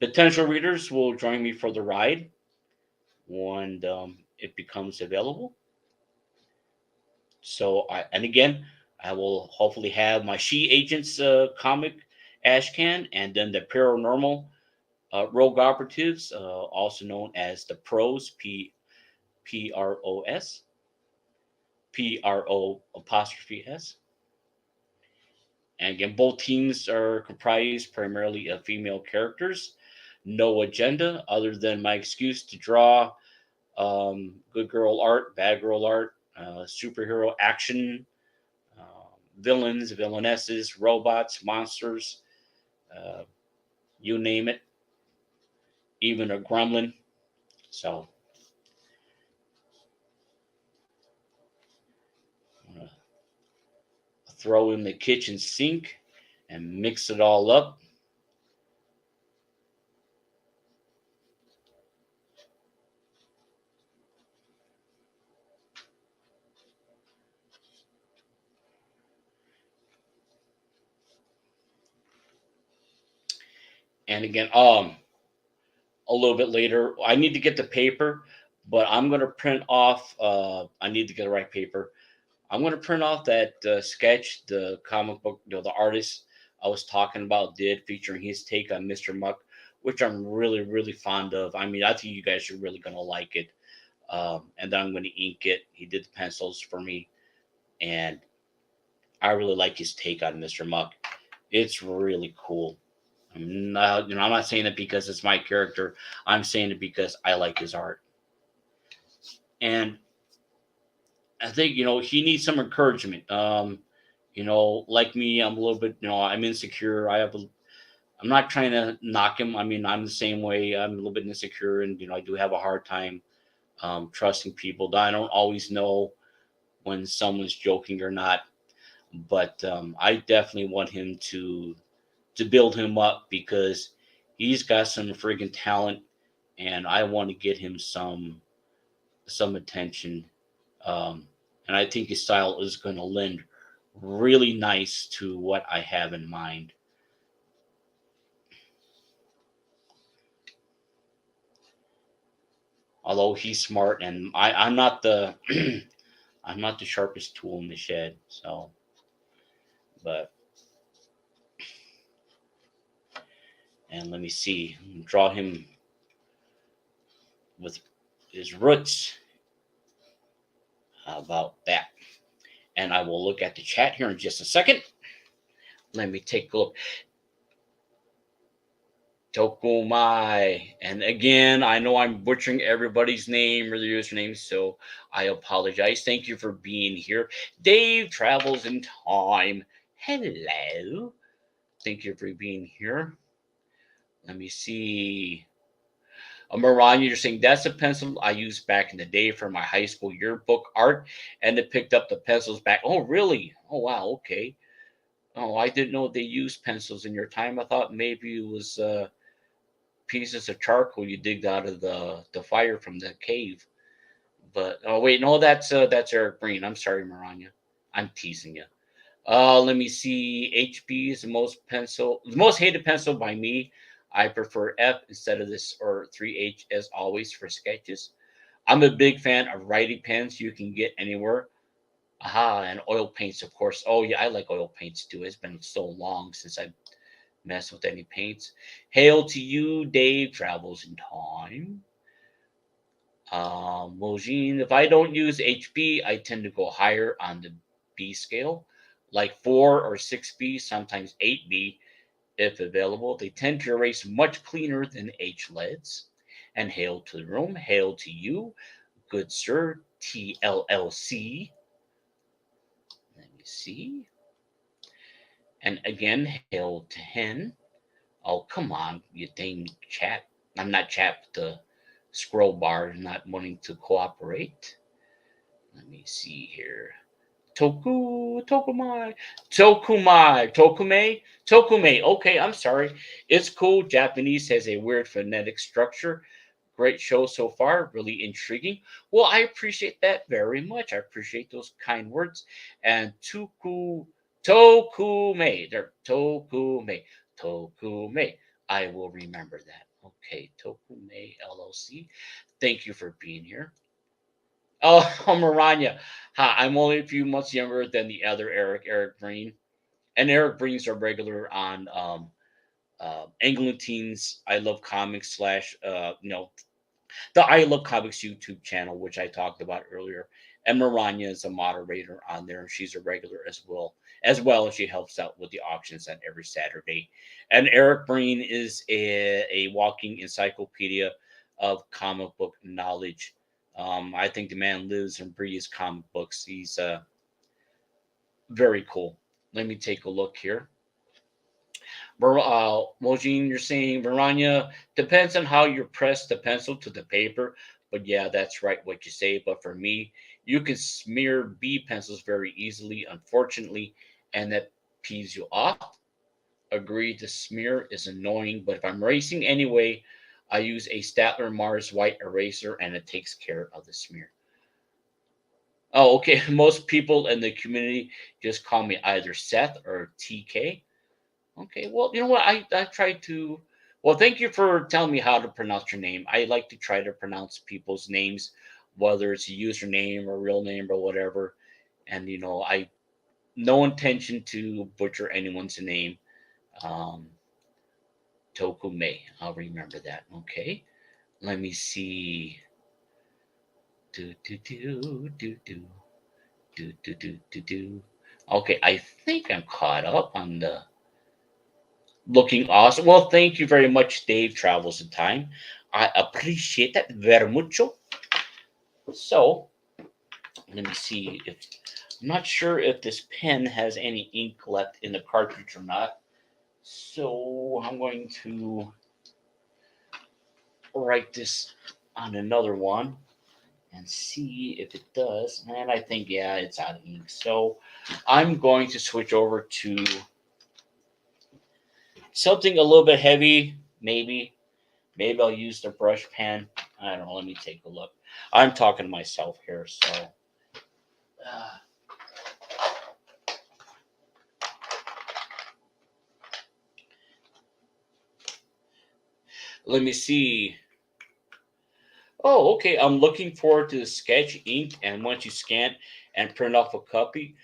potential readers will join me for the ride when it becomes available. So, and again, I will hopefully have my She Agents comic Ashcan, and then the Paranormal Rogue Operatives, also known as the Pros, Pros, PRO apostrophe S. And again, both teams are comprised primarily of female characters. No agenda other than my excuse to draw good girl art, bad girl art, superhero action, villains, villainesses, robots, monsters, uh, you name it, even a gremlin. So, I'm gonna throw in the kitchen sink and mix it all up. And again, a little bit later, I need to get the paper, but I'm gonna print off. I need to get the right paper. I'm gonna print off that sketch, the comic book, the artist I was talking about did, featuring his take on Mr. Muck, which I'm really, really fond of. I mean, I think you guys are really gonna like it. And then I'm gonna ink it. He did the pencils for me, and I really like his take on Mr. Muck. It's really cool. I'm not saying it because it's my character. I'm saying it because I like his art. And I think, he needs some encouragement. Like me, I'm a little bit, I'm insecure. I'm not trying to knock him. I mean, I'm the same way. I'm a little bit insecure, and I do have a hard time trusting people. I don't always know when someone's joking or not, but I definitely want him to build him up, because he's got some friggin' talent, and I want to get him some attention. And I think his style is going to lend really nice to what I have in mind. Although he's smart, and I'm not the I'm not the sharpest tool in the shed. So, but and let me see, draw him with his roots. How about that? And I will look at the chat here in just a second. Let me take a look. Tokumai. And again, I know I'm butchering everybody's name or the username, so I apologize. Thank you for being here. Dave Travels in Time. Hello. Thank you for being here. Let me see. Mariah, you're saying that's a pencil I used back in the day for my high school yearbook art, and it picked up the pencils back. Oh, really? Oh, wow. Okay. Oh, I didn't know they used pencils in your time. I thought maybe it was pieces of charcoal you digged out of the fire from the cave. But oh wait, no, that's Eric Green. I'm sorry, Maranya. I'm teasing you. Let me see. HB is the most hated pencil by me. I prefer F instead of this, or 3H as always for sketches. I'm a big fan of writing pens you can get anywhere. Aha, and oil paints, of course. Oh yeah, I like oil paints too. It's been so long since I've messed with any paints. Hail to you, Dave Travels in Time. Mojine, if I don't use HB, I tend to go higher on the B scale, like 4 or 6B, sometimes 8B if available. They tend to erase much cleaner than H leads. And hail to the room, hail to you, good sir, TLLC. Let me see. And again, hail to Hen. Oh, come on, you dang chat. I'm not chat, the scroll bar not wanting to cooperate. Let me see here. Tokume. Okay, I'm sorry. It's cool. Japanese has a weird phonetic structure. great show so far, really intriguing. Well, I appreciate that very much. I appreciate those kind words. And Tokume, there, Tokume. I will remember that. Okay, Tokume LLC. Thank you for being here. Oh, Maranya. Hi, I'm only a few months younger than the other Eric Breen. And Eric Breen's a regular on England Teens I Love Comics slash the I Love Comics YouTube channel, which I talked about earlier. And Maranya is a moderator on there, and she's a regular as well. As well as she helps out with the auctions on every Saturday. And Eric Breen is a walking encyclopedia of comic book knowledge. I think the man lives and breathes comic books. He's very cool. Let me take a look here. Mojin, you're saying Maranya depends on how you press the pencil to the paper. But yeah, that's right what you say. But for me, you can smear B pencils very easily, unfortunately, and that pees you off. Agreed, the smear is annoying, but if I'm racing anyway, I use a Statler Mars white eraser and it takes care of the smear. Oh, okay. Most people in the community just call me either Seth or TK. Okay, well, you know what? I try to. Well, thank you for telling me how to pronounce your name. I like to try to pronounce people's names, whether it's a username or real name or whatever. And I no intention to butcher anyone's name. Um, Tokume, I'll remember that. Okay, let me see. Do do do do do do do do do do. Okay, I think I'm caught up on the looking awesome. Well, thank you very much, Dave Travels in Time. I appreciate that very mucho. So, let me see if I'm not sure if this pen has any ink left in the cartridge or not. So, I'm going to write this on another one and see if it does. And I think, yeah, it's out of ink. So, I'm going to switch over to something a little bit heavy, maybe. Maybe I'll use the brush pen. I don't know. Let me take a look. I'm talking to myself here, so. Uh, Let me see. Oh, okay. I'm looking forward to the sketch ink, and once you scan and print off a copy,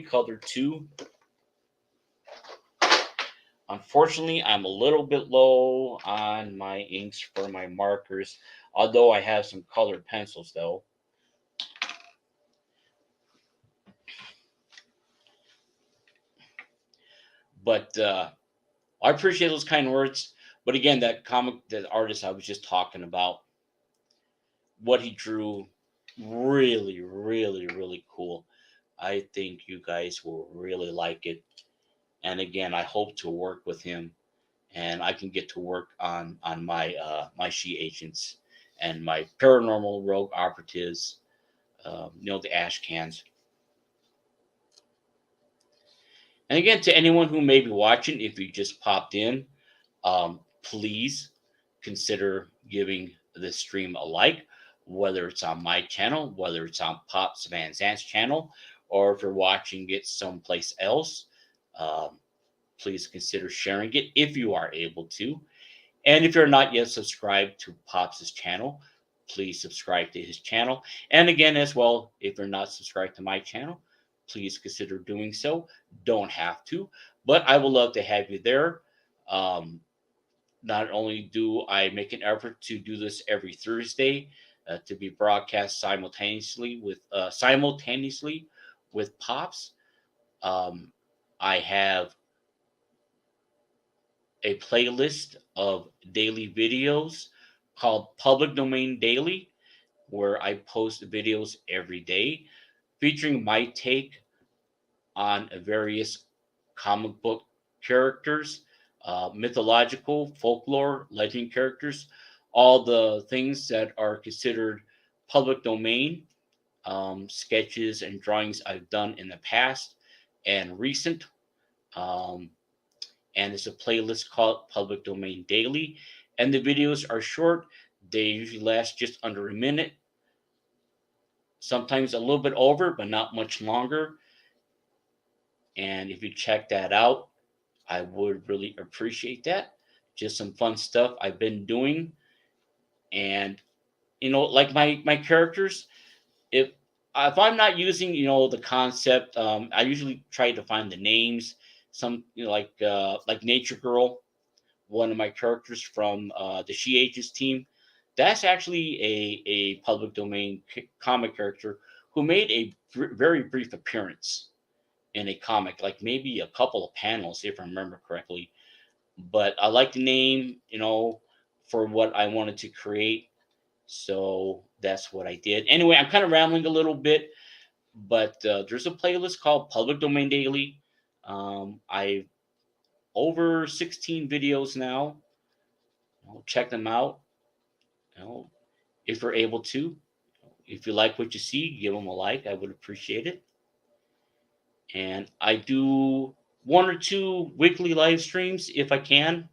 color 2. Unfortunately, I'm a little bit low on my inks for my markers, although I have some colored pencils, though. But I appreciate those kind words. But again, that artist I was just talking about, what he drew, really, really, really cool. I think you guys will really like it. And again, I hope to work with him, and I can get to work on my my she agents and my paranormal rogue operatives. The ash cans. And again, to anyone who may be watching, if you just popped in, please consider giving this stream a like, whether it's on my channel, whether it's on Pops Van Zant's channel, or if you're watching it someplace else. Please consider sharing it if you are able to. And if you're not yet subscribed to Pops' channel, please subscribe to his channel. And again, as well, if you're not subscribed to my channel, please consider doing so. Don't have to, but I would love to have you there. Not only do I make an effort to do this every Thursday, to be broadcast simultaneously with Pops, I have a playlist of daily videos called Public Domain Daily, where I post videos every day featuring my take on various comic book characters, mythological, folklore, legend characters, all the things that are considered public domain, sketches and drawings I've done in the past and recent. And it's a playlist called Public Domain Daily. And the videos are short. They usually last just under a minute, sometimes a little bit over, but not much longer. And if you check that out, I would really appreciate that. Just some fun stuff I've been doing. And, like my characters, if I'm not using, the concept, I usually try to find the names. Some, like Nature Girl, one of my characters from the She Ages team. That's actually a public domain comic character who made a very brief appearance in a comic, like maybe a couple of panels, if I remember correctly. But I like the name, for what I wanted to create. So that's what I did. Anyway, I'm kind of rambling a little bit, but there's a playlist called Public Domain Daily. I've over 16 videos now. Check them out. If you're able to. If you like what you see, give them a like. I would appreciate it. And I do 1 or 2 weekly live streams if I can.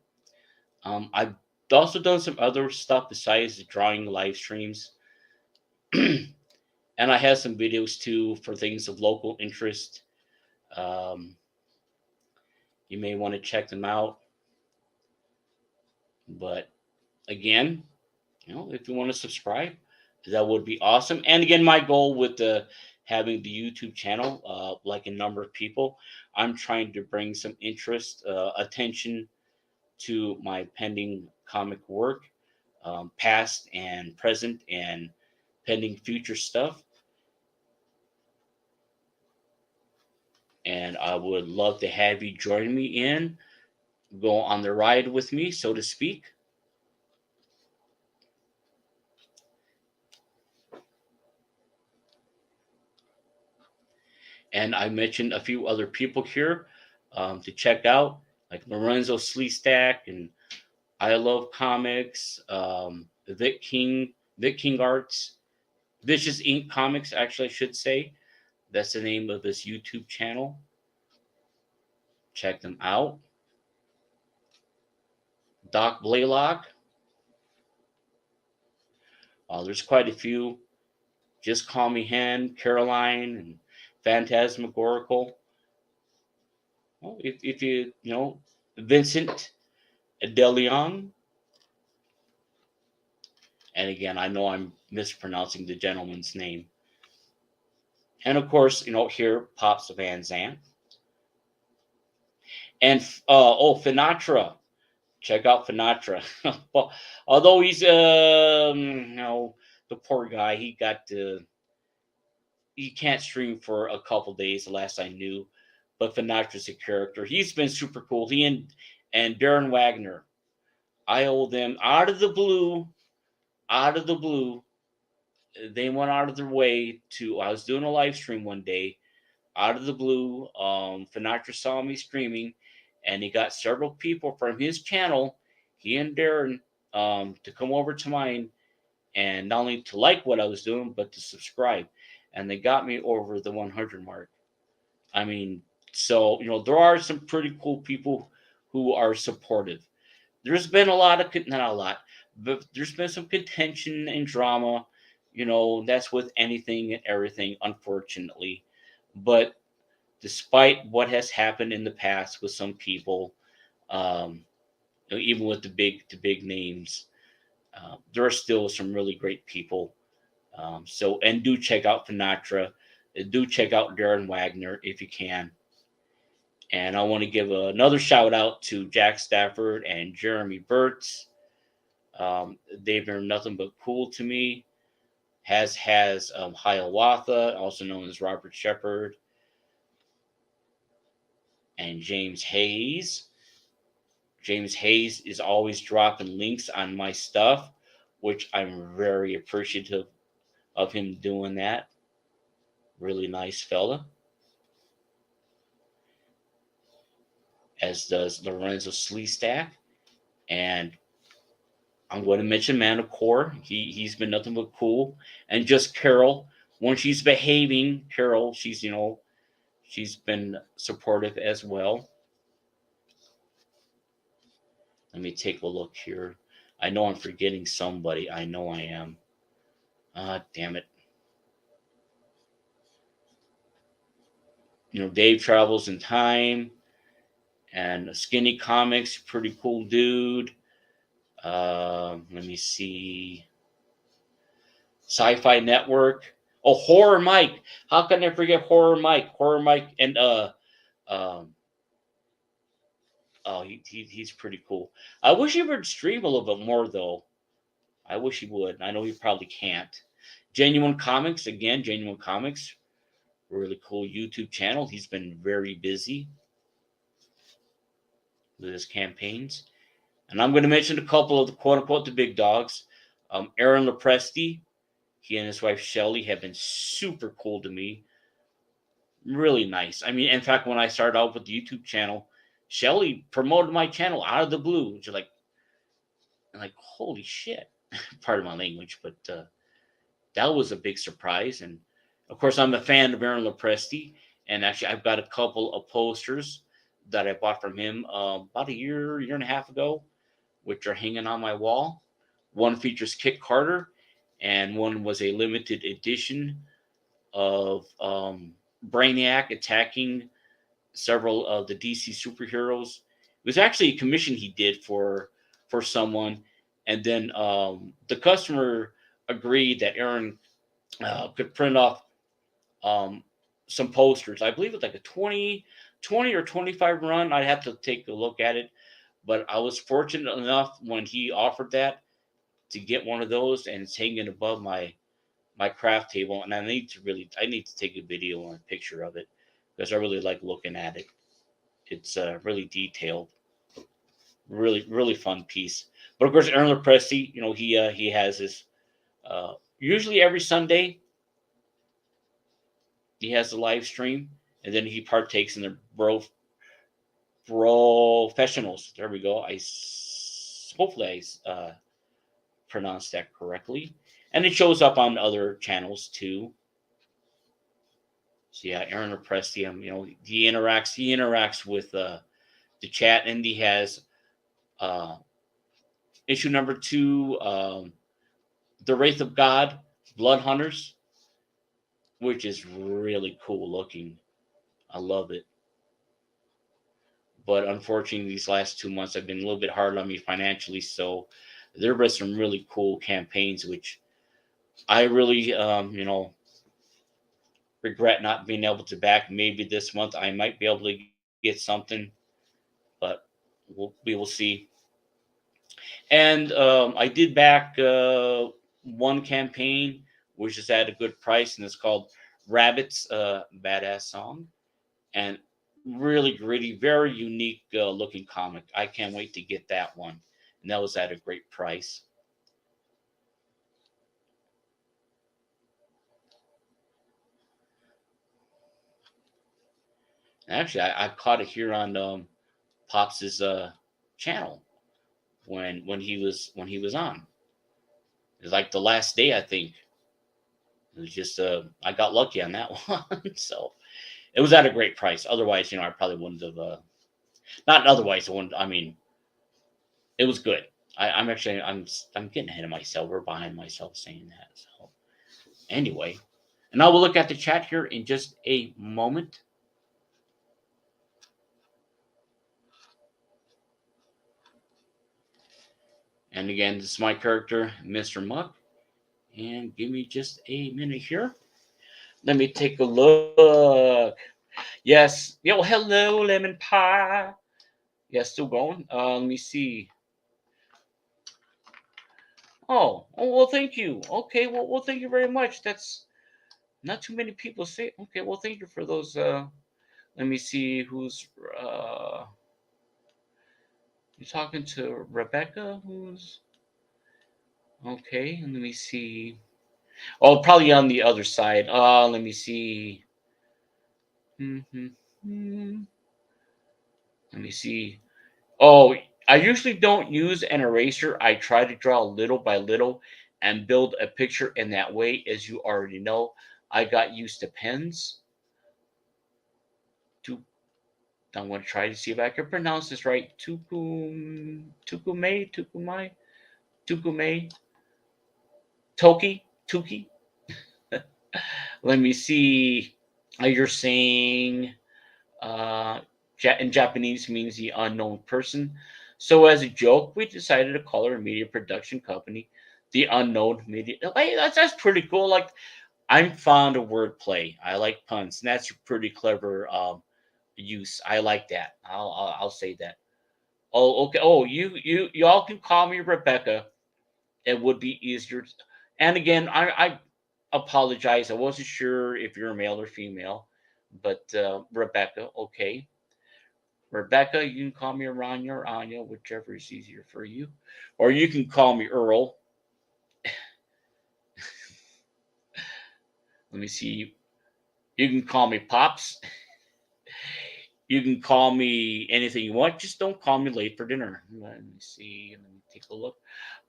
I've also done some other stuff besides the drawing live streams. And I have some videos too for things of local interest. You may want to check them out. But again, if you want to subscribe, that would be awesome. And again, my goal with having the YouTube channel, like a number of people, I'm trying to bring some interest, attention to my pending comic work, past and present and pending future stuff. And I would love to have you join me go on the ride with me, so to speak. And I mentioned a few other people here to check out, like Lorenzo Sleestack and I Love Comics, Vic King Arts, Vicious Ink Comics, actually, I should say. That's the name of his YouTube channel. Check them out. Doc Blalock. There's quite a few. Just Call Me Hen, Caroline, and Phantasmagorical. Well, if you, Vincent DeLeon. And again, I know I'm mispronouncing the gentleman's name. And of course, here Pops Van Zandt. And Finatra. Check out Finatra. Well, although he's the poor guy, he can't stream for a couple days, the last I knew. But Finatra's a character. He's been super cool. He and Darren Wagner. I owe them out of the blue. They went out of their way to. I was doing a live stream one day. Out of the blue, Finatra saw me streaming, and he got several people from his channel, he and Darren, to come over to mine, and not only to like what I was doing, but to subscribe. And they got me over the 100 mark. I mean, so, there are some pretty cool people who are supportive. There's been not a lot, but there's been some contention and drama. That's with anything and everything, unfortunately. But despite what has happened in the past with some people, even with the big names, there are still some really great people. And do check out Finatra. Do check out Darren Wagner if you can. And I want to give another shout out to Jack Stafford and Jeremy Burtz. They've been nothing but cool to me. Has Hiawatha, also known as Robert Shepard, and James Hayes. James Hayes is always dropping links on my stuff, which I'm very appreciative of him doing that. Really nice fella. As does Lorenzo Sleestack. And I'm going to mention Man of Core. He's been nothing but cool. And just Carol. When she's behaving, Carol, she's been supportive as well. Let me take a look here. I know I'm forgetting somebody. I know I am. Damn it. Dave Travels in Time and Skinny Comics, pretty cool dude. Let me see. Sci-Fi Network. Oh, Horror Mike. How can I forget Horror Mike? Horror Mike and um oh he's pretty cool. I wish he would stream a little bit more though. I wish he would. I know he probably can't. Genuine Comics, again, Genuine Comics. Really cool YouTube channel. He's been very busy with his campaigns. And I'm going to mention a couple of the quote unquote the big dogs. Aaron Lopresti, he and his wife Shelly have been super cool to me. Really nice. I mean, in fact, when I started out with the YouTube channel, Shelly promoted my channel out of the blue. Just like holy shit. Pardon my language, but that was a big surprise. And of course, I'm a fan of Aaron Lopresti. And actually, I've got a couple of posters that I bought from him about a year and a half ago, which are hanging on my wall. One features Kit Carter, and one was a limited edition of Brainiac attacking several of the DC superheroes. It was actually a commission he did for someone, and then the customer agreed that Aaron could print off some posters. I believe it's like a 20 or 25 run. I'd have to take a look at it, but I was fortunate enough when he offered that to get one of those, and it's hanging above my craft table, and I need to take a video and a picture of it because I really like looking at it. It's really detailed, really really fun piece. But of course, Aaron Lopresti, he has his usually every Sunday he has a live stream, and then he partakes in the professionals. There we go. Hopefully I pronounced that correctly, and it shows up on other channels too. So yeah, Aaron Lopresti, he interacts with the chat, and he has uh, issue number 2, The Wraith of God, Blood Hunters, which is really cool looking. I love it. But unfortunately, these last 2 months have been a little bit hard on me financially, so there were some really cool campaigns, which I really, regret not being able to back. Maybe this month I might be able to get something, but we will see. And I did back one campaign, which is at a good price, and it's called Rabbits, Badass Song. And really gritty, very unique looking comic. I can't wait to get that one. And that was at a great price. Actually, I caught it here on Pops's channel when he was on. It was like the last day, I think. It was just I got lucky on that one. So it was at a great price. Otherwise, I probably wouldn't have. Not otherwise, I wouldn't. I mean, it was good. I'm actually I'm getting ahead of myself. We're behind myself saying that. So anyway, and I will look at the chat here in just a moment. And again, this is my character, Mr. Muck. And give me just a minute here. Let me take a look. Yes. Yo, hello, lemon pie. Yeah, still going. Let me see. Oh, well, thank you. Okay, well, thank you very much. That's not too many people say. Okay, well, thank you for those. Let me see who's. You talking to Rebecca? Who's okay? Let me see. Oh, probably on the other side. Let me see. Mm-hmm. Let me see. Oh, I usually don't use an eraser. I try to draw little by little and build a picture in that way, as you already know. I got used to pens. I'm going to try to see if I can pronounce this right. Tukumai. Tukume, Toki, Tuki. Let me see. You're saying in Japanese means the unknown person. So as a joke, we decided to call our media production company the Unknown Media. Hey, that's pretty cool. Like I'm fond of wordplay. I like puns, and that's a pretty clever use. I like that. I'll say that. Oh, okay. Oh, y'all can call me Rebecca. It would be easier. And again, I apologize. I wasn't sure if you're a male or female, but Rebecca, okay. Rebecca, you can call me Aranya or Anya, whichever is easier for you. Or you can call me Earl. Let me see. You can call me Pops. You can call me anything you want. Just don't call me late for dinner. Let me see. Let me take a look.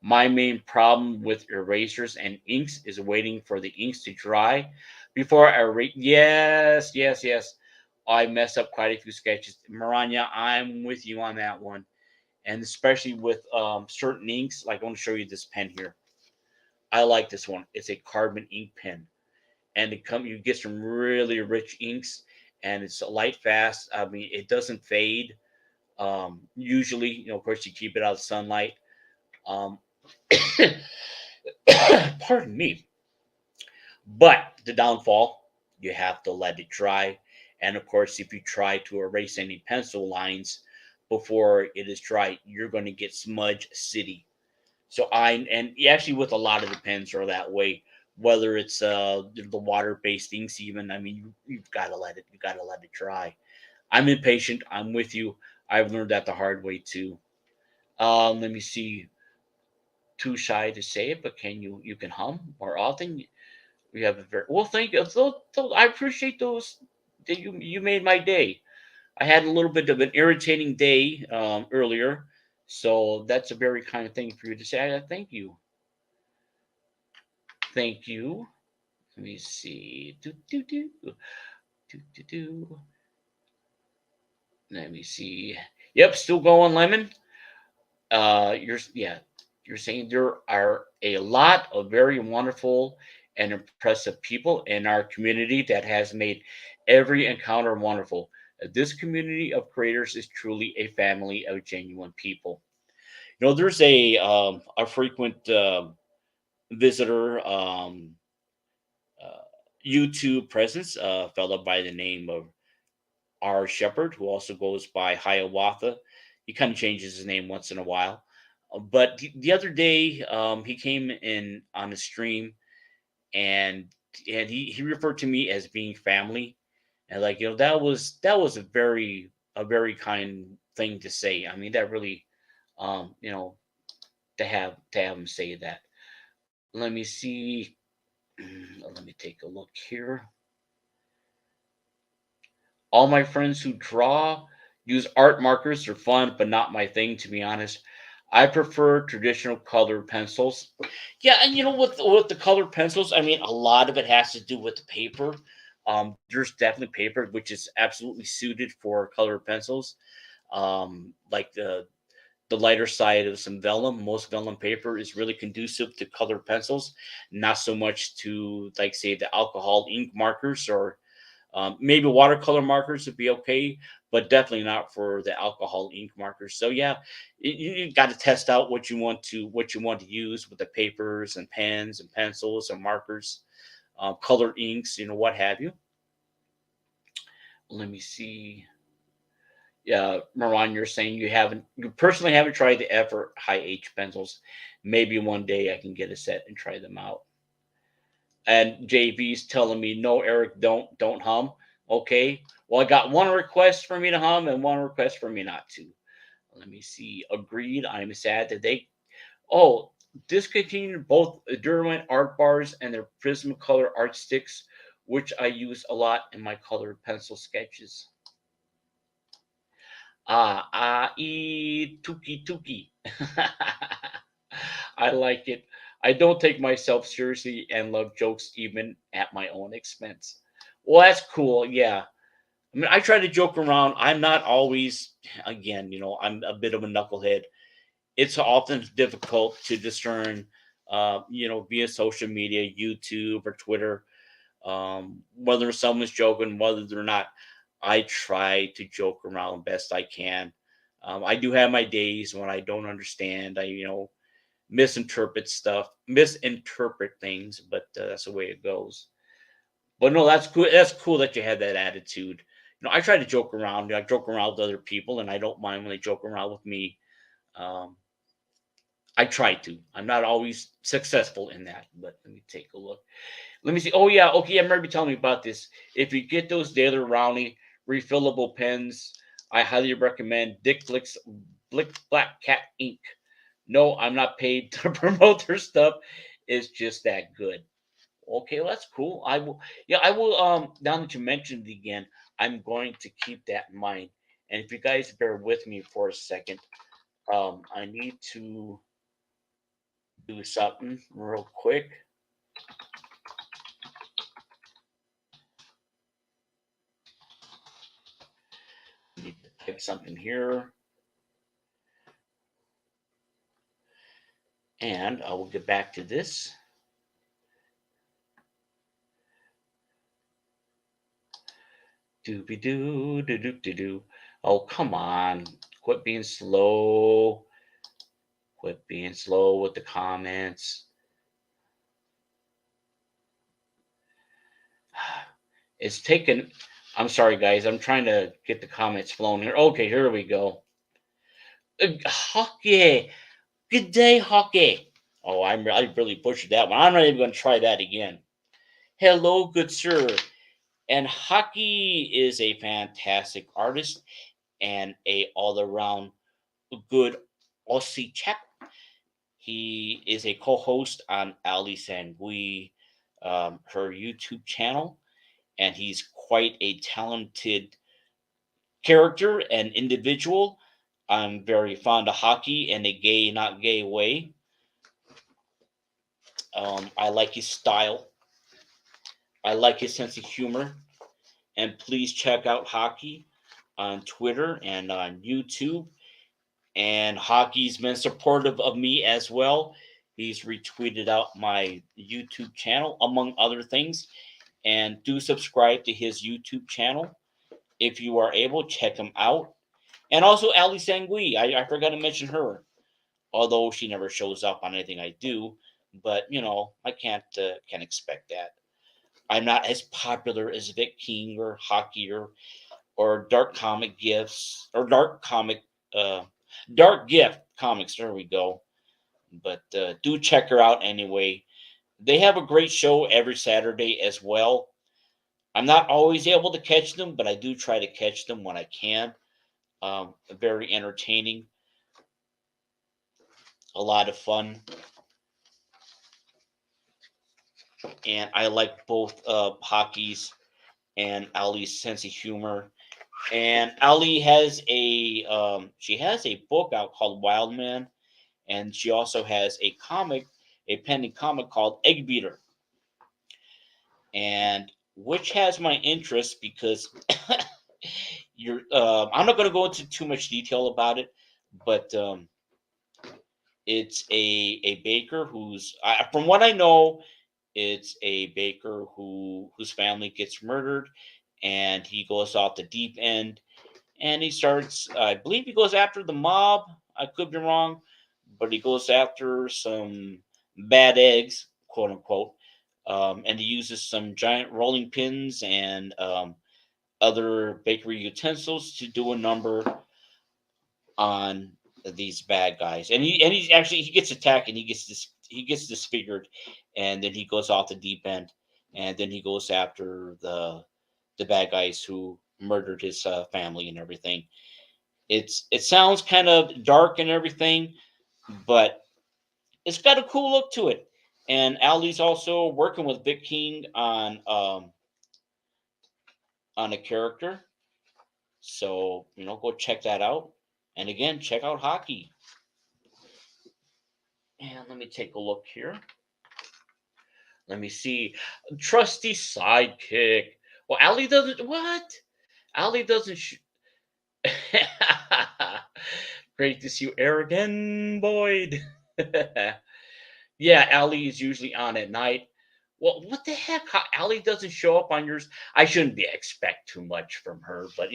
My main problem with erasers and inks is waiting for the inks to dry before I erase. Yes, yes, yes. I mess up quite a few sketches. Maranya, I'm with you on that one. And especially with certain inks, like I want to show you this pen here. I like this one. It's a carbon ink pen, and you get some really rich inks, and it's light fast. I mean, it doesn't fade. Usually, of course, you keep it out of sunlight. Um, pardon me. But the downfall, you have to let it dry. And of course, if you try to erase any pencil lines before it is dry, you're going to get smudge city. So and actually with a lot of the pens are that way. Whether it's the water based inks, even I mean you've got to let it dry. I'm impatient. I'm with you. I've learned that the hard way too. Let me see. Too shy to say it, but you can hum more often. We have a very well. Thank you. I appreciate those. That you made my day. I had a little bit of an irritating day earlier, so that's a very kind thing for you to say. Thank you. Thank you. Let me see. Do. Let me see. Yep, still going, Lemon. You're saying there are a lot of very wonderful and impressive people in our community that has made every encounter wonderful. This community of creators is truly a family of genuine people. There's a frequent visitor uh, YouTube presence, a fellow by the name of R. Shepherd, who also goes by Hiawatha. He kind of changes his name once in a while. But the other day, he came in on a stream, and he referred to me as being family, and like that was a very kind thing to say. I mean, that really, um, you know, to have him say that. Let me see. Let me take a look here. All my friends who draw use art markers. They're fun, but not my thing, to be honest. I prefer traditional colored pencils. Yeah, and with the colored pencils, I mean, a lot of it has to do with the paper. There's definitely paper which is absolutely suited for colored pencils. Like the lighter side of some vellum. Most vellum paper is really conducive to colored pencils, not so much to like say the alcohol ink markers or maybe watercolor markers would be okay, but definitely not for the alcohol ink markers. So yeah, you got to test out what you want to use with the papers and pens and pencils and markers, colored inks, what have you. Let me see. Yeah, Maran, you're saying you personally haven't tried the F or high H pencils. Maybe one day I can get a set and try them out. And JV's telling me, no, Eric, don't hum. Okay. Well, I got one request for me to hum and one request for me not to. Let me see. Agreed. I'm sad that they discontinued both Derwent art bars and their Prismacolor art sticks, which I use a lot in my colored pencil sketches. Tuki tuki. I like it. I don't take myself seriously and love jokes even at my own expense. Well, that's cool. Yeah. I mean, I try to joke around. I'm not always, again, I'm a bit of a knucklehead. it's often difficult to discern, via social media, YouTube or Twitter, whether someone's joking, whether they're not. I try to joke around best I can. I do have my days when I don't understand. I misinterpret things, but that's the way it goes. But no, that's cool. That's cool that you had that attitude. I try to joke around. I joke around with other people, and I don't mind when they joke around with me. Um, I try to. I'm not always successful in that, but let me take a look. Let me see. Oh yeah, okay. I remember you telling me about this. If you get those Daily Rowney refillable pens, I highly recommend Dick Blick Black Cat Ink. No, I'm not paid to promote their stuff. It's just that good. Okay, well, that's cool. I will. Yeah, I will. Now that you mentioned it again, I'm going to keep that in mind. And if you guys bear with me for a second, I need to do something real quick. I need to type something here, and I will get back to this. Doobie doo doo doo doo doo. Oh, come on! Quit being slow. Quit being slow with the comments. It's taken. I'm sorry, guys. I'm trying to get the comments flowing here. Okay, here we go. Hockey. Good day, hockey. Oh, I really butchered that one. I'm not even going to try that again. Hello, good sir. And Hockey is a fantastic artist and a all-around good Aussie chap. He is a co-host on Ali Sangui, her YouTube channel, and he's quite a talented character and individual. I'm very fond of hockey in a gay, not gay way. I like his style. I like his sense of humor. And please check out Hockey on Twitter and on YouTube. And Hockey's been supportive of me as well. He's retweeted out my YouTube channel, among other things. And do subscribe to his YouTube channel. If you are able, check him out. And also Ali Sangui. I forgot to mention her. Although she never shows up on anything I do. But, I can't expect that. I'm not as popular as Vic King or Hockey or Dark Comic Gifts or Dark Gift Comics. There we go. But do check her out anyway. They have a great show every Saturday as well. I'm not always able to catch them, but I do try to catch them when I can. Very entertaining. A lot of fun. And I like both Hockey's and Ali's sense of humor. And Ali has a book out called Wild Man, and she also has a pending comic called Egg Beater, and which has my interest because I'm not going to go into too much detail about it, but it's a baker who's from what I know, it's a baker whose family gets murdered, and he goes off the deep end, and he starts. I believe he goes after the mob. I could be wrong, but he goes after some bad eggs, quote unquote, and he uses some giant rolling pins and other bakery utensils to do a number on these bad guys. And he gets attacked and he gets disfigured, and then he goes off the deep end, and then he goes after the bad guys who murdered his family and everything. It sounds kind of dark and everything, but it's got a cool look to it. And Ali's also working with Vic King on a character, so go check that out. And again, check out Hockey. And let me take a look here. Let me see. Trusty sidekick. Well, Ali doesn't. What? Ali doesn't. Great to see you, Aragon Boyd. Yeah, Allie is usually on at night. Well, what the heck? How Allie doesn't show up on yours? I shouldn't be expect too much from her, but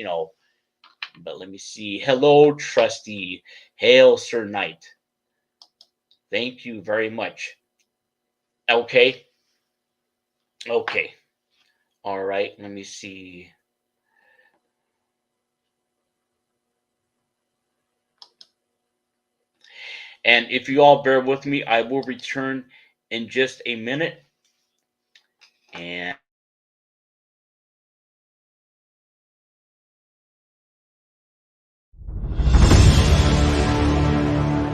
But let me see. Hello, Trusty. Hail, Sir Knight. Thank you very much. Okay. Okay. All right. Let me see. And if you all bear with me, I will return in just a minute. And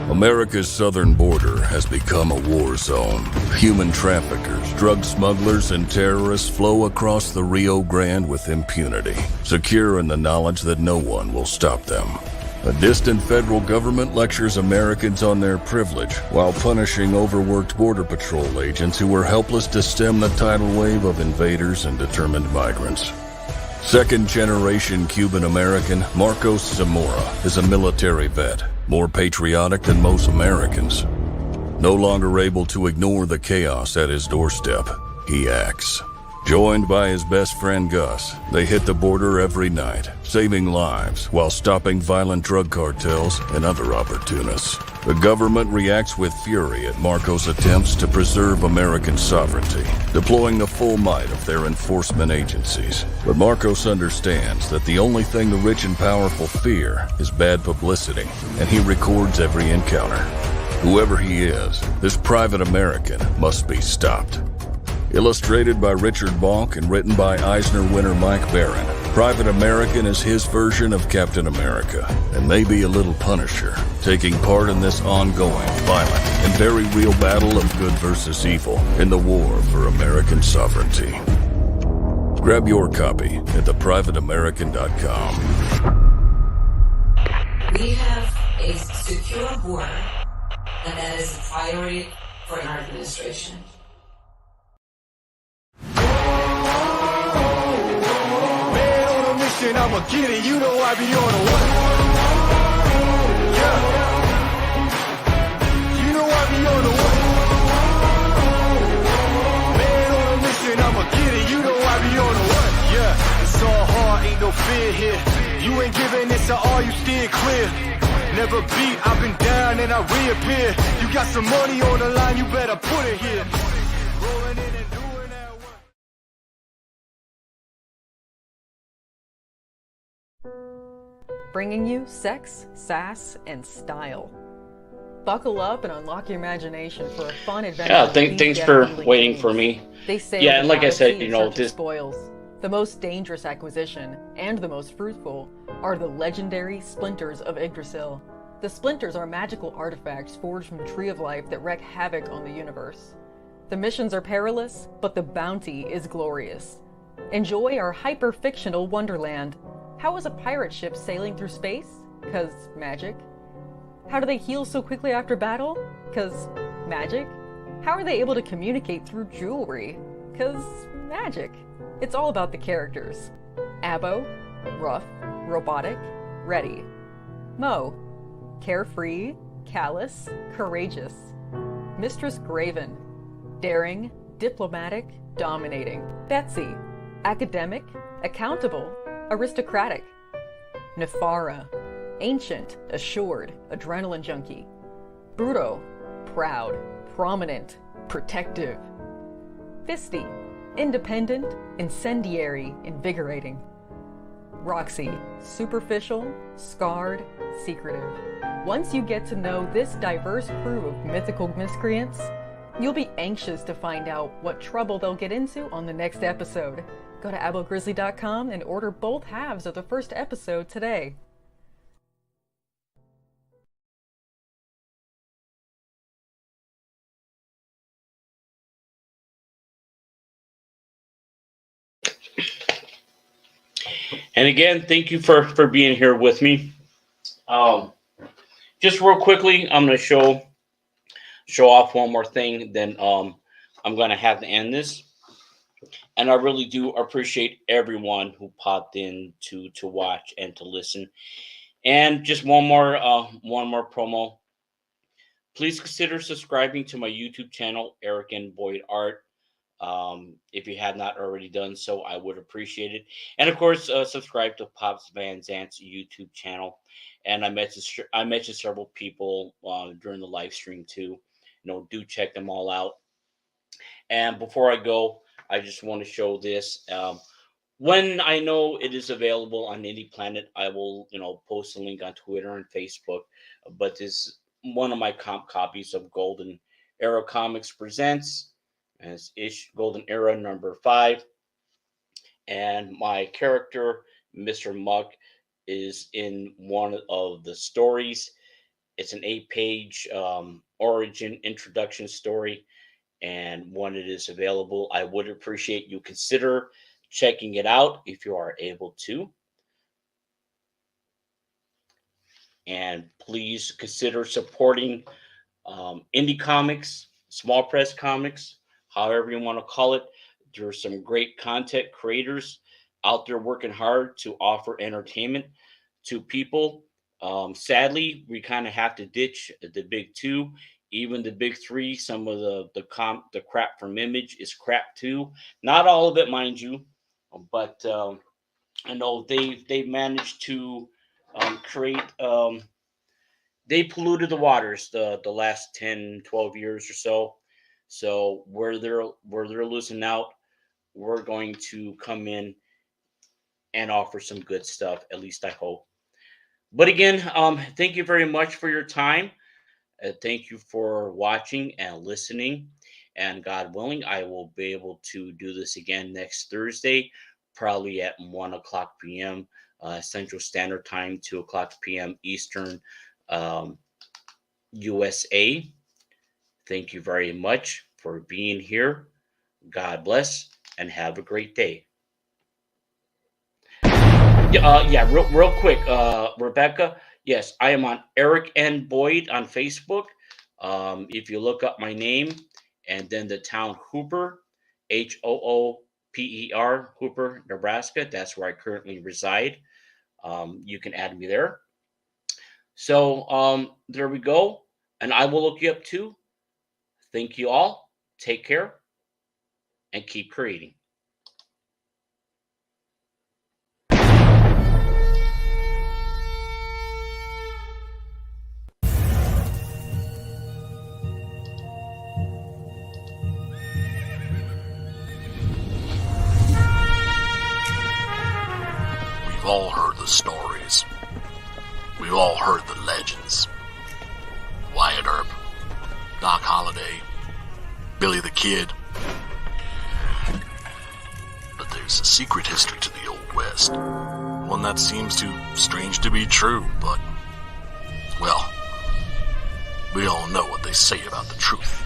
America's southern border has become a war zone. Human traffickers, drug smugglers, and terrorists flow across the Rio Grande with impunity, secure in the knowledge that no one will stop them. A distant federal government lectures Americans on their privilege while punishing overworked Border Patrol agents who were helpless to stem the tidal wave of invaders and determined migrants. Second-generation Cuban-American Marcos Zamora is a military vet, more patriotic than most Americans. No longer able to ignore the chaos at his doorstep, he acts. Joined by his best friend Gus, they hit the border every night, saving lives while stopping violent drug cartels and other opportunists. The government reacts with fury at Marcos' attempts to preserve American sovereignty, deploying the full might of their enforcement agencies. But Marcos understands that the only thing the rich and powerful fear is bad publicity, and he records every encounter. Whoever he is, this private American must be stopped. Illustrated by Richard Bonk and written by Eisner winner Mike Barron, Private American is his version of Captain America, and maybe a little Punisher, taking part in this ongoing, violent, and very real battle of good versus evil in the war for American sovereignty. Grab your copy at theprivateamerican.com. We have a secure border, and that is a priority for our administration. I'ma get it, you know I be on the one. Yeah. You know I be on the one. Man on a mission, I'ma get it, you know I be on the one. Yeah, it's all hard, ain't no fear here. You ain't giving this to all, you steer clear. Never beat, I've been down and I reappear. You got some money on the line, you better put it here. Rolling in and doing that work. Bringing you sex, sass, and style. Buckle up and unlock your imagination for a fun adventure. Yeah, thanks for waiting for me. They say yeah, and like I said, this spoils. The most dangerous acquisition, and the most fruitful, are the legendary Splinters of Yggdrasil. The Splinters are magical artifacts forged from the Tree of Life that wreak havoc on the universe. The missions are perilous, but the bounty is glorious. Enjoy our hyper-fictional wonderland. How is a pirate ship sailing through space? 'Cause magic. How do they heal so quickly after battle? 'Cause magic. How are they able to communicate through jewelry? 'Cause magic. It's all about the characters. Abo, rough, robotic, ready. Mo, carefree, callous, courageous. Mistress Graven, daring, diplomatic, dominating. Betsy, academic, accountable, aristocratic. Nefara, ancient, assured, adrenaline junkie. Bruto, proud, prominent, protective. Fisty, independent, incendiary, invigorating. Roxy, superficial, scarred, secretive. Once you get to know this diverse crew of mythical miscreants, you'll be anxious to find out what trouble they'll get into on the next episode. Go to abogrizzly.com and order both halves of the first episode today. And again, thank you for being here with me. Just real quickly, I'm going to show off one more thing, then I'm going to have to end this. And I really do appreciate everyone who popped in to watch and to listen. And just one more promo. Please consider subscribing to my YouTube channel, Eric and Boyd Art. If you have not already done so, I would appreciate it. And of course, subscribe to Pops Van Zant's YouTube channel. And I mentioned several people during the live stream too. Do check them all out. And before I go, I just want to show this. When I know it is available on Indie Planet, I will, post a link on Twitter and Facebook. But this is one of my comp copies of Golden Era Comics Presents, and it's Golden Era number 5. And my character, Mr. Muck, is in one of the stories. It's an 8-page origin introduction story. And when it is available, I would appreciate you consider checking it out if you are able to. And please consider supporting indie comics, small press comics, however you want to call it. There are some great content creators out there working hard to offer entertainment to people. Sadly, we kind of have to ditch the big 2. Even the big 3, some of the crap from Image is crap too. Not all of it, mind you, but I know they managed to create. They polluted the waters the last 10, 12 years or so. So where they're losing out, we're going to come in and offer some good stuff. At least I hope. But again, thank you very much for your time. Thank you for watching and listening. And God willing, I will be able to do this again next Thursday, probably at 1:00 p.m. Central Standard Time, 2:00 p.m. Eastern, USA. Thank you very much for being here. God bless and have a great day. Real quick, Rebecca. Yes, I am on Eric N. Boyd on Facebook. If you look up my name and then the town Hooper, Hooper, Hooper, Nebraska, that's where I currently reside. You can add me there. So there we go. And I will look you up too. Thank you all. Take care and keep creating. We've all heard the stories. We've all heard the legends. Wyatt Earp, Doc Holliday, Billy the Kid. But there's a secret history to the Old West. One that seems too strange to be true, but, well, we all know what they say about the truth.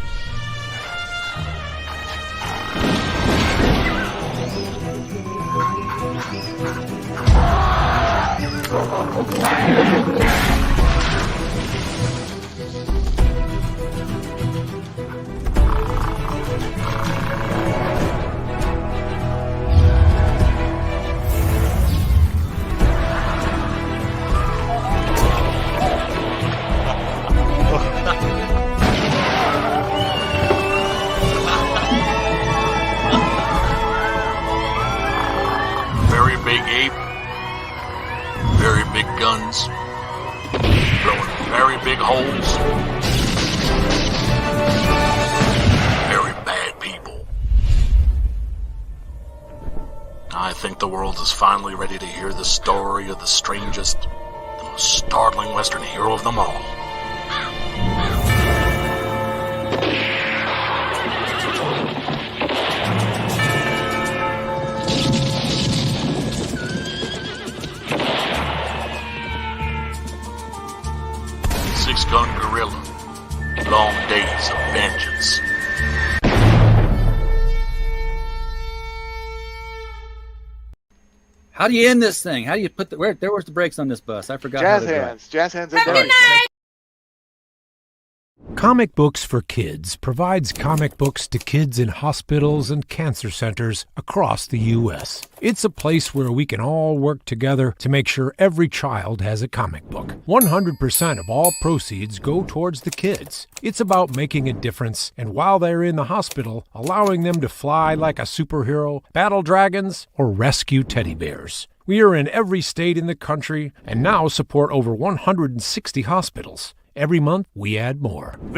Very big ape, very big guns, throwing very big holes, very bad people. I think the world is finally ready to hear the story of the strangest, the most startling Western hero of them all. Six-gun gorilla, long days of vengeance. How do you end this thing? How do you put the where's the brakes on this bus? I forgot. Jazz hands. Jazz hands. Have a good night. Comic Books for Kids provides comic books to kids in hospitals and cancer centers across the U.S. It's a place where we can all work together to make sure every child has a comic book. 100% of all proceeds go towards the kids. It's about making a difference, and while they're in the hospital, allowing them to fly like a superhero, battle dragons, or rescue teddy bears. We are in every state in the country and now support over 160 hospitals. Every month, we add more.